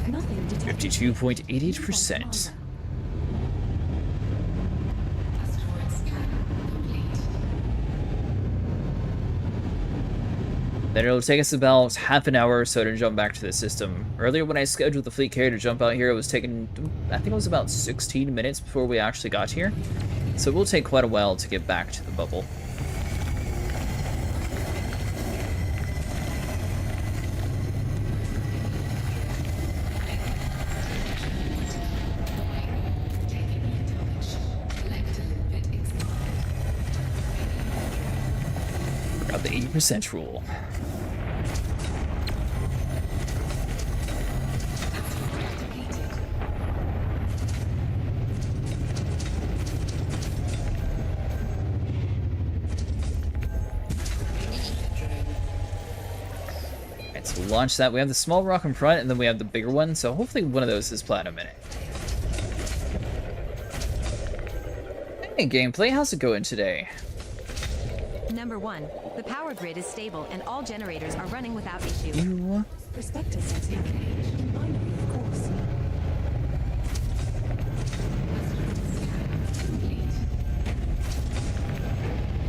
Nothing detected. 52.88%. Asteroid scan complete. Then it'll take us about half an hour or so to jump back to the system. Earlier when I scheduled the fleet carrier to jump out here, it was taking, I think it was about 16 minutes before we actually got here. So it will take quite a while to get back to the bubble. Forgot the 80% rule. Alright, so we'll launch that. We have the small rock in front, and then we have the bigger one, so hopefully one of those is platinum in it. Hey, gameplay, how's it going today? Number 1, the power grid is stable and all generators are running without issue. You. Prospector says no. Binary, of course.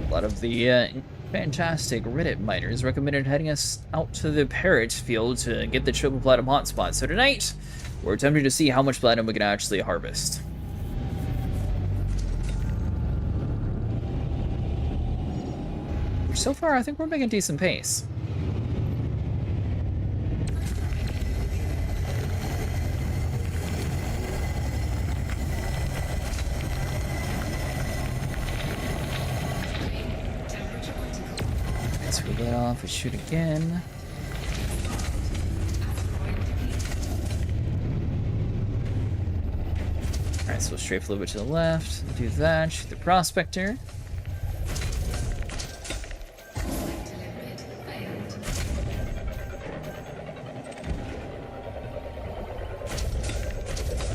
A lot of the fantastic Reddit miners recommended heading us out to the Parrot field to get the triple platinum hotspot. So tonight, we're attempting to see how much platinum we can actually harvest. So far, I think we're making decent pace. Let's move that off and shoot again. Alright, so we'll strafe a little bit to the left. Do that, shoot the prospector.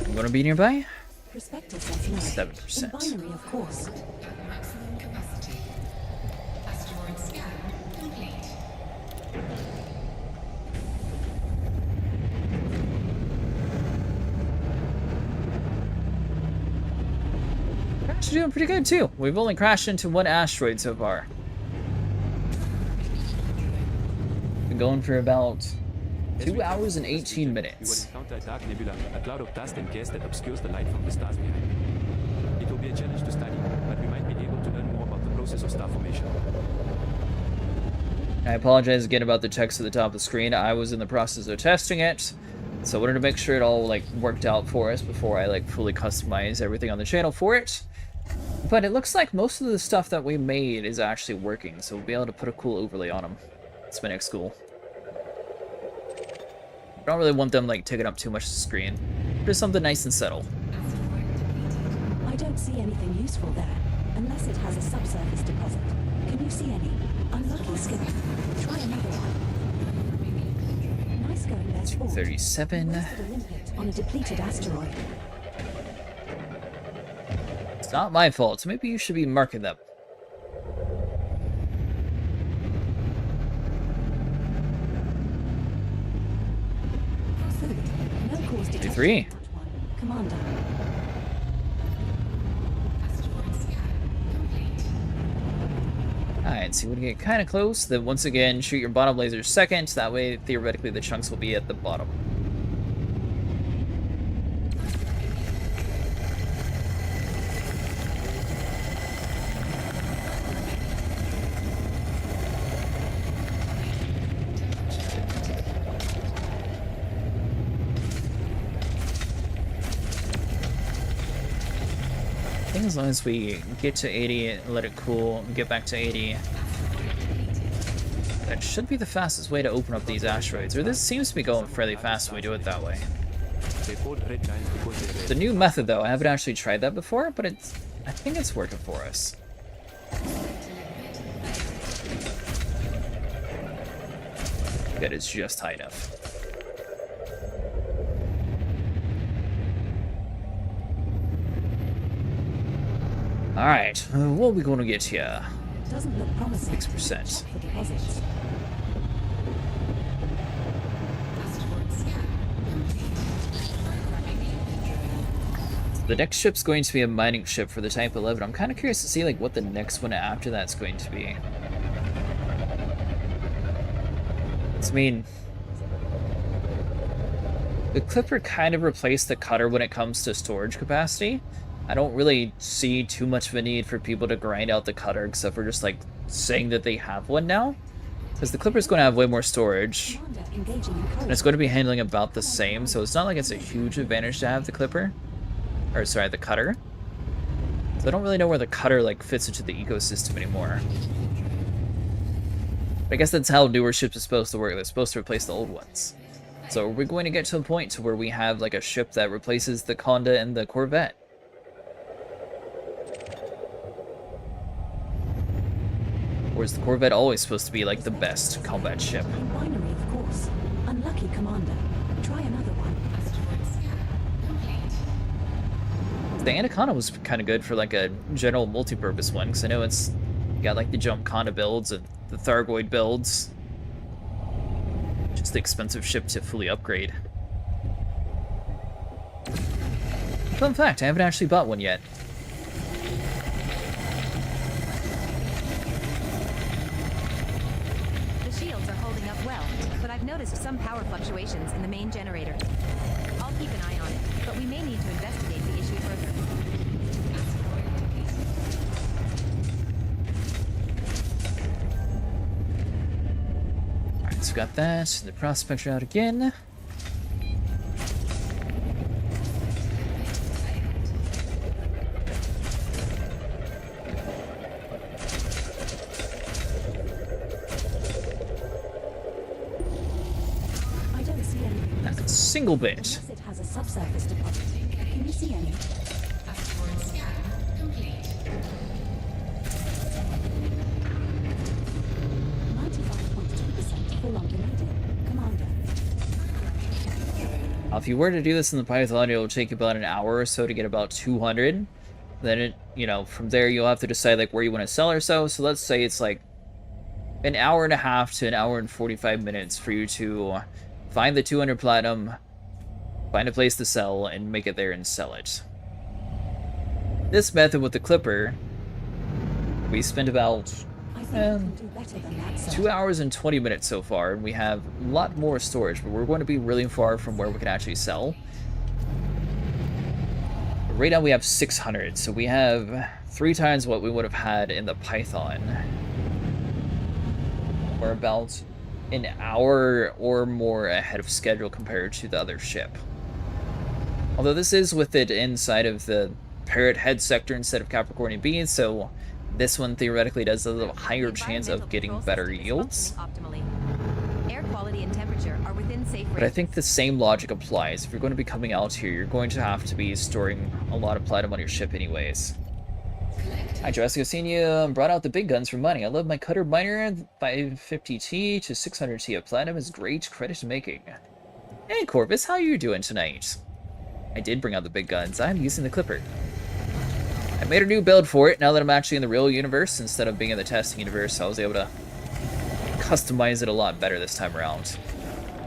You want to be nearby? Prospector says no. 7%. Binary, of course. Maximum capacity. Asteroid scan complete. We're actually doing pretty good too. We've only crashed into one asteroid so far. Been going for about 2 hours and 18 We minutes. will encounter a dark nebula, a cloud of dust and gas that obscures the light from the stars behind. It will be a challenge to study, but we might be able to learn more about the process of star formation. I apologize again about the text at the top of the screen. I was in the process of testing it, so I wanted to make sure it all worked out for us before I fully customize everything on the channel for it. But it looks like most of the stuff that we made is actually working, so we'll be able to put a cool overlay on them. It's my next goal. I don't really want them taking up too much of the screen. Just something nice and subtle. I don't see anything useful there, unless it has a subsurface deposit. Can you see any? Unlucky skipper. Try another one. Nice going there, sport. 37. Wasted a limpet on a depleted asteroid. It's not my fault, so maybe you should be marking them. No cause detection. 23. Commander. Asteroid scan complete. Alright, so you want to get kind of close, then once again shoot your bottom laser second, that way theoretically the chunks will be at the bottom. I think as long as we get to 80, let it cool, and get back to 80, that should be the fastest way to open up these asteroids. Or this seems to be going fairly fast when we do it that way. They called red giants because they It's a new method though, I haven't actually tried that before, but I think it's working for us. That is just high enough. Alright, what are we going to get here? Doesn't look promising. 6%. Check the deposits. Asteroid scan complete. The next ship's going to be a mining ship for the Type 11. I'm kind of curious to see what the next one after that's going to be. I mean, the Clipper kind of replaced the Cutter when it comes to storage capacity. I don't really see too much of a need for people to grind out the Cutter except for just saying that they have one now. Because the Clipper's going to have way more storage. Commander engaging in And it's going to be handling about the same, so it's not like it's a huge advantage to have the Clipper. Or, sorry, the Cutter. So I don't really know where the Cutter, fits into the ecosystem anymore. But I guess that's how newer ships are supposed to work. They're supposed to replace the old ones. So we're going to get to a point to where we have, a ship that replaces the Conda and the Corvette. Or is the Corvette always supposed to be, the best combat ship? In binary, of course. Unlucky, Commander. Try another one. Asteroid scan complete. The Anaconda was kind of good for a general multi-purpose one, because I know it's You got like the Jump Conda builds and the Thargoid builds. Just the expensive ship to fully upgrade. Fun fact, I haven't actually bought one yet. The shields are holding up well, but I've noticed some power fluctuations in the main generator. I'll keep an eye on it, but we may need to investigate the issue further. Alright, so we got that. The prospector out again. I don't see anything. Not a single bit. Unless it has a subsurface deposit. Can you see any? Asteroid scan complete. 95.2% full on vanadium. Commander. If you were to do this in the Python, it'll take about an hour or so to get about 200. Then it, you know, from there you'll have to decide like where you want to sell or so. So let's say it's like an hour and a half to an hour and 45 minutes for you to find the 200 platinum, find a place to sell, and make it there and sell it. This method with the Clipper, we spent about I think we can do better than that, sir. 2 hours and 20 minutes so far, and we have a lot more storage, but we're going to be really far from where we can actually sell. But right now we have 600, so we have 3 times what we would have had in the Python. We're about an hour or more ahead of schedule compared to the other ship. Although this is with it inside of the Parrot head sector instead of Capricorn B, so this one theoretically does a little higher chance of getting better yields. Optimally. Air quality and temperature are within safe range. But I think the same logic applies. If you're going to be coming out here, you're going to have to be storing a lot of platinum on your ship anyways. Hi Jurassic, I've seen you brought out the big guns for money. I love my cutter miner. 550T to 600T of platinum is great credit to making. Hey Corvus, how are you doing tonight? I did bring out the big guns. I'm using the Clipper. I made a new build for it now that I'm actually in the real universe instead of being in the testing universe, so I was able to customize it a lot better this time around.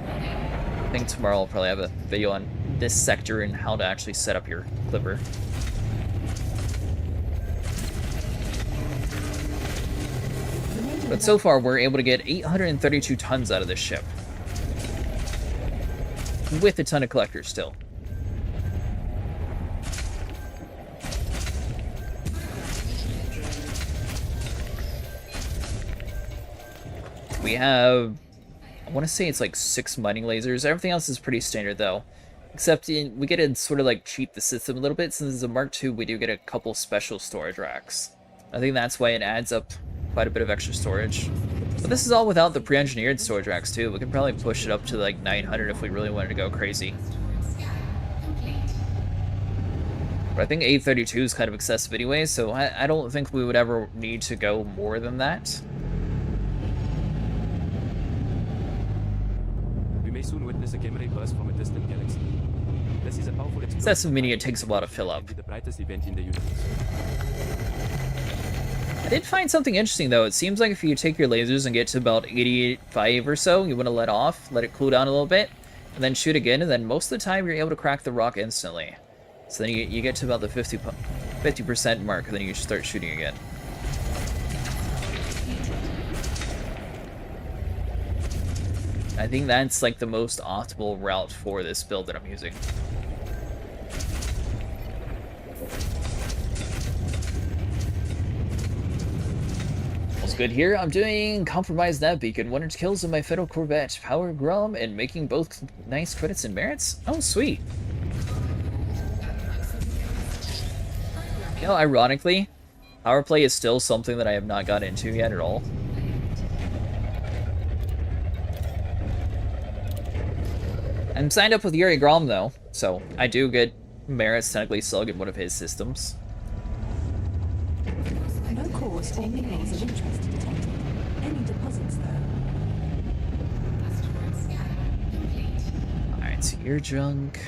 I think tomorrow I'll probably have a video on this sector and how to actually set up your Clipper. But so far we're able to get 832 tons out of this ship. With a ton of collectors still. We have, I want to say it's like 6 mining lasers. Everything else is pretty standard though. Except we get to sort of like cheat the system a little bit. Since it's a Mark II, we do get a couple special storage racks. I think that's why it adds up quite a bit of extra storage. But this is all without the pre-engineered storage racks too. We can probably push it up to like 900 if we really wanted to go crazy. But I think 832 is kind of excessive anyway, so I don't think we would ever need to go more than that. We may soon witness a gamma ray burst from a distant galaxy. This is a powerful explosion. Excessive meaning it takes a while to fill up. The brightest event in the universe. I did find something interesting though. It seems like if you take your lasers and get to about 85 or so, you want to let off, let it cool down a little bit, and then shoot again, and then most of the time you're able to crack the rock instantly. So then you get to about the 50% mark, and then you start shooting again. I think that's like the most optimal route for this build that I'm using. All's good here. I'm doing Compromise Nav Beacon, 100 kills in my Federal Corvette, Power Grom, and making both nice credits and merits. Oh, sweet. You know, ironically, power play is still something that I have not got into yet at all. I'm signed up with Yuri Grom though, so I do get merits technically, so I'll get one of his systems. No cause or minerals of interest detected. Any deposits though? Alright, so you're drunk.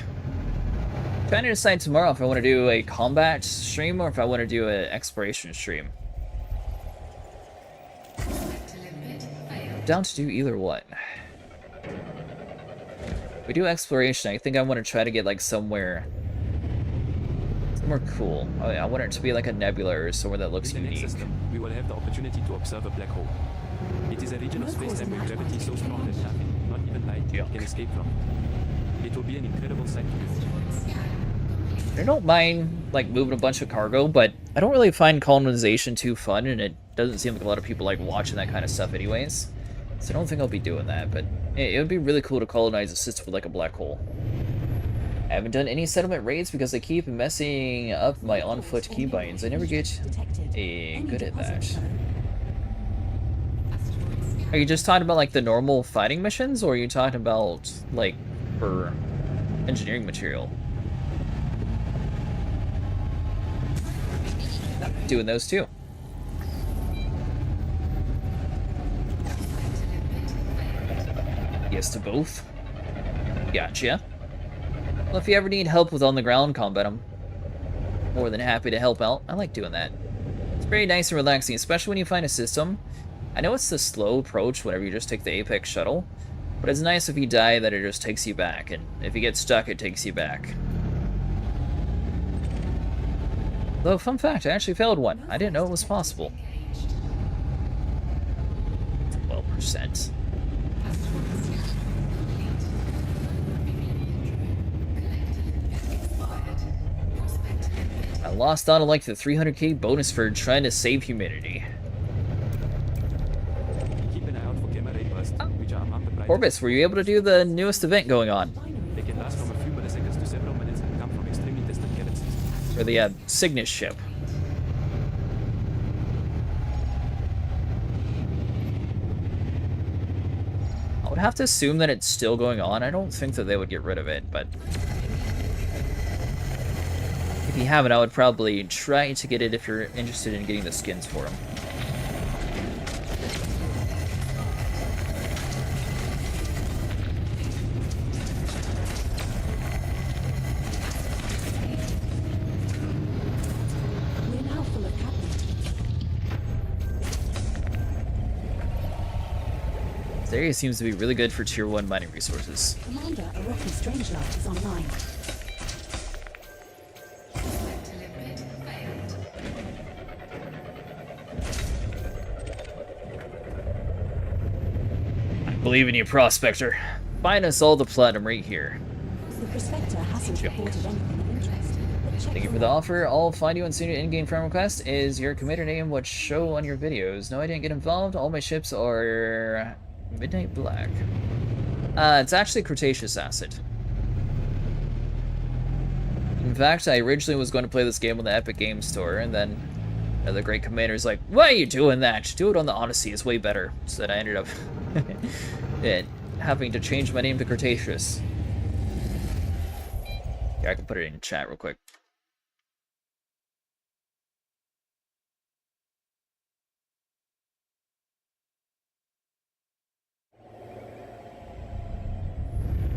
Trying to decide tomorrow if I want to do a combat stream or if I want to do an exploration stream. down to do either one. We do exploration. I think I want to try to get like somewhere cool. I want it to be like a nebula or somewhere that looks In the next unique. system, we will have the opportunity to observe a black hole. It is a region of space-time with gravity so strong that nothing, not even light, can escape from it. It will be an incredible sight to behold. I don't mind like moving a bunch of cargo, but I don't really find colonization too fun, and it doesn't seem like a lot of people like watching that kind of stuff anyways. So I don't think I'll be doing that, but it would be really cool to colonize a system with like a black hole. I haven't done any settlement raids because I keep messing up my on-foot keybinds. I never get good at that. Are you just talking about like the normal fighting missions, or are you talking about like for engineering material? Doing those too. Yes to both. Gotcha. Well, if you ever need help with on-the-ground combat, I'm more than happy to help out. I like doing that. It's very nice and relaxing, especially when you find a system. I know it's the slow approach whenever you just take the Apex shuttle, but it's nice if you die that it just takes you back, and if you get stuck, it takes you back. Though, fun fact, I actually failed one. I didn't know it was possible. 12%. I lost out on like the 300k bonus for trying to save humanity. Keep an eye out for gamma ray bursts, which are among the brightest. Orbis, were you able to do the newest event going on? They can last from a few milliseconds to several minutes and come from extremely distant galaxies. For the Cygnus ship. I would have to assume that it's still going on. I don't think that they would get rid of it, but if you haven't, I would probably try to get it if you're interested in getting the skins for them. We're now full of captains. This area seems to be really good for tier 1 mining resources. Commander, a rocky Strangelove is online. Believe in you, Prospector. Find us all the platinum right here. The Prospector hasn't reported anything of interest, but check Thank you for the offer. I'll find you and send you an in-game friend request. Is your commander name what show on your videos? No, I didn't get involved. All my ships are Midnight Black. It's actually Cretaceous Acid. In fact, I originally was going to play this game on the Epic Games Store, and then another great commander's like, "Why are you doing that? Do it on the Odyssey, it's way better." So then I ended up having to change my name to Cretaceous. Yeah, I can put it in chat real quick.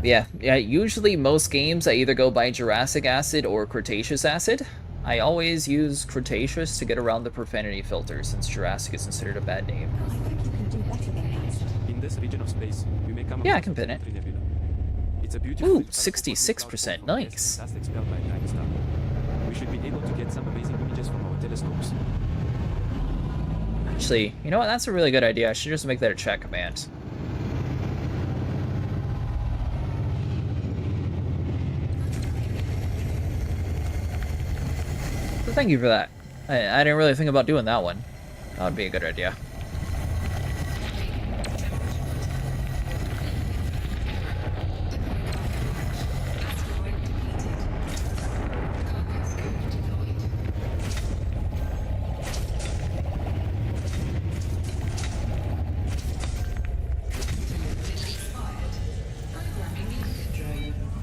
Yeah, usually most games I either go by Jurassic Acid or Cretaceous Acid. I always use Cretaceous to get around the profanity filter, since Jurassic is considered a bad name. I think you can do better than that. In this region of space, we may come Yeah, I across can pin the it. Nebula. It's a beautiful Ooh, and colorful 66%, cloud formed nice. dust expelled by a dying star. We should be able to get some amazing images from our telescopes. Actually, you know what? That's a really good idea. I should just make that a chat command. So thank you for that. I didn't really think about doing that one. That would be a good idea.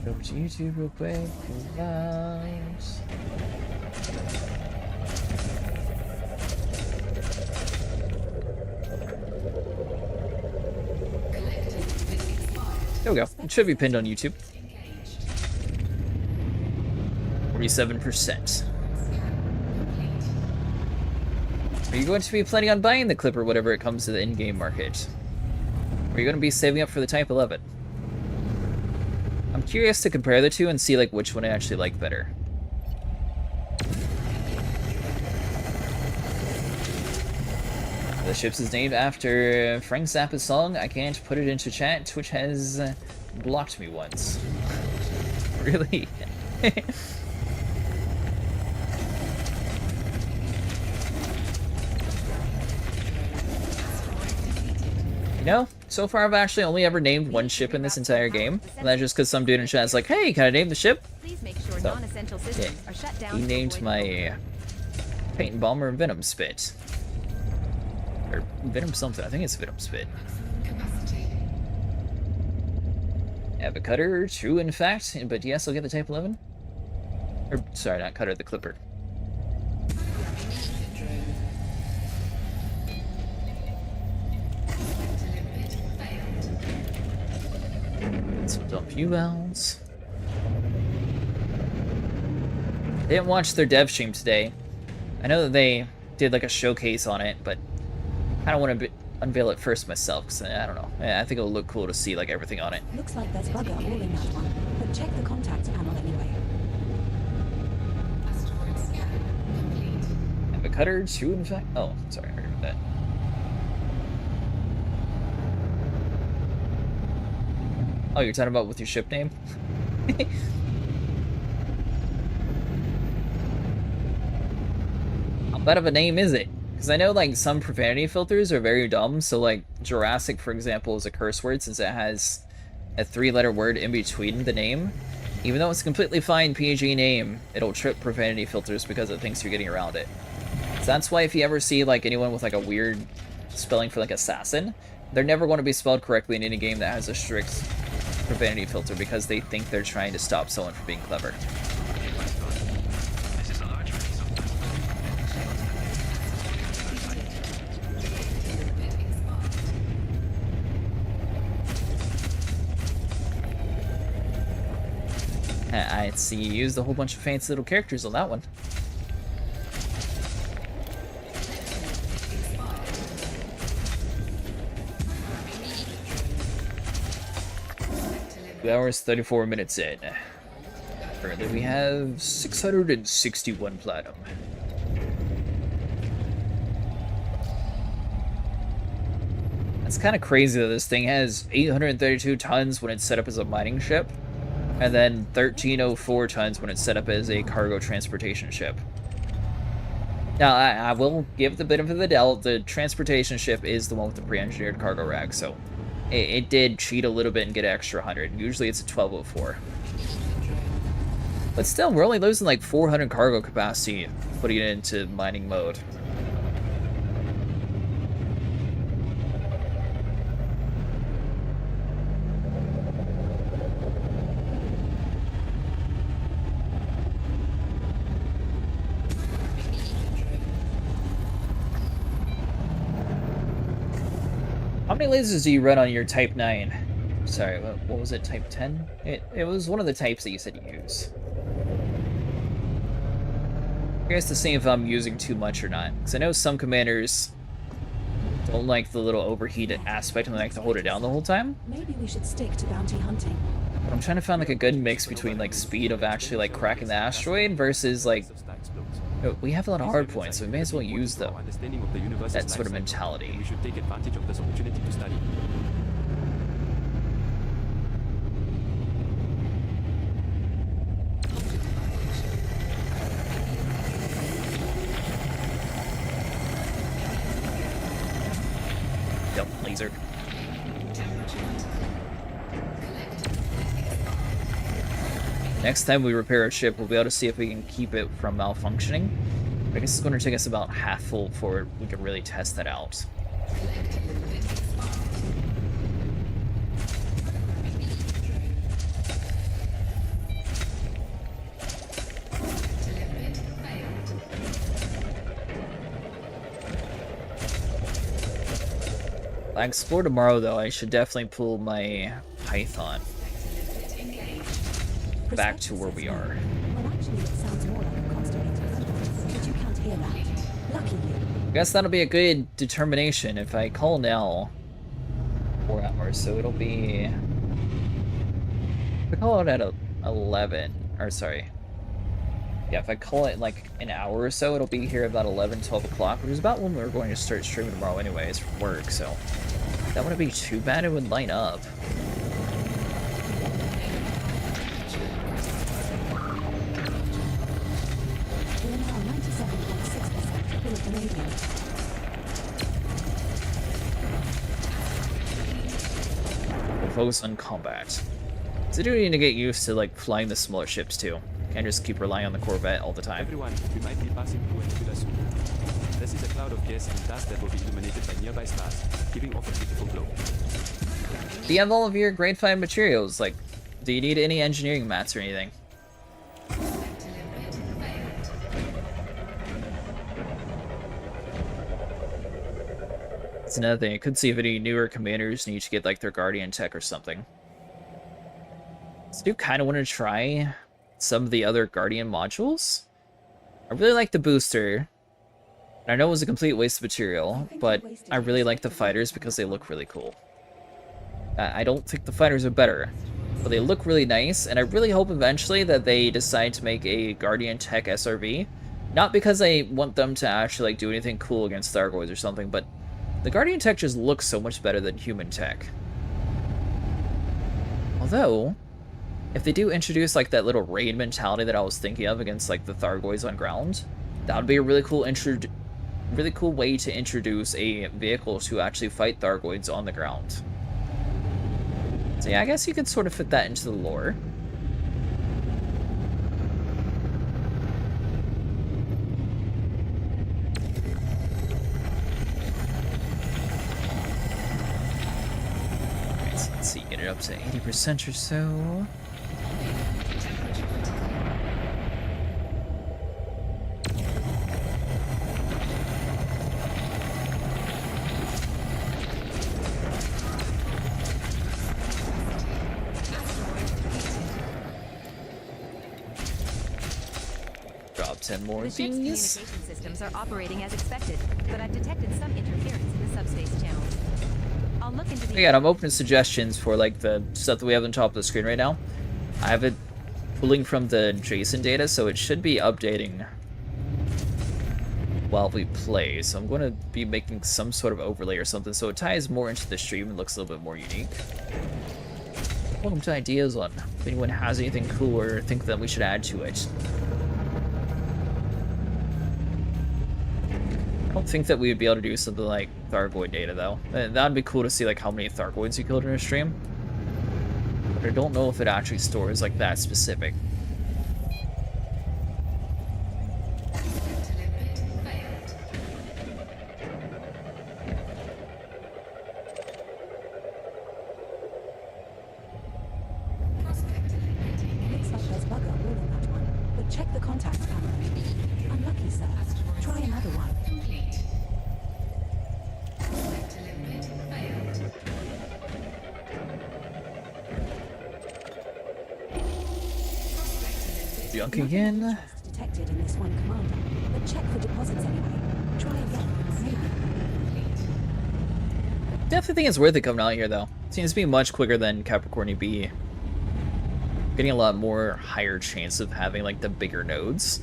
Go to YouTube real quick. Vibes. There we go. It should be pinned on YouTube. 47%. Are you going to be planning on buying the clip or whatever it comes to the in-game market? Or are you going to be saving up for the Type 11? I'm curious to compare the two and see like which one I actually like better. The ship is named after Frank Zappa's song. I can't put it into chat. Twitch has blocked me once. Really? You know, so far I've actually only ever named one ship in this entire game. And that's just because some dude in chat is like, hey, can I name the ship? Please make sure So, non-essential systems are shut down. He to named avoid my Paint Bomber Venom Spit. Or Venom something. I think it's Venom Spit. I have a cutter, true in fact, but yes, I'll get the Type 11. Or, sorry, not cutter, the Clipper. Some dump U-Bounds. I didn't watch their dev stream today. I know that they did like a showcase on it, but I don't want to unveil it first myself, because I don't know. I think it'll look cool to see like everything on it. Looks like there's bugger all in that one, but check the contacts panel anyway. Asteroid scan complete. And the cutter, true in fact. Oh, sorry, I heard that. Oh, you're talking about with your ship name? How bad of a name is it? Because I know like some profanity filters are very dumb. So like Jurassic, for example, is a curse word since it has a 3-letter word in between the name. Even though it's a completely fine PG name, it'll trip profanity filters because it thinks you're getting around it. So that's why if you ever see like anyone with like a weird spelling for like assassin, they're never going to be spelled correctly in any game that has a strict profanity filter because they think they're trying to stop someone from being clever. I see you used a whole bunch of fancy little characters on that one. Two hours, 34 minutes in. Currently we have 661 platinum. That's kind of crazy that this thing has 832 tons when it's set up as a mining ship, and then 1304 tons when it's set up as a cargo transportation ship. Now, I will give the benefit of the doubt, the transportation ship is the one with the pre-engineered cargo rack, so it did cheat a little bit and get an extra 100. Usually it's a 1204. But still, we're only losing like 400 cargo capacity putting it into mining mode. How many lasers do you run on your Type 9? Sorry, what was it, Type 10? It was one of the types that you said you use. Curious to see if I'm using too much or not, because I know some commanders don't like the little overheated aspect and they like to hold it down the whole time. Maybe we should stick to bounty hunting. But I'm trying to find like a good mix between like speed of actually like cracking the asteroid versus like, we have a lot of hard points, so we may as well use them. That sort of mentality. We should take advantage of this opportunity to study. Yep, laser. Next time we repair our ship, we'll be able to see if we can keep it from malfunctioning. I guess it's going to take us about half full before we can really test that out. If I explore tomorrow, though, I should definitely pull my Python back to where we are. Well, actually, it sounds more like a constipated utterance, but you can't hear that. Lucky you. I guess that'll be a good determination if I call now. 4 hours, so it'll be... If I call it at 11, or sorry. Yeah, if I call it like an hour or so, it'll be here about 11, 12 o'clock, which is about when we're going to start streaming tomorrow anyways from work, so that wouldn't be too bad. It would line up. We're now 97.6% full of vanadium. We'll focus on combat. So I do need to get used to like flying the smaller ships too. Can't just keep relying on the Corvette all the time. Everyone, we might be passing through an nebula soon. This is a cloud of gas and dust that will be illuminated by nearby stars, giving off a beautiful glow. Do you have all of your grade 5 materials? Like, do you need any engineering mats or anything? That's another thing. I could see if any newer commanders need to get like their Guardian tech or something. So I do kind of want to try some of the other Guardian modules. I really like the booster. And I know it was a complete waste of material, but I really like the fighters because they look really cool. I don't think the fighters are better, but they look really nice, and I really hope eventually that they decide to make a Guardian Tech SRV. Not because I want them to actually like do anything cool against Thargoids or something, but the Guardian Tech just looks so much better than human tech. Although, if they do introduce like that little raid mentality that I was thinking of against like the Thargoids on ground, that would be a really cool way to introduce a vehicle to actually fight Thargoids on the ground. So yeah, I guess you could sort of fit that into the lore. Alright, so let's see, get it up to 80% or so. Drop 10 more The ship's things. communication systems are operating as expected, but I've detected some interference in the subspace channels. I'll look into the... Again, I'm open to suggestions for like the stuff that we have on top of the screen right now. I have it pulling from the JSON data, so it should be updating while we play. So I'm going to be making some sort of overlay or something so it ties more into the stream and looks a little bit more unique. Welcome to ideas on if anyone has anything cool or think that we should add to it. I don't think that we would be able to do something like Thargoid data though. That'd be cool to see like how many Thargoids you killed in a stream. But I don't know if it actually stores like that specific. Looks like there's bugger all in that one, but check the contacts panel. Unlucky, sir. Try another one. Junk again. Detected in this one commander, but check for deposits anyway. Try again, maybe. Definitely think it's worth it coming out here though. Seems to be much quicker than Capricorn B. Getting a lot more higher chance of having like the bigger nodes.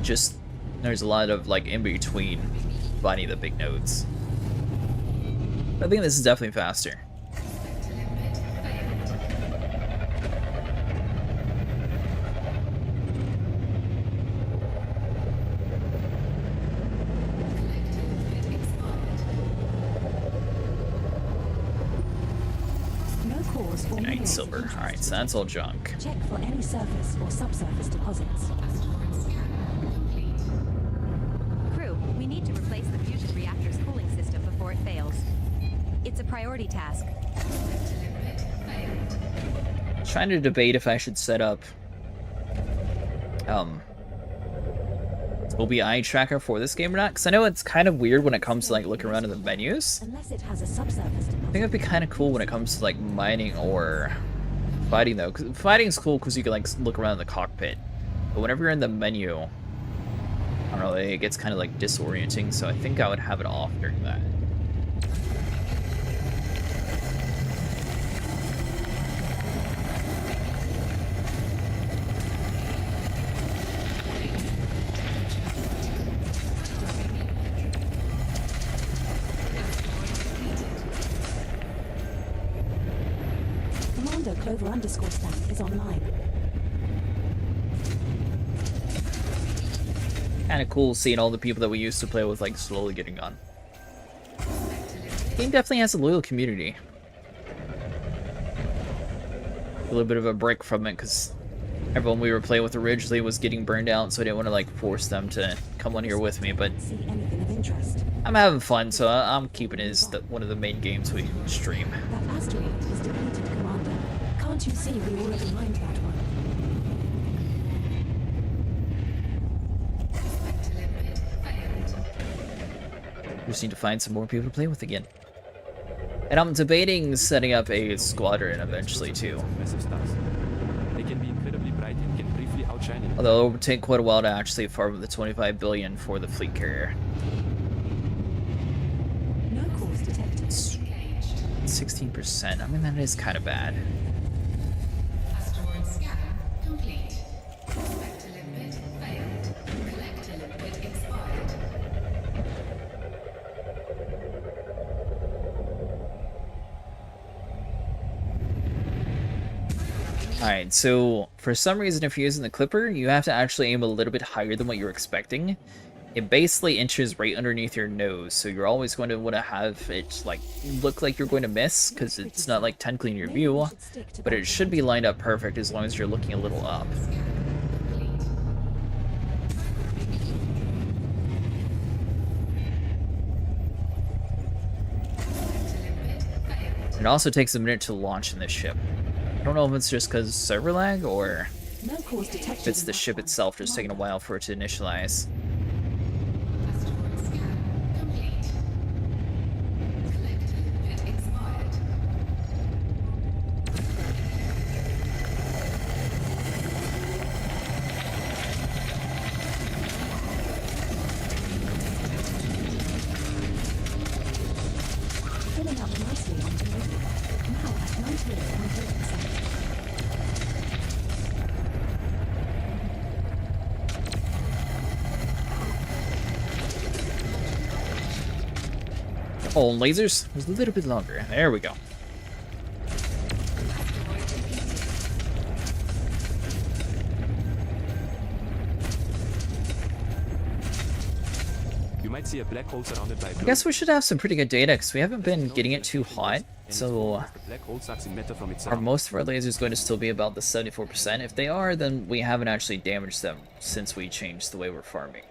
Just there's a lot of like in between finding the big nodes. I think this is definitely faster. No cause or 9 minerals of silver. interest. Alright, so that's all junk. Check for any surface or subsurface deposits. Crew, we need to replace the fusion reactor's cooling system before it fails. It's a priority task. Trying to debate if I should set up OBI tracker for this game or not, because I know it's kind of weird when it comes to like looking around in the menus. Unless it has a subsurface I deposit. think it'd be kind of cool when it comes to like mining or fighting though. Cause fighting's cool because you can like look around in the cockpit, but whenever you're in the menu, I don't know, it gets kind of like disorienting. So I think I would have it off during that. Clover_stamp is online. Kind of cool seeing all the people that we used to play with like slowly getting on. Game definitely has a loyal community. A little bit of a break from it because everyone we were playing with originally was getting burned out, so I didn't want to like force them to come on here with me. But See anything of interest? I'm having fun, so I'm keeping it as one of the main games we stream. That asteroid is depleted, Commander. Can't you see we already mined that one? Just need to find some more people to play with again. And I'm debating setting up a squadron eventually too. Massive stars. They can be incredibly bright and can briefly outshine it. Although it would take quite a while to actually farm the 25 billion for the fleet carrier. No cause detected. 16%. I mean, that is kind of bad. Asteroid scan complete. Collector limit failed. Collector limit expired. Alright, so for some reason, if you're using the clipper, you have to actually aim a little bit higher than what you're expecting. It basically inches right underneath your nose, so you're always going to want to have it like look like you're going to miss, because it's not like technically in your view, but it should be lined up perfect as long as you're looking a little up. It also takes a minute to launch in this ship. I don't know if it's just because server lag or No cause detected. if it's the ship itself just taking a while for it to initialize. Asteroid scan complete. Collector limit expired. Filling up nicely on delivery. Now at 98.8%. Oh, lasers? It was a little bit longer. There we go. You might see a black hole surrounded by I guess we should have some pretty good data because we haven't been getting it too hot. So the black hole sucks in matter from are itself. most of our lasers going to still be about the 74%? If they are, then we haven't actually damaged them since we changed the way we're farming.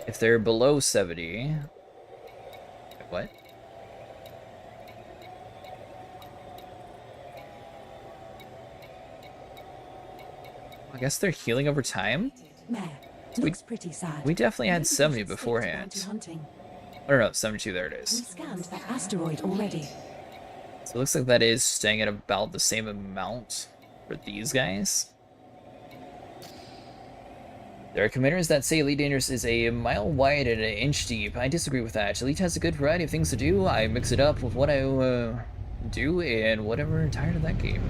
If they're below 70... What? I guess they're healing over time? Meh. Looks pretty sad. We definitely had Maybe 70 we should stick to beforehand. bounty hunting. I don't know, 72, there it We is. scanned that asteroid already. So it looks like that is staying at about the same amount for these guys. There are commenters that say Elite Dangerous is a mile wide and an inch deep. I disagree with that. Elite has a good variety of things to do. I mix it up with what I do and whatever. Tired of that game.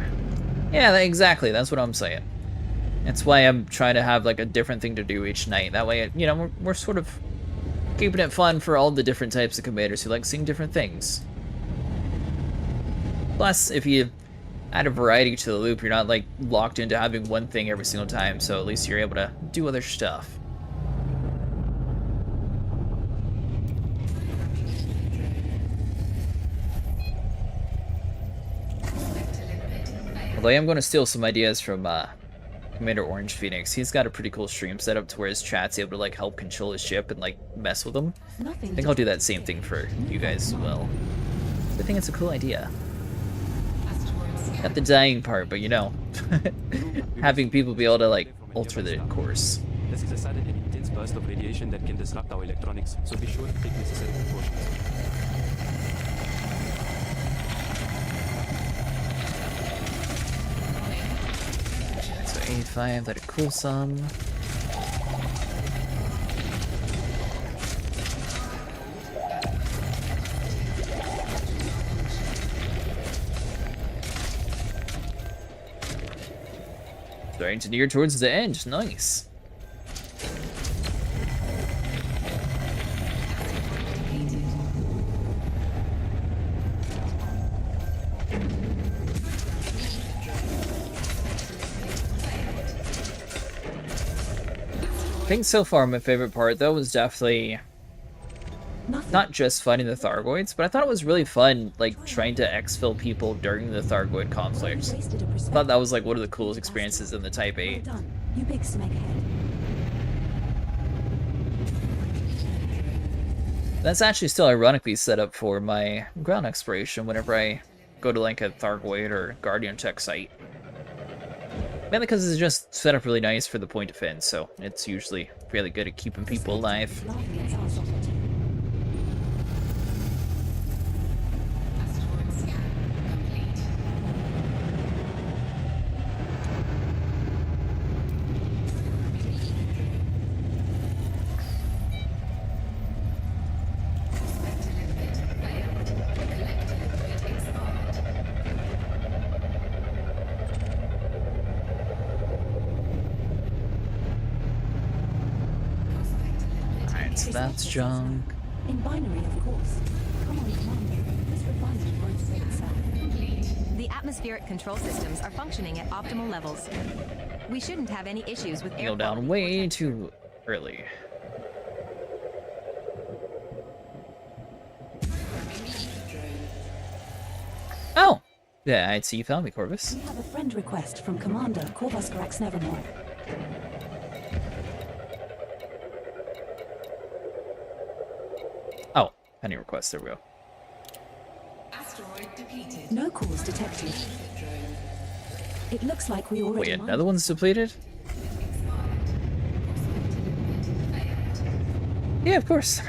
Yeah, exactly. That's what I'm saying. That's why I'm trying to have like a different thing to do each night. That way, you know, we're sort of keeping it fun for all the different types of commenters who like seeing different things. Plus, if you add a variety to the loop, you're not like locked into having one thing every single time, so at least you're able to do other stuff. Although I am going to steal some ideas from Commander Orange Phoenix. He's got a pretty cool stream setup to where his chat's able to like help control his ship and like mess with him. I think I'll do that same thing for you guys as well. I think it's a cool idea. Not the dying part, but you know, having people be able to like alter the course. This is a sudden and intense burst of radiation that can disrupt our electronics, so be sure to take necessary precautions. So 85, that'd cool some. Starting to near towards the end. Nice. think so far my favorite part though was definitely Nothing. not just fighting the Thargoids, but I thought it was really fun, like, trying to exfil people during the Thargoid conflict. Wasted a I perspective. thought that was, like, one of the coolest experiences in the Type Well 8. done. You big smeghead. That's actually still ironically set up for my ground exploration whenever I go to, like, a Thargoid or Guardian Tech site. Mainly because it's just set up really nice for the point defense, so it's usually really good at keeping people alive. Laughing its ass off at you. Asteroid scan complete. Prospector liquid failed. Collector liquid expired. Prospector liquid Alright, so that's junk. In binary, of course. Come on, Commander. This refinement won't save itself. complete. The atmospheric control systems are functioning at optimal levels. We shouldn't have any issues with air Go down quality or way temperature. too early. Oh! Yeah, I'd see you found me, Corvus. We have a friend request from Commander Corvus Nevermore. Oh, pending request, there we go. Asteroid depleted. No calls detected. It looks like we already Wait, mined another one's depleted? Yeah, of course.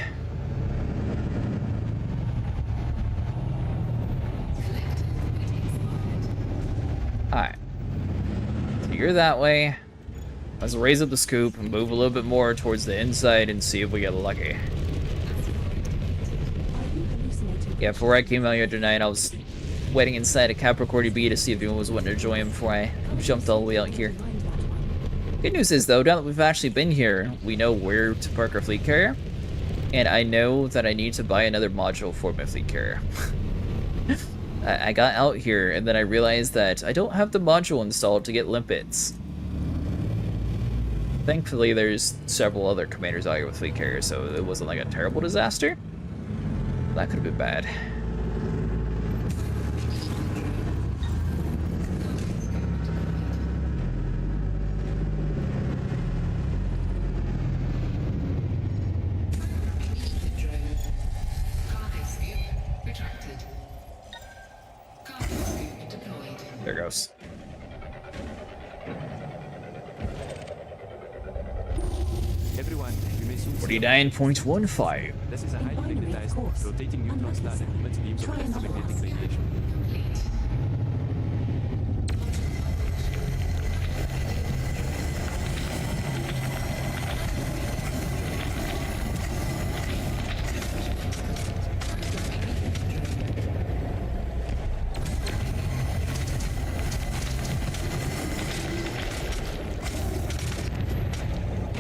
Alright. So you're that way. Let's raise up the scoop and move a little bit more towards the inside and see if we get lucky. Are you hallucinating? Yeah, before I came out here tonight, I was waiting inside a Capricorn B to see if anyone was wanting to join before I jumped all the way out here. Mind that one. Good news is, though, now that we've actually been here, we know where to park our fleet carrier. And I know that I need to buy another module for my fleet carrier. I got out here, and then I realized that I don't have the module installed to get limpets. Thankfully, there's several other commanders out here with fleet carriers, so it wasn't like a terrible disaster. That could have been bad. Cargo scoop retracted. Cargo scoop deployed. There goes. Everyone, you may soon see 49.15. this is a highly Binary, of magnetized, course. rotating neutron star that emits beams of Try another electromagnetic one. radiation. Complete.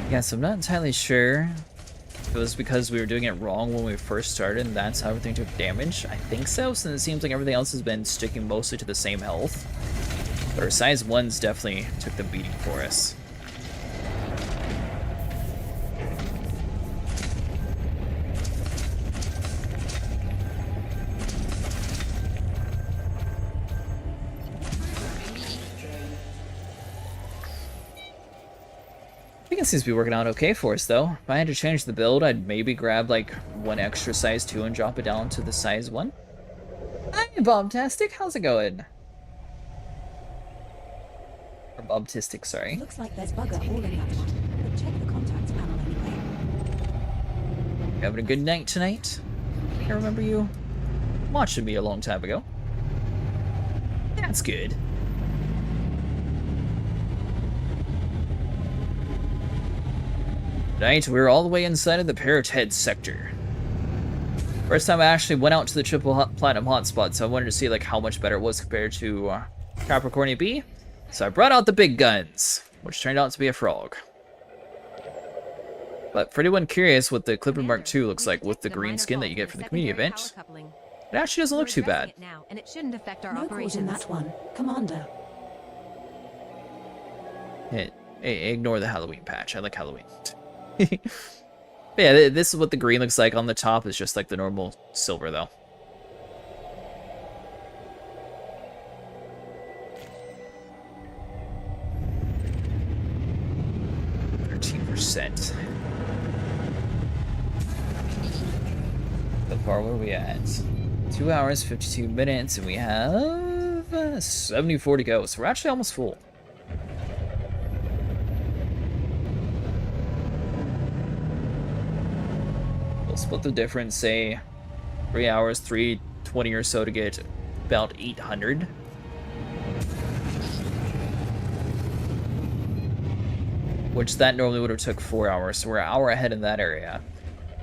Yeah, so I'm not entirely sure if it was because we were doing it wrong when we first started and that's how everything took damage. I think so, since it seems like everything else has been sticking mostly to the same health. But our size 1s definitely took the beating for us. I think it seems to be working out okay for us, though. If I had to change the build, I'd maybe grab, like, one extra size 2 and drop it down to the size 1. Hi, Bobtastic. How's it going? Or Bobtistic, sorry. Looks like there's bugger all in that one. But check the contacts panel anyway. You having a good night tonight? I remember you watching me a long time ago. That's good. Tonight, we're all the way inside of the Parrot Head sector. First time I actually went out to the platinum hotspot, so I wanted to see like how much better it was compared to Capricorn B. So I brought out the big guns, which turned out to be a frog. But for anyone curious what the Clipper Mark II looks like with the green skin that you get for the community event, it actually doesn't look too bad. Now, and it shouldn't affect our No calls in operations. that one. Commander. Ignore the Halloween patch. I like Halloween. Yeah, this is what the green looks like on the top. Is just like the normal silver, though. %. So far, where are we at? 2 hours, 52 minutes, and we have 74 to go. So we're actually almost full. We'll split the difference, say 3 hours, 320 or so to get about 800. Which that normally would have took 4 hours, so we're an hour ahead in that area.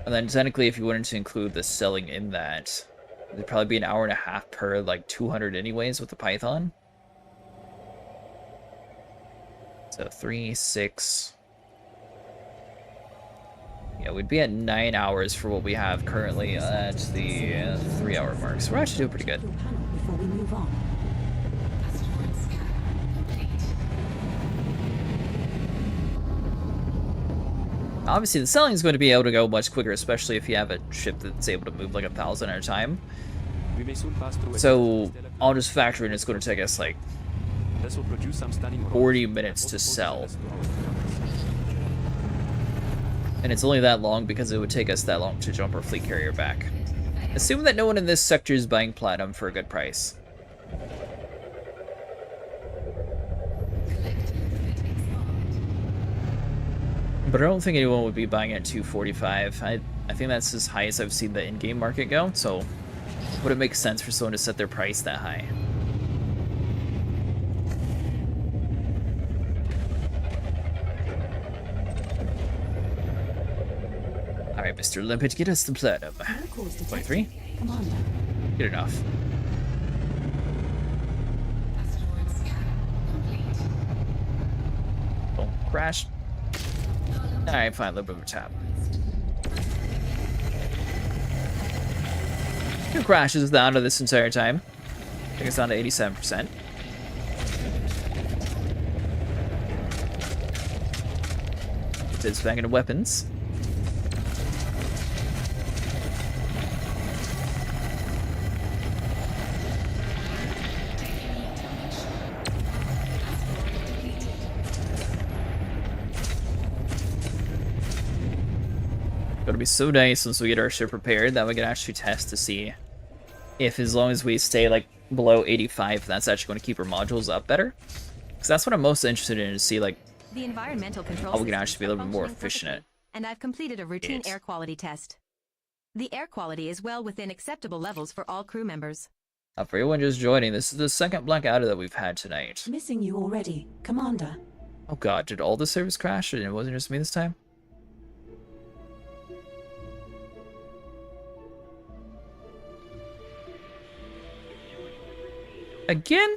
And then technically, if you wanted to include the selling in that, it'd probably be an hour and a half per, like, 200 anyways with the Python. So 3, 6... Yeah, we'd be at 9 hours for what we have currently at the 3-hour mark. So we're actually doing pretty good. Your panel before we move on. Asteroid scan complete. Obviously, the selling is going to be able to go much quicker, especially if you have a ship that's able to move like 1,000 at a time. We may soon pass through a So stellar I'll just factor in it's going to take us like This will produce some stunning 40 minutes to sell. And it's only that long because it would take us that long to jump our fleet carrier back. Assuming that no one in this sector is buying platinum for a good price. But I don't think anyone would be buying at 245. I think that's as high as I've seen the in-game market go, so would it make sense for someone to set their price that high? Alright, Mr. Limpet, get us the platinum. No cause detected. 23? Commander. Good enough. Asteroid scan complete. Don't crash. Alright, fine, a little bit of a tap. 2 crashes down to this entire time. I think it's down to 87%. It's banging into weapons. It'll be so nice once we get our ship repaired that we can actually test to see if, as long as we stay like below 85, that's actually going to keep our modules up better. Because that's what I'm most interested in, to see like The environmental control how we can systems actually be a are little bit more functioning efficient at perfectly, and I've completed a routine it. air quality test. The air quality is well within acceptable levels for all crew members. For everyone just joining, this is the second blackout that we've had tonight. Missing you already, Commander. Oh god, did all the servers crash and it wasn't just me this time? Again?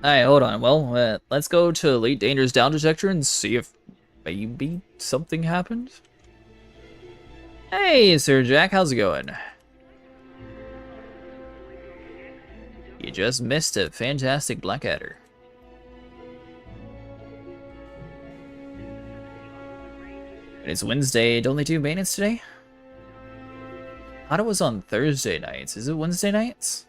Alright, hold on. Well, let's go to Elite Dangerous Down Detector and see if maybe something happened. Hey, Sir Jack, how's it going? You just missed a fantastic Blackadder. It's Wednesday. Don't they do maintenance today? I thought it was on Thursday nights. Is it Wednesday nights?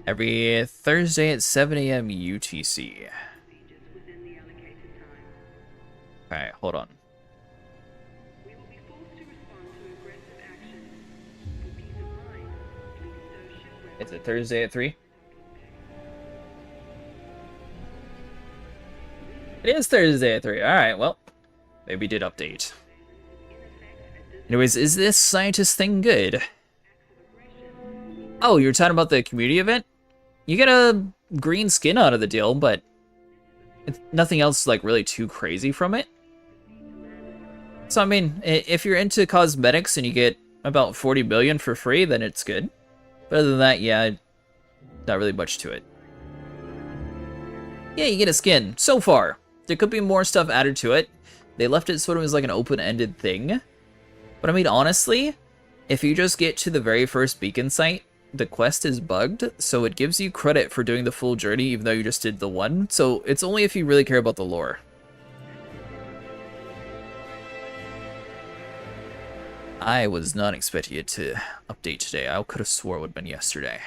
Every Thursday at 7 a.m. UTC. Alright, hold on. Is it Thursday at 3? It is Thursday at 3. Alright, well, maybe did update. Anyways, is this scientist thing good? Oh, you're talking about the community event? You get a green skin out of the deal, but it's nothing else like really too crazy from it. So I mean, if you're into cosmetics and you get about 40 million for free, then it's good. But other than that, yeah, Not really much to it. Yeah, you get a skin. So far. There could be more stuff added to it. They left it sort of as like an open-ended thing. But I mean, honestly, if you just get to the very first beacon site, the quest is bugged, so it gives you credit for doing the full journey even though you just did the one. So it's only if you really care about the lore. I was not expecting it to update today. I could have swore it would have been yesterday.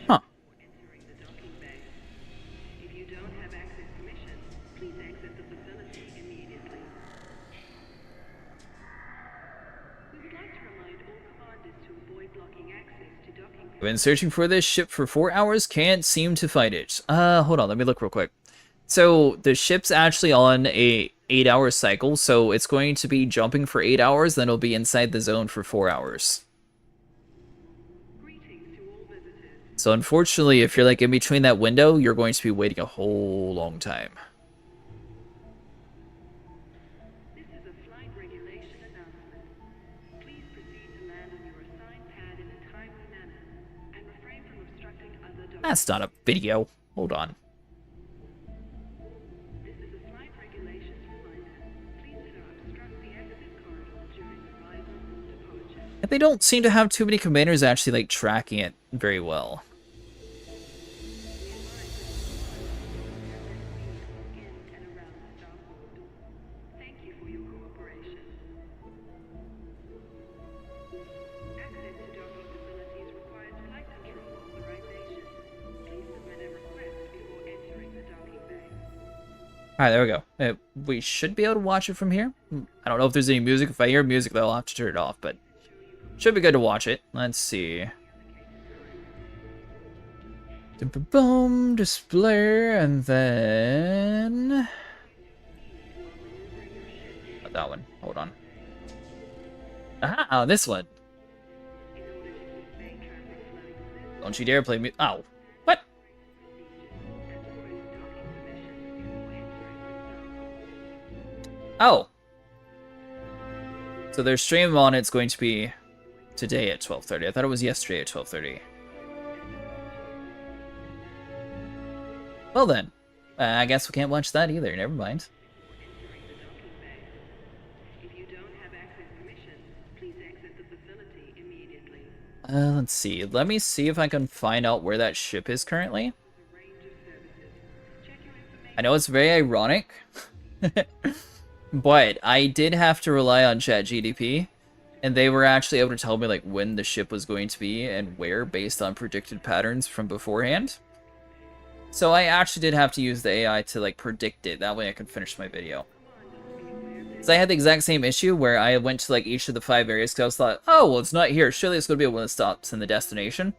Huh. I've been searching for this ship for 4 hours, can't seem to find it. Hold on, let me look real quick. So the ship's actually on a 8-hour cycle, so it's going to be jumping for 8 hours, then it'll be inside the zone for 4 hours. So unfortunately, if you're like in between that window, you're going to be waiting a whole long time. This is a flight regulation announcement. Please proceed to land on your assigned pad in a timely manner and refrain from obstructing other docking. That's not a video. Hold on. This is a flight regulations reminder. Please do not obstruct the exit corridor during arrival or departure. And they don't seem to have too many commanders actually like tracking it very well. Thank you for your cooperation. Access to docking facilities requires flight control authorization. Please submit a request before entering the docking bay. Alright, there we go. We should be able to watch it from here. I don't know if there's any music. If I hear music, though, I'll have to turn it off, but should be good to watch it. Let's see. Boom, display, and then... Not that one. Hold on. Ah, this one. Don't you dare play me. Oh. What? Oh. So their stream on it's going to be today at 12:30. I thought it was yesterday at 12:30. Well then. I guess we can't watch that either. Never mind. If you don't have access permission, please exit the facility immediately. Let's see. Let me see if I can find out where that ship is currently. I know it's very ironic, but I did have to rely on ChatGPT, and they were actually able to tell me like when the ship was going to be and where based on predicted patterns from beforehand. So I actually did have to use the AI to like predict it. That way I could finish my video. So I had the exact same issue where I went to like each of the 5 areas because I was thought, oh, well, it's not here. Surely it's going to be one that stops in the destination.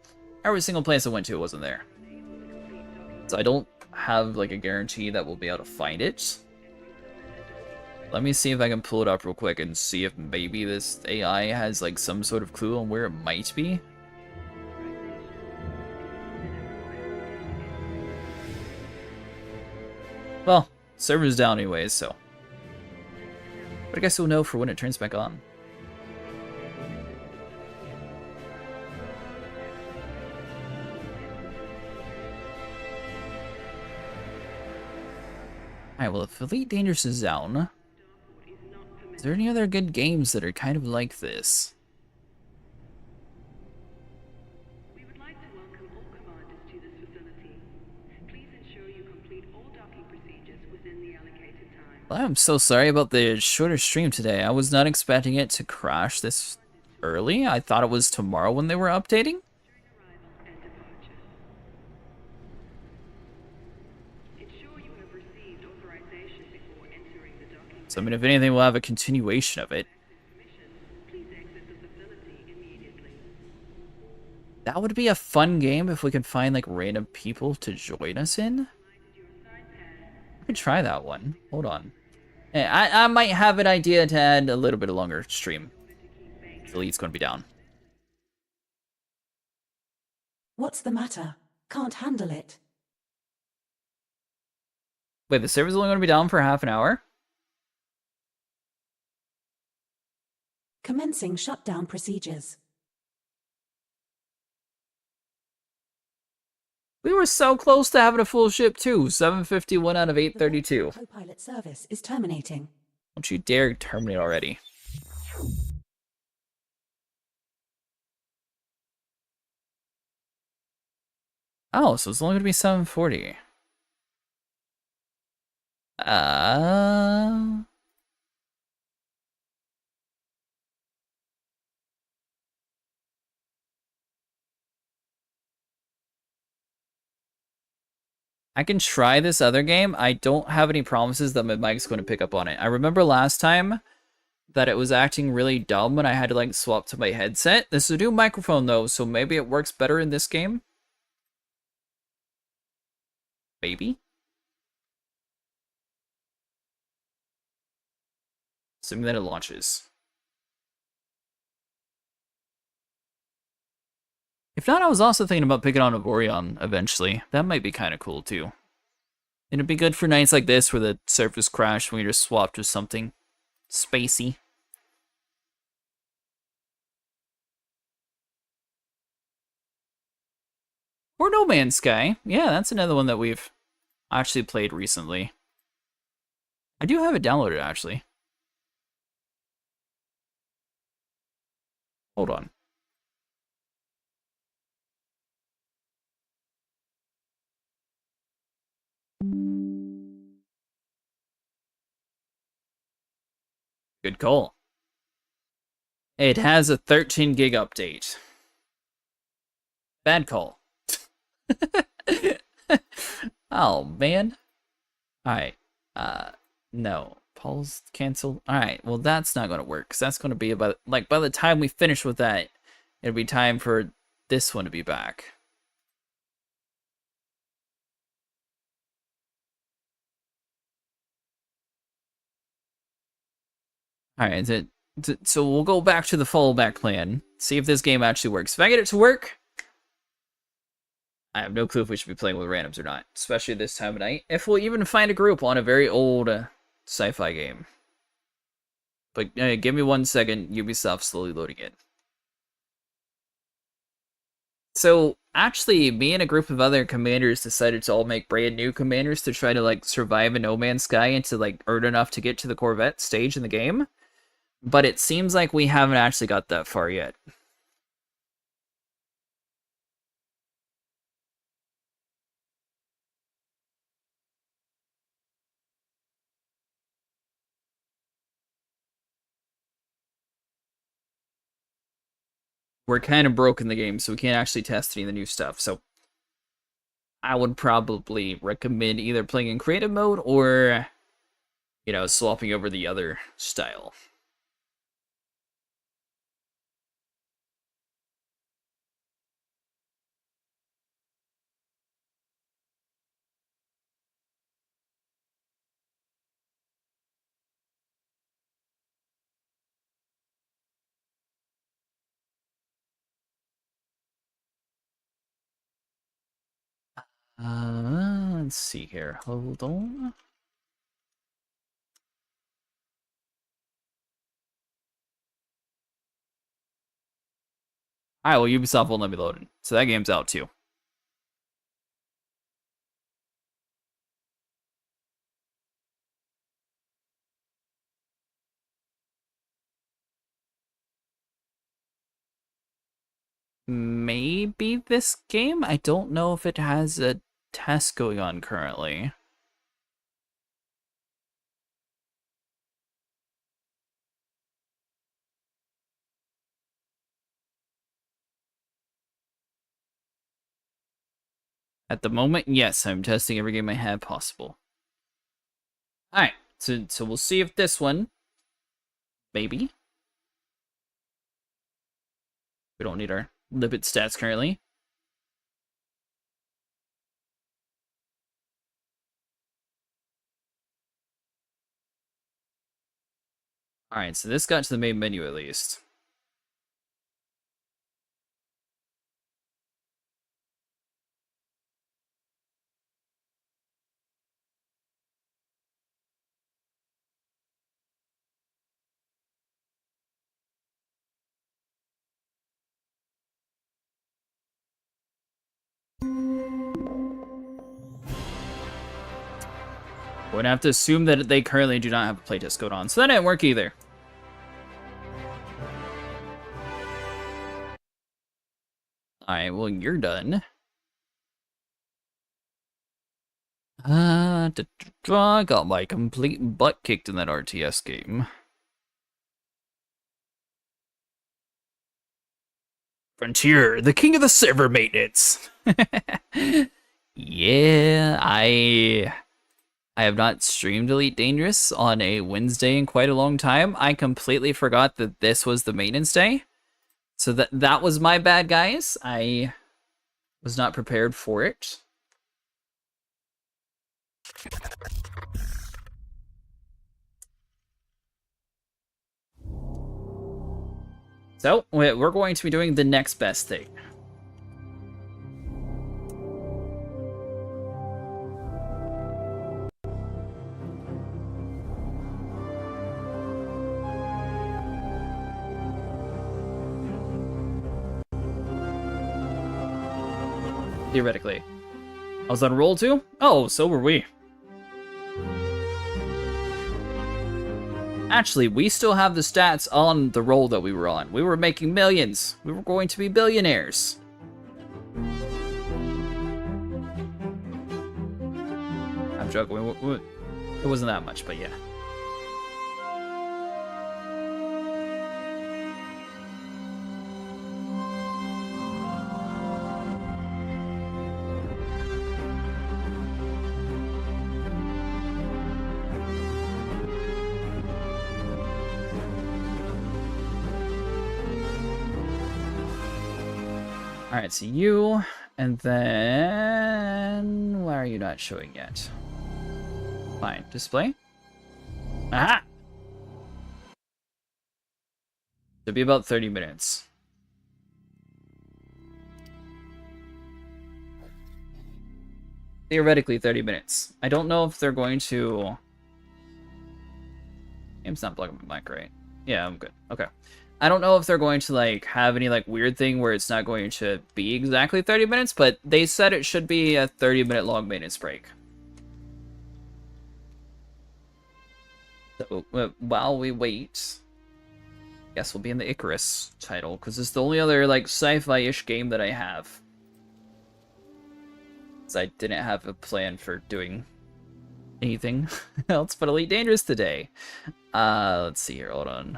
Every single place I went to wasn't there. So I don't have like a guarantee that we'll be able to find it. Let me see if I can pull it up real quick and see if maybe this AI has like some sort of clue on where it might be. Well, server's down anyways, so. But I guess we'll know for when it turns back on. Alright, well, if Elite Dangerous is down, is there any other good games that are kind of like this? We would like to welcome all commanders to this facility. Please ensure you complete all docking procedures within the allocated time. Well, I'm so sorry about the shorter stream today. I was not expecting it to crash this early. I thought it was tomorrow when they were updating. Arrival and departure. Ensure you have received authorization before entering the docking So, I mean, if anything, we'll have a continuation of it. permission. Please exit the facility immediately. That would be a fun game if we could find, like, random people to join us in. I could try that one. Hold on. I might have an idea to add a little bit of longer stream. The lead's going to be down. What's the matter? Can't handle it. Wait, the server's only going to be down for half an hour? Commencing shutdown procedures. We were so close to having a full ship too. 751 out of The 832. co-pilot service is terminating. Don't you dare terminate already. Oh, so it's only gonna be 740. I can try this other game. I don't have any promises that my mic's going to pick up on it. I remember last time that it was acting really dumb when I had to like swap to my headset. This is a new microphone though, so maybe it works better in this game. Maybe? Assuming that it launches. If not, I was also thinking about picking on a Vorion eventually. That might be kind of cool too. It'd be good for nights like this where the surface crashed when we just swapped with something spacey. Or No Man's Sky. Yeah, that's another one that we've actually played recently. I do have it downloaded, actually. Hold on. Good call. It has a 13 gig update. Bad call. Oh, man. Alright. No. Paul's canceled. Alright, well that's not gonna work, because that's gonna be about, like, by the time we finish with that, it'll be time for this one to be back. Alright, so we'll go back to the fallback plan, see if this game actually works. If I get it to work, I have no clue if we should be playing with randoms or not, especially this time of night. If we'll even find a group on a very old sci-fi game. But give me 1 second, Ubisoft's slowly loading it. So, actually, me and a group of other commanders decided to all make brand new commanders to try to, like, survive in No Man's Sky and to, like, earn enough to get to the Corvette stage in the game. But it seems like we haven't actually got that far yet. We're kind of broke in the game, so we can't actually test any of the new stuff. So I would probably recommend either playing in creative mode or, you know, swapping over the other style. Let's see here. Hold on. Alright, well, Ubisoft won't let me load it. So that game's out too. Maybe this game? I don't know if it has a test going on currently. At the moment, yes, I'm testing every game I have possible. Alright, so we'll see if this one, maybe. We don't need our lipid stats currently. Alright, so this got to the main menu at least. Would have to assume that they currently do not have a playtest going on, so that didn't work either. Alright, well, you're done. I got my complete butt kicked in that RTS game. Frontier, the king of the server maintenance. Yeah, I have not streamed Elite Dangerous on a Wednesday in quite a long time. I completely forgot that this was the maintenance day. So that was my bad, guys. I was not prepared for it. So, we're going to be doing the next best thing. Theoretically. I was on roll 2? Oh, so were we. Actually, we still have the stats on the roll that we were on. We were making millions. We were going to be billionaires. I'm joking. It wasn't that much, but yeah. Alright, so you, and then... why are you not showing yet? Fine, display? Aha! It'll be about 30 minutes. Theoretically 30 minutes. I don't know if they're going to... Game's not plugging my mic, right? Yeah, I'm good. Okay. I don't know if they're going to like have any like weird thing where it's not going to be exactly 30 minutes, but they said it should be a 30-minute long maintenance break. So while we wait, I guess we'll be in the Icarus title because it's the only other like sci-fi-ish game that I have. Because I didn't have a plan for doing anything else but Elite Dangerous today. Let's see here. Hold on.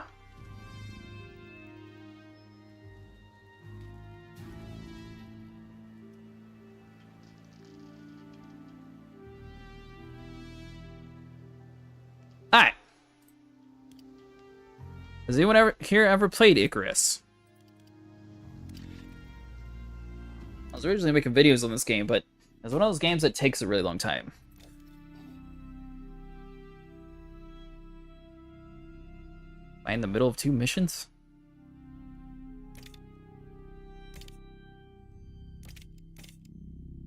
Alright. Has anyone ever played Icarus? I was originally making videos on this game, but it's one of those games that takes a really long time. Am I in the middle of 2 missions?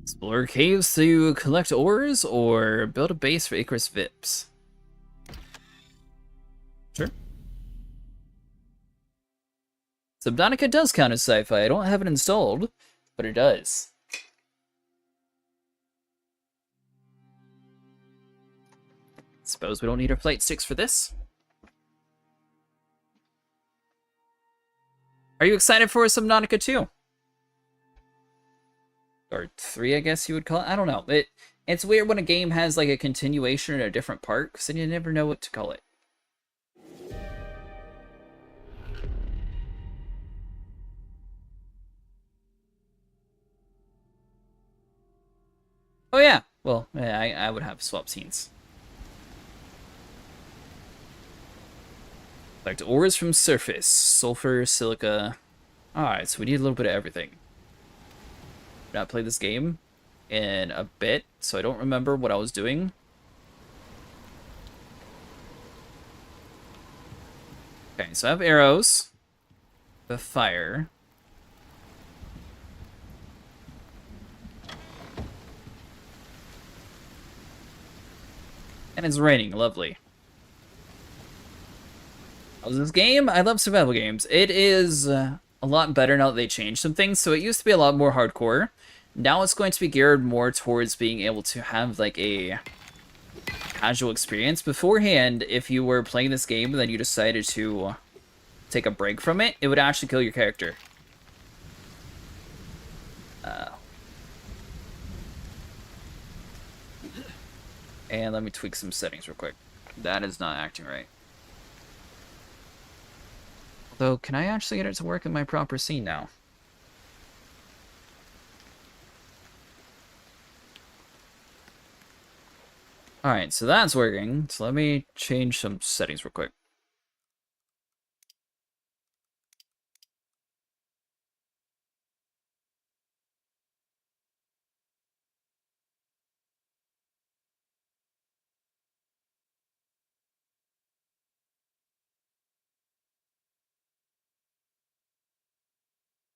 Explore caves to collect ores, or build a base for Icarus VIPs? Sure. Subnautica does count as sci-fi. I don't have it installed, but it does. Suppose we don't need our flight sticks for this. Are you excited for Subnautica 2? Or 3, I guess you would call it. I don't know. It's weird when a game has like a continuation in a different part, because then you never know what to call it. Oh yeah, well, yeah, I would have swap scenes. Collect ores from surface, sulfur, silica. Alright, so we need a little bit of everything. I've not played this game in a bit, so I don't remember what I was doing. Okay, so I have arrows. The fire. And it's raining, lovely. How's this game? I love survival games. It is a lot better now that they changed some things. So it used to be a lot more hardcore. Now it's going to be geared more towards being able to have like a casual experience. Beforehand, if you were playing this game and then you decided to take a break from it, it would actually kill your character. And let me tweak some settings real quick. That is not acting right. Although, can I actually get it to work in my proper scene now? Alright, so that's working. So let me change some settings real quick.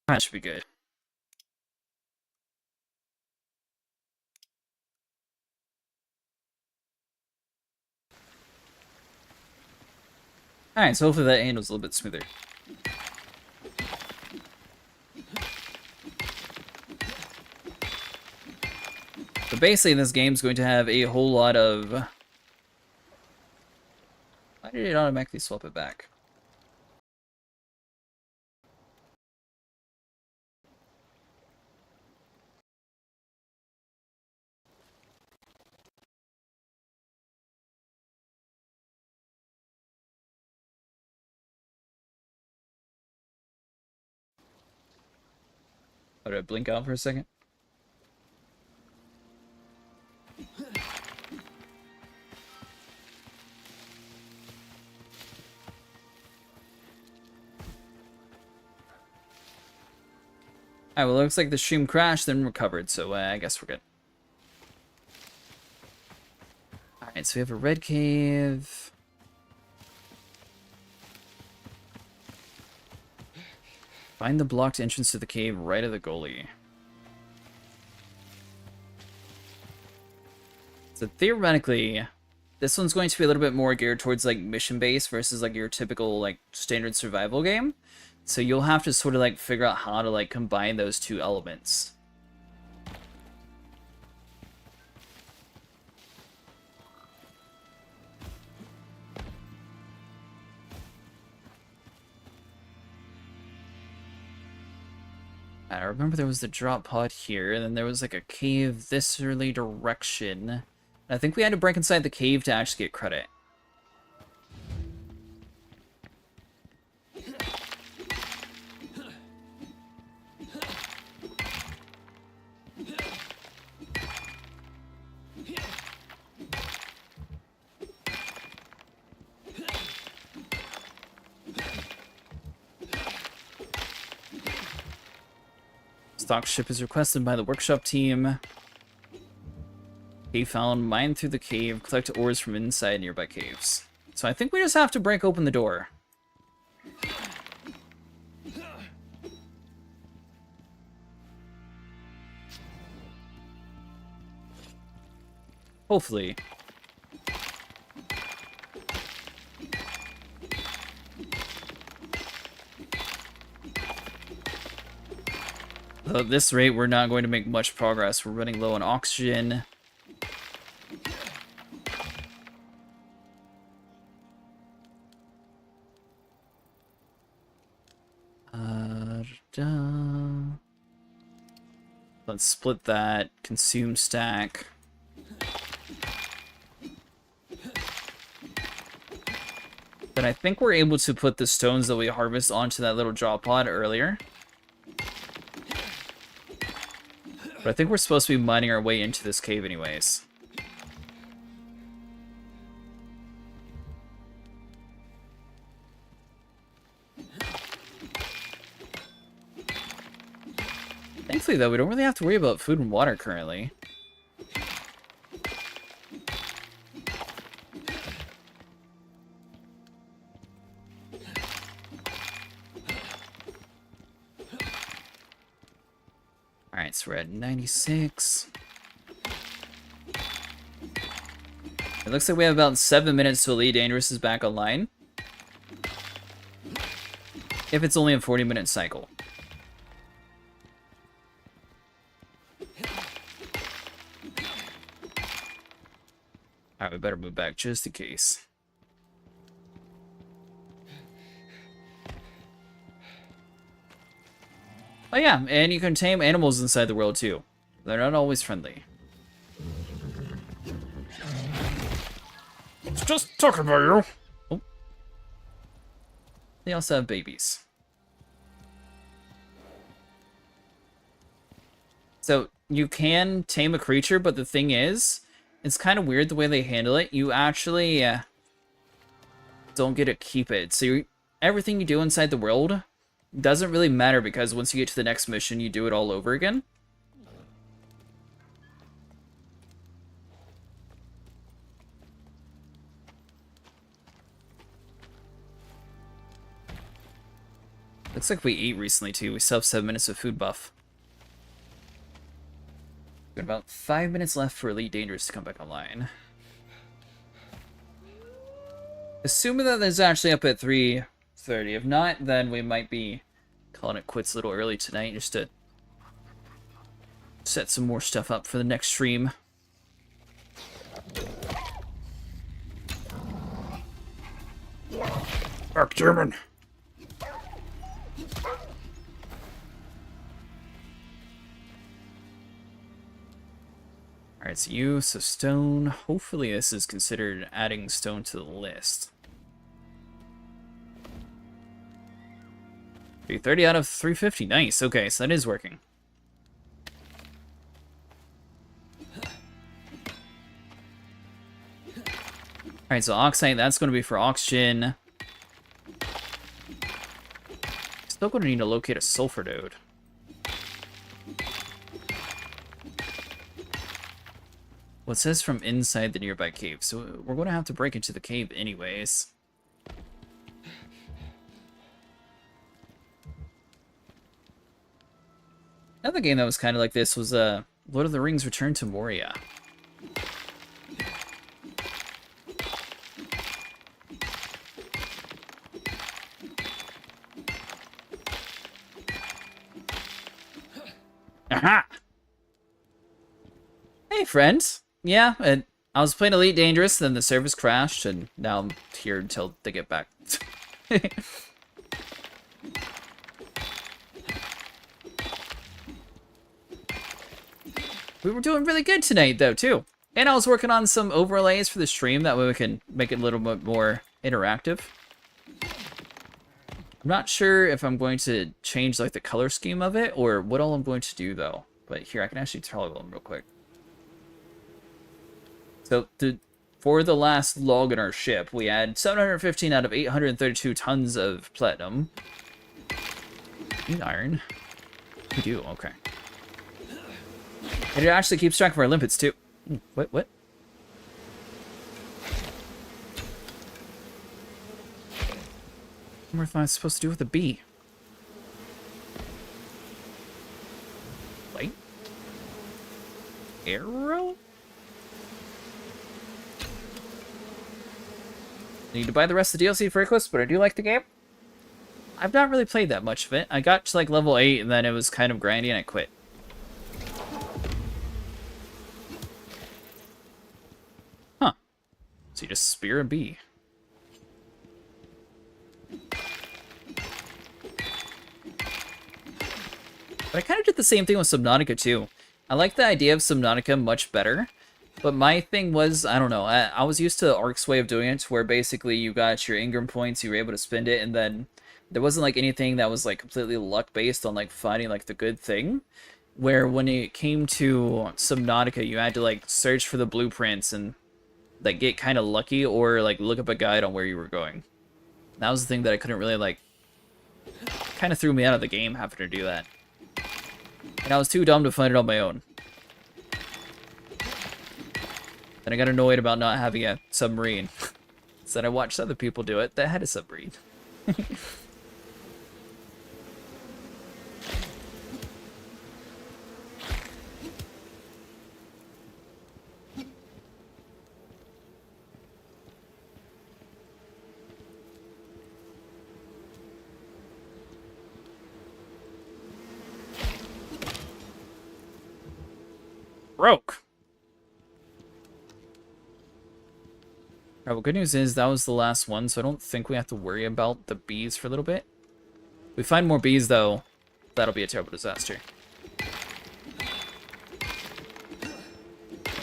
That should be good. Alright, so hopefully that handles a little bit smoother. So basically, this game's going to have a whole lot of... Why did it automatically swap it back? Oh, did I blink out for a second? Alright, well, it looks like the stream crashed, then recovered, so I guess we're good. Alright, so we have a red cave. Find the blocked entrance to the cave right of the goalie. So theoretically, this one's going to be a little bit more geared towards like mission-based versus like your typical like standard survival game. So you'll have to sort of like figure out how to like combine those two elements. I remember there was the drop pod here, and then there was like a cave this early direction. I think we had to break inside the cave to actually get credit. Stock ship is requested by the workshop team. Cave found, mine through the cave, collect ores from inside nearby caves. So I think we just have to break open the door. Hopefully. At this rate, we're not going to make much progress. We're running low on oxygen. Let's split that. Consume stack. Then I think we're able to put the stones that we harvest onto that little drop pod earlier. But I think we're supposed to be mining our way into this cave anyways. Thankfully, though, we don't really have to worry about food and water currently. Alright, so we're at 96. It looks like we have about 7 minutes till Elite Dangerous is back online. If it's only a 40-minute cycle. Alright, we better move back just in case. Oh yeah, and you can tame animals inside the world too. They're not always friendly. It's just talking about you. Oh. They also have babies. So you can tame a creature, but the thing is, it's kind of weird the way they handle it. You actually don't get to keep it. So everything you do inside the world doesn't really matter because once you get to the next mission, you do it all over again. Looks like we ate recently too. We still have 7 minutes of food buff. Got about 5 minutes left for Elite Dangerous to come back online. Assuming that there's actually up at 3:30. If not, then we might be calling it quits a little early tonight just to set some more stuff up for the next stream. Backgammon. Alright, so use of stone. Hopefully this is considered adding stone to the list. 330 out of 350. Nice. Okay, so that is working. Alright, so oxide, that's going to be for oxygen. Still going to need to locate a sulfur node. Well, it says from inside the nearby cave, so we're going to have to break into the cave anyways. Another game that was kind of like this was Lord of the Rings Return to Moria. Aha! Hey, friends. Yeah, and I was playing Elite Dangerous, then the service crashed, and now I'm here until they get back. We were doing really good tonight, though, too. And I was working on some overlays for the stream, that way we can make it a little bit more interactive. I'm not sure if I'm going to change, like, the color scheme of it, or what all I'm going to do, though. But here, I can actually toggle them real quick. So, for the last log in our ship, we had 715 out of 832 tons of platinum. And iron. We do, okay. And it actually keeps track of our limpets, too. What? What am I supposed to do with a bee? Light? Arrow? I need to buy the rest of the DLC for Eclipse, but I do like the game. I've not really played that much of it. I got to like level 8 and then it was kind of grindy and I quit. Huh. So you just spear a bee. But I kind of did the same thing with Subnautica too. I like the idea of Subnautica much better. But my thing was, I don't know, I was used to Ark's way of doing it, where basically you got your Ingram points, you were able to spend it, and then there wasn't like anything that was like completely luck-based on like finding like the good thing. Where when it came to Subnautica, you had to like search for the blueprints and like get kind of lucky, or like look up a guide on where you were going. That was the thing that I couldn't really like, kind of threw me out of the game having to do that. And I was too dumb to find it on my own. Then I got annoyed about not having a submarine. So then I watched other people do it that had a submarine. Broke. Alright, well, good news is that was the last one, so I don't think we have to worry about the bees for a little bit. If we find more bees, though, that'll be a terrible disaster.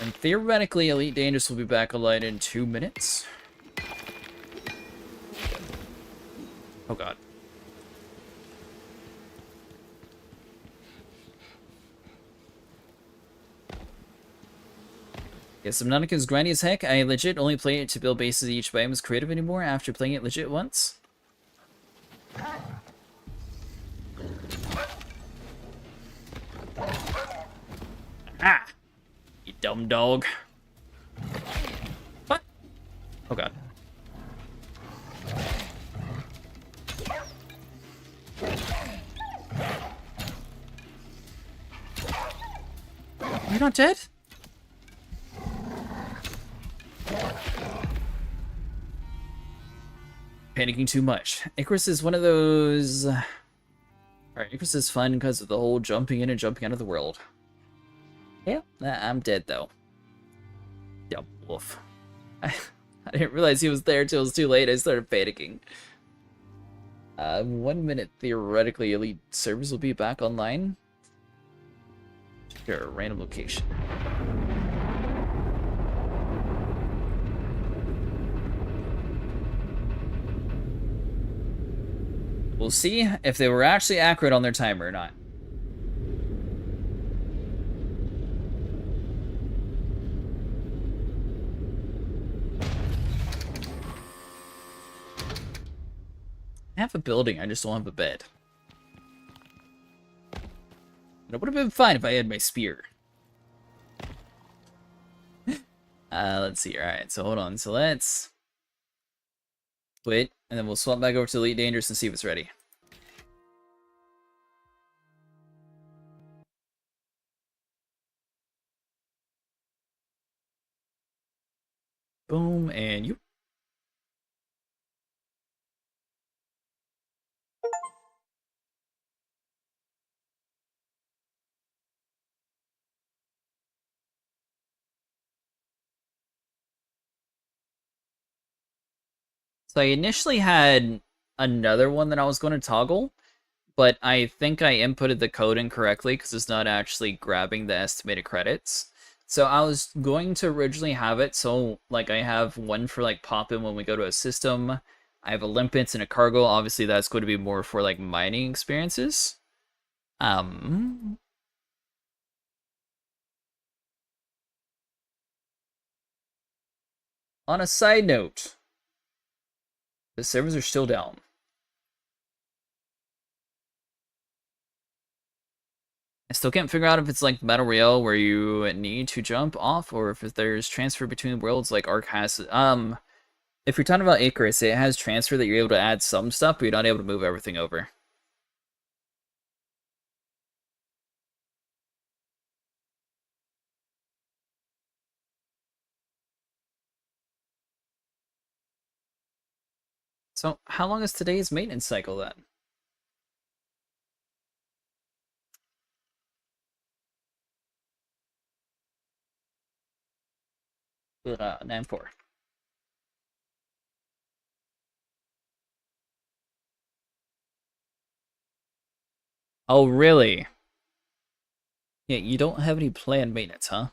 And theoretically, Elite Dangerous will be back alight in 2 minutes. Oh god. Yeah, Subnautica is grindy as heck. I legit only play it to build bases each biome is creative anymore after playing it legit once. Ah! You dumb dog. What? Oh god. You're not dead? Panicking too much. Icarus is one of those... Alright, Icarus is fun because of the whole jumping in and jumping out of the world. Yeah, I'm dead though. Yeah, wolf. I didn't realize he was there till it was too late. I started panicking. 1 minute, theoretically, Elite servers will be back online. Check our random location. We'll see if they were actually accurate on their timer or not. I have a building, I just don't have a bed. And it would have been fine if I had my spear. Let's see. Alright, so hold on. So let's quit, and then we'll swap back over to Elite Dangerous and see if it's ready. Boom, and you. So I initially had another one that I was going to toggle, but I think I inputted the code incorrectly because it's not actually grabbing the estimated credits. So I was going to originally have it so like I have one for like pop in when we go to a system. I have a limpets and a cargo. Obviously that's going to be more for like mining experiences. On a side note, the servers are still down. I still can't figure out if it's like Battle Royale where you need to jump off or if there's transfer between worlds like Ark has. If you're talking about Icarus, it has transfer that you're able to add some stuff, but you're not able to move everything over. So, how long is today's maintenance cycle then? 9-4. Oh, really? Yeah, you don't have any planned maintenance, huh? I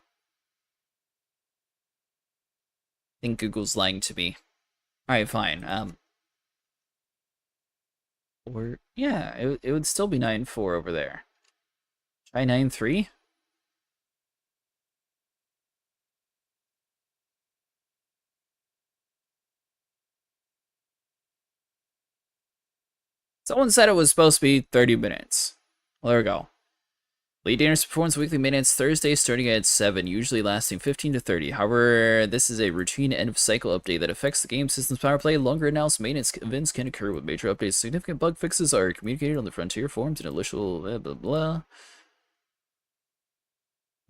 think Google's lying to me. Alright, fine. Or, yeah, it would still be 9-4 over there. Try 9-3? Someone said it was supposed to be 30 minutes. Well, there we go. Elite Dangerous performs weekly maintenance Thursday starting at 7, usually lasting 15 to 30. However, this is a routine end-of-cycle update that affects the game system's power play. Longer announced maintenance events can occur with major updates. Significant bug fixes are communicated on the Frontier forums and initial blah blah blah.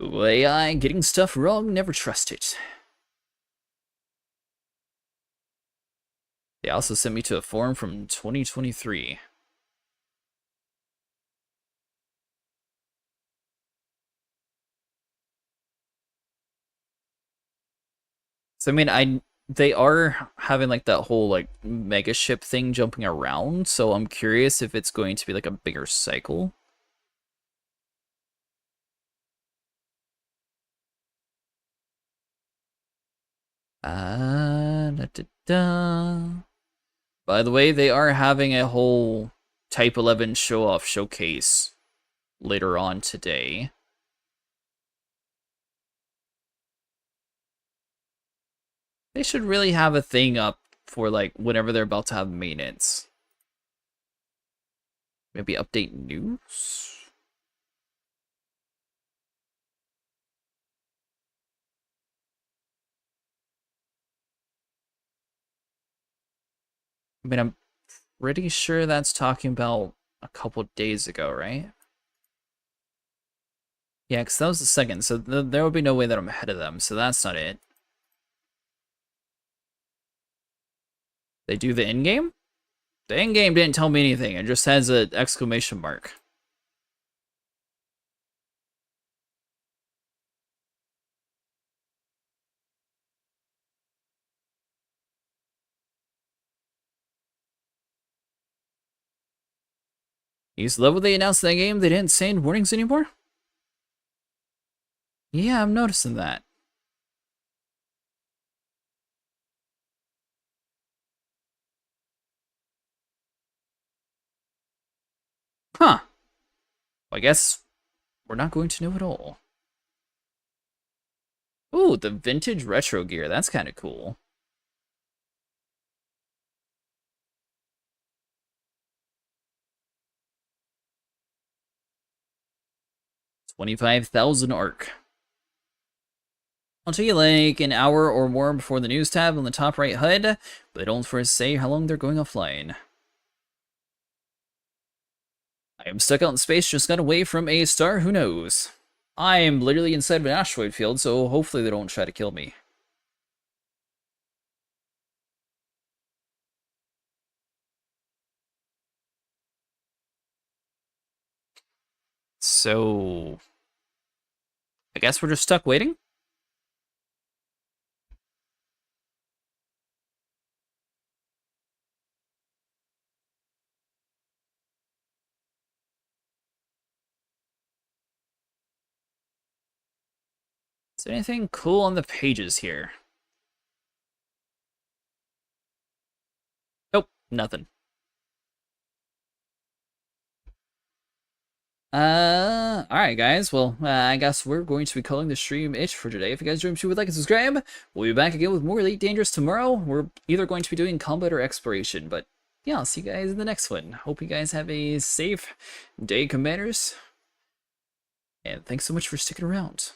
AI getting stuff wrong, never trust it. They also sent me to a forum from 2023. So, I mean, they are having like that whole like mega ship thing jumping around, so I'm curious if it's going to be like a bigger cycle. Da, da, da. By the way, they are having a whole Type 11 show-off showcase later on today. They should really have a thing up for like whenever they're about to have maintenance. Maybe update news? I mean, I'm pretty sure that's talking about a couple days ago, right? Yeah, because that was the second, so there would be no way that I'm ahead of them, so that's not it. They do the in-game? The in-game didn't tell me anything, it just has an exclamation mark. Use the level they announced in that game, they didn't say any warnings anymore? Yeah, I'm noticing that. Huh. Well, I guess we're not going to know at all. Ooh, the vintage retro gear, that's kind of cool. $25,000 arc. I'll take you like an hour or more before the news tab on the top right HUD, but they don't first say how long they're going offline. I am stuck out in space, just got away from a star, who knows? I am literally inside of an asteroid field, so hopefully they don't try to kill me. So, I guess we're just stuck waiting? Is there anything cool on the pages here? Nope, nothing. Alright guys, well, I guess we're going to be calling the stream it for today. If you guys enjoyed, would like and subscribe. We'll be back again with more Elite Dangerous tomorrow. We're either going to be doing combat or exploration, but yeah, I'll see you guys in the next one. Hope you guys have a safe day, Commanders. And thanks so much for sticking around.